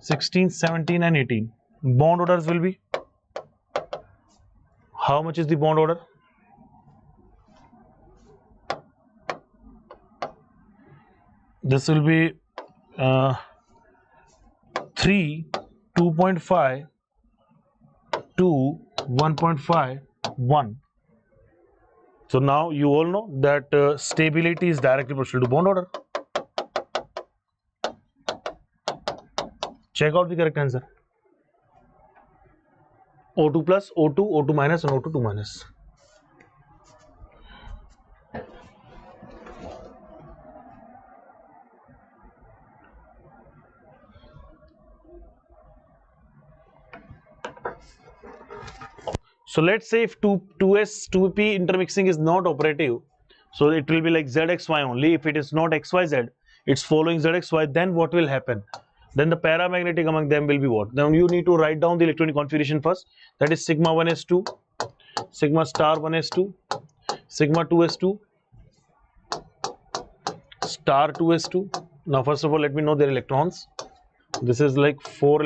B: 16, 17 and 18. Bond orders will be, how much is the bond order? This will be 3, 2.5, 2, 1.5, 1. So now you all know that stability is directly proportional to bond order. Check out the correct answer. O2 plus, O2, O2 minus and O2 2 minus. So let's say if 2s 2p intermixing is not operative, so it will be like zxy only. If it is not xyz, it's following zxy, then what will happen? Then the paramagnetic among them will be what? Then you need to write down the electronic configuration first. That is sigma 1s2, sigma star 1s2, sigma 2s2, star 2s2. Now first of all, let me know their electrons. This is like 4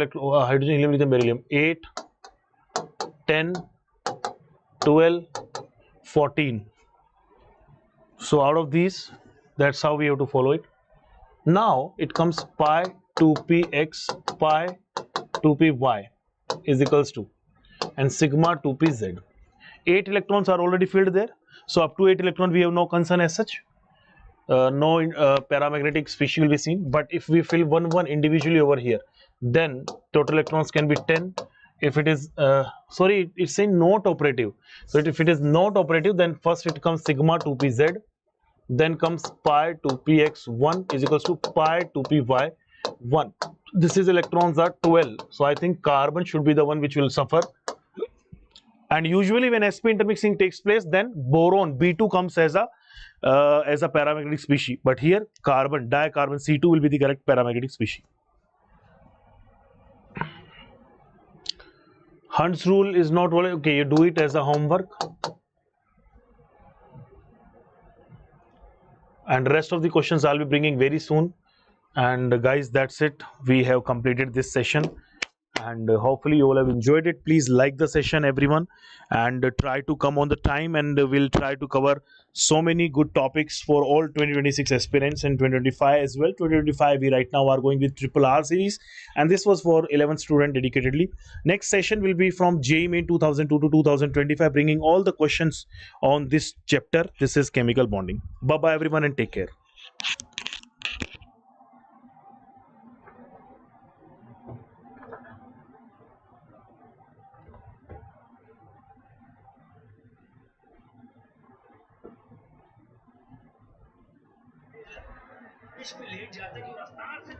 B: hydrogen, helium, lithium, beryllium. 8, 10, 12, 14. So out of these, that's how we have to follow it. Now it comes pi 2px pi 2py is equals to, and sigma 2pz. 8 electrons are already filled there. So up to 8 electrons we have no concern as such. No paramagnetic species will be seen. But if we fill one individually over here, then total electrons can be 10. If it is sorry, it's saying not operative. So if it is not operative, then first it comes sigma 2pz, then comes pi 2px1 is equals to pi 2py1. This is electrons are 12. So I think carbon should be the one which will suffer. And usually when sp intermixing takes place, then boron B2 comes as a paramagnetic species. But here carbon, dicarbon C2 will be the correct paramagnetic species. Hunt's rule is not okay. You do it as a homework. And rest of the questions I'll be bringing very soon. And guys, that's it. We have completed this session. And hopefully you all have enjoyed it. Please like the session, everyone, and try to come on the time, and we'll try to cover so many good topics for all 2026 aspirants and 2025 as well. 2025 we right now are going with triple R series, and this was for 11 student dedicatedly. Next session will be from JEE Main 2002 to 2025, bringing all the questions on this chapter. This is chemical bonding. Bye bye everyone, and take care. इसमें late जाते कि रफ्तार से